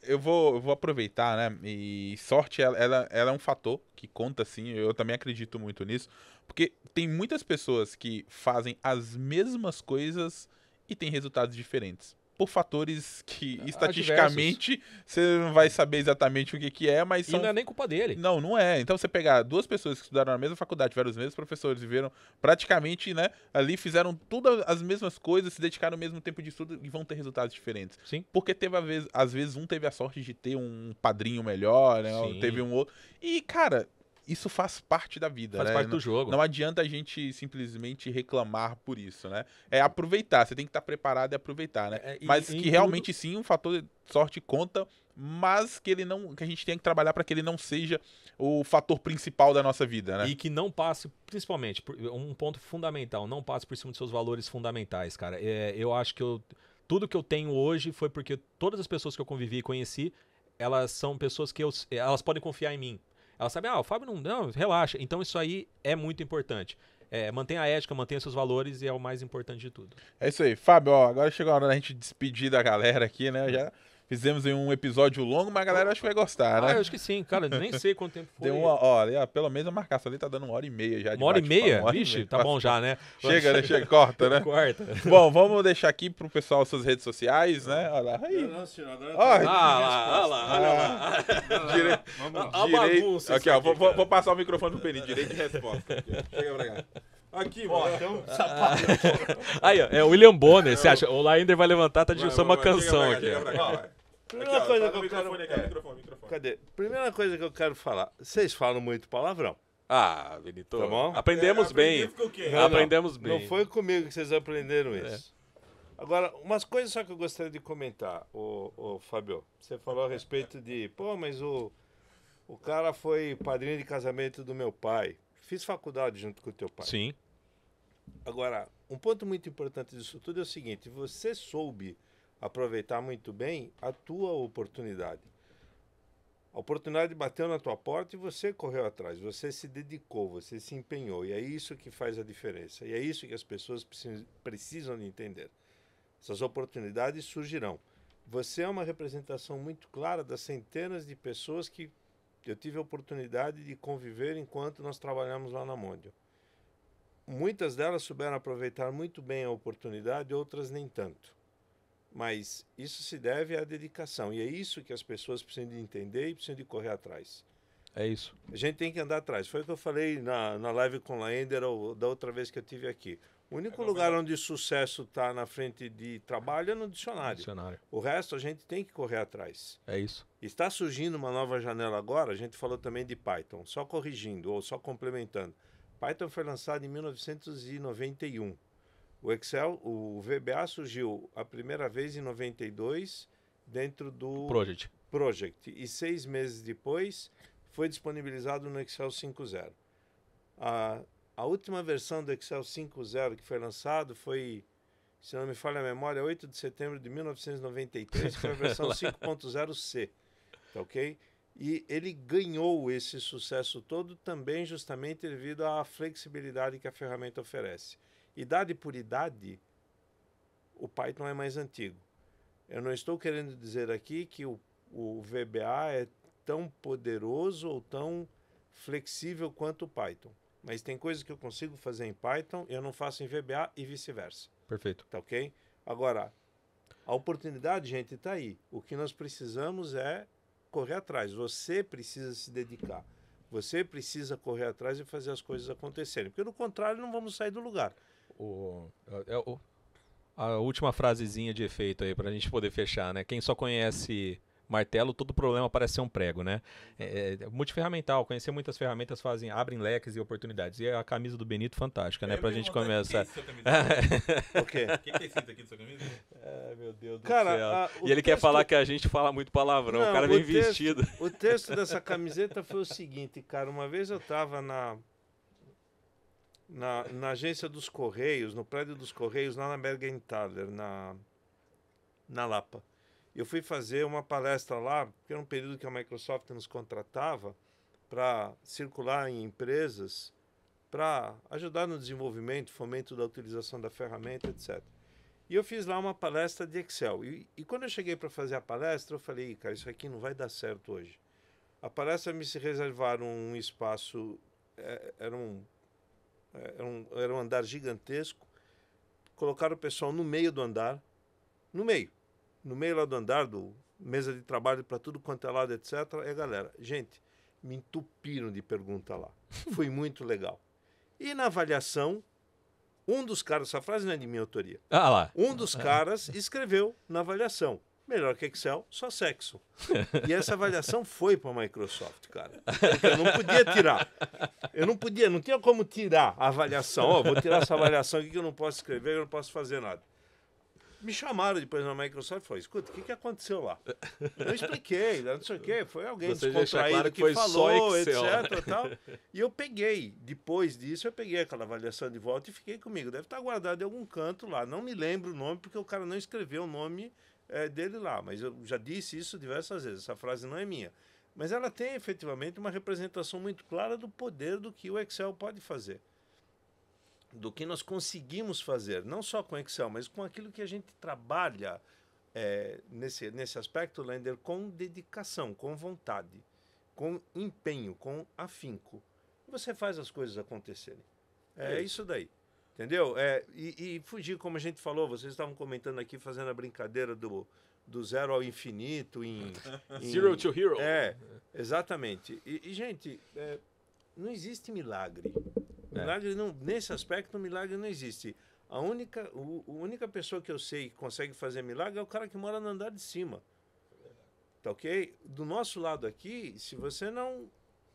S1: eu vou aproveitar, né? E sorte, ela é um fator que conta, sim. Eu também acredito muito nisso. Porque tem muitas pessoas que fazem as mesmas coisas e têm resultados diferentes. Por fatores que, estatisticamente, você não vai saber exatamente o que é, mas são...
S2: E não é nem culpa dele.
S1: Não é. Então você pegar duas pessoas que estudaram na mesma faculdade, tiveram os mesmos professores, viveram praticamente, né, ali fizeram tudo as mesmas coisas, se dedicaram ao mesmo tempo de estudo e vão ter resultados diferentes.
S2: Sim.
S1: Porque às vezes um teve a sorte de ter um padrinho melhor, né,
S2: Sim.
S1: teve um outro. E, cara, isso faz parte da vida,
S2: Faz
S1: né?
S2: parte do jogo.
S1: Não adianta a gente simplesmente reclamar por isso, né? É aproveitar, você tem que estar preparado e aproveitar, né? Mas que realmente sim, um fator de sorte conta, mas que a gente tem que trabalhar para que ele não seja o fator principal da nossa vida, né?
S2: E que não passe, principalmente, um ponto fundamental, não passe por cima dos seus valores fundamentais, cara. Eu acho que tudo que eu tenho hoje foi porque todas as pessoas que eu convivi e conheci, elas são pessoas que elas podem confiar em mim. Elas sabem, o Fábio não, relaxa. Então isso aí é muito importante. Mantenha a ética, mantenha seus valores e é o mais importante de tudo.
S1: É isso aí. Fábio, agora chegou a hora da gente despedir da galera aqui, né? Já fizemos um episódio longo, mas a galera acho que vai gostar, né?
S2: Eu acho que sim, cara. Nem sei quanto tempo foi.
S1: Pelo menos a marcação ali tá dando 1h30 já.
S2: Uma hora e meia? Vixe, tá bom já, né?
S1: Chega, né? Chega, corta, né?
S2: Corta.
S1: Bom, vamos deixar aqui pro pessoal suas redes sociais, né? Olha lá. Aí.
S3: Não, senhor, agora
S2: olha lá.
S1: Direito. Aqui, ó. Vou passar o microfone pro Benito. Direito de resposta. Aqui, chega pra cá.
S3: Aqui, ó, então, sapato.
S2: Aí, ó, é o William Bonner, você acha? O Laender vai levantar, tá de uma canção aqui.
S3: Primeira coisa que eu quero... Cadê? Primeira coisa que eu quero falar. Vocês falam muito palavrão.
S2: Benito.
S3: Tá bom?
S2: Aprendemos bem. Aprendemos bem.
S3: Não foi comigo que vocês aprenderam isso. Agora, umas coisas só que eu gostaria de comentar, o Fábio. Você falou a respeito de, mas o cara foi padrinho de casamento do meu pai. Fiz faculdade junto com o teu pai.
S2: Sim.
S3: Agora, um ponto muito importante disso tudo é o seguinte: você soube aproveitar muito bem a tua oportunidade. A oportunidade bateu na tua porta e você correu atrás, você se dedicou, você se empenhou. E é isso que faz a diferença. E é isso que as pessoas precisam de entender. Essas oportunidades surgirão. Você é uma representação muito clara das centenas de pessoas que eu tive a oportunidade de conviver enquanto nós trabalhamos lá na Mondial. Muitas delas souberam aproveitar muito bem a oportunidade, outras nem tanto. Mas isso se deve à dedicação. E é isso que as pessoas precisam de entender e precisam de correr atrás.
S2: É isso.
S3: A gente tem que andar atrás. Foi o que eu falei na live com o Laender da outra vez que eu tive aqui. O único lugar onde sucesso está na frente de trabalho é no dicionário. O resto a gente tem que correr atrás.
S2: É isso.
S3: Está surgindo uma nova janela agora, a gente falou também de Python, só corrigindo ou só complementando. Python foi lançado em 1991. O Excel, o VBA surgiu a primeira vez em 92 dentro do Project. E 6 meses depois foi disponibilizado no Excel 5.0. A última versão do Excel 5.0 que foi lançado foi, se não me falha a memória, 8 de setembro de 1993, que foi a versão 5.0C. Tá ok? E ele ganhou esse sucesso todo também justamente devido à flexibilidade que a ferramenta oferece. Idade por idade, o Python é mais antigo. Eu não estou querendo dizer aqui que o VBA é tão poderoso ou tão flexível quanto o Python. Mas tem coisas que eu consigo fazer em Python e eu não faço em VBA e vice-versa.
S2: Perfeito.
S3: Tá ok? Agora, a oportunidade, gente, está aí. O que nós precisamos é correr atrás. Você precisa se dedicar. Você precisa correr atrás e fazer as coisas acontecerem. Porque, do contrário, não vamos sair do lugar.
S2: A última frasezinha de efeito aí pra gente poder fechar, né? Quem só conhece martelo, todo problema parece ser um prego, né? Multiferramental, conhecer muitas ferramentas abrem leques e oportunidades. E a camisa do Benito, fantástica, né? Pra gente começar.
S3: O quê?
S1: O que é escrito aqui na sua camisa?
S2: Meu Deus do
S3: Cara,
S2: céu. E ele quer falar que a gente fala muito palavrão.
S3: Não,
S2: o cara vem vestido.
S3: O texto dessa camiseta foi o seguinte, cara. Uma vez eu tava na agência dos Correios, no prédio dos Correios, lá na Bergenthaler, na na Lapa. Eu fui fazer uma palestra lá, porque era um período que a Microsoft nos contratava para circular em empresas, para ajudar no desenvolvimento, fomento da utilização da ferramenta, etc. E eu fiz lá uma palestra de Excel. E quando eu cheguei para fazer a palestra, eu falei, cara, isso aqui não vai dar certo hoje. A palestra me se reservaram um espaço, era um andar gigantesco, colocaram o pessoal no meio do andar, no meio lá do andar, mesa de trabalho para tudo quanto é lado, etc. E a galera, gente, me entupiram de pergunta lá. Foi muito legal. E na avaliação, um dos caras, essa frase não é de minha autoria, um dos caras escreveu na avaliação, melhor que Excel, só sexo. E essa avaliação foi para a Microsoft, cara. Porque eu não podia tirar. Não tinha como tirar a avaliação. Vou tirar essa avaliação aqui que eu não posso escrever, eu não posso fazer nada. Me chamaram depois na Microsoft e falaram, escuta, o que aconteceu lá? Eu expliquei, não sei o quê, foi alguém descontraído
S2: claro
S3: que falou, etc. Tal. E eu peguei, depois disso, eu peguei aquela avaliação de volta e fiquei comigo. Deve estar guardado em algum canto lá. Não me lembro o nome, porque o cara não escreveu o nome dele lá. Mas eu já disse isso diversas vezes, essa frase não é minha. Mas ela tem efetivamente uma representação muito clara do poder do que o Excel pode fazer. Do que nós conseguimos fazer, não só com Excel, mas com aquilo que a gente trabalha nesse aspecto, Lender, com dedicação, com vontade, com empenho, com afinco. Você faz as coisas acontecerem. É isso daí. Entendeu? E fugir, como a gente falou, vocês estavam comentando aqui, fazendo a brincadeira do zero ao infinito.
S2: Zero to hero.
S3: Exatamente. E gente, não existe milagre. Milagre não, nesse aspecto, o milagre não existe. A única pessoa que eu sei que consegue fazer milagre é o cara que mora no andar de cima. Tá ok? Do nosso lado aqui, se você não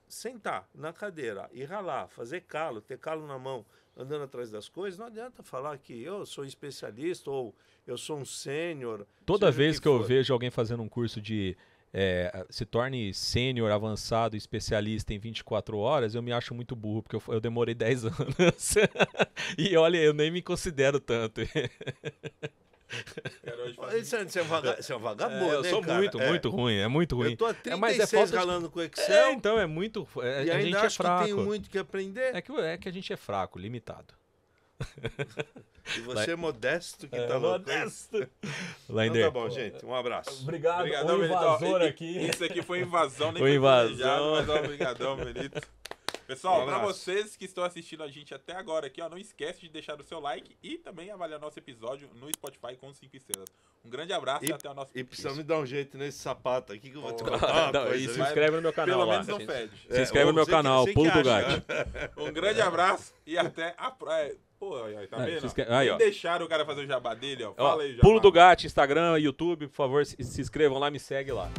S3: sentar na cadeira e ralar, fazer calo, ter calo na mão, andando atrás das coisas, não adianta falar que eu sou especialista ou eu sou um sênior.
S2: Toda vez que eu vejo alguém fazendo um curso de se torne sênior, avançado, especialista em 24 horas, eu me acho muito burro, porque eu demorei 10 anos. E olha, eu nem me considero tanto.
S3: Você é um vagabundo,
S2: eu sou muito ruim, é muito ruim.
S3: Eu tô há 36 ralando com o Excel.
S2: Então é muito...
S3: e
S2: a
S3: ainda
S2: gente
S3: acho
S2: é fraco.
S3: que tenho muito que aprender.
S2: É que a gente é fraco, limitado.
S3: E você é modesto que tá louco.
S2: Modesto.
S3: Então tá bom, gente. Um abraço.
S2: Obrigado,
S1: Obrigadão,
S2: invasor aqui.
S1: Isso aqui foi invasão, nem
S2: Foi invasão.
S1: planejado, mas obrigadão, Benito. Pessoal, para vocês que estão assistindo a gente até agora aqui, não esquece de deixar o seu like e também avaliar nosso episódio no Spotify com 5 estrelas. Um grande abraço e até o nosso
S3: E precisa me dar um jeito nesse sapato aqui que eu vou te contar uma coisa.
S2: E se inscreve no meu canal
S1: Pelo
S2: lá.
S1: menos não fede.
S2: Se inscreve no meu canal, Pulo do Gato.
S1: Um grande abraço e até a próxima. Pô, tá vendo?
S2: Aí, ó.
S1: Deixaram o cara fazer o jabá dele, ó. Fala aí, jabá.
S2: Pulo do Gato, Instagram, YouTube, por favor, se inscrevam lá, me segue lá.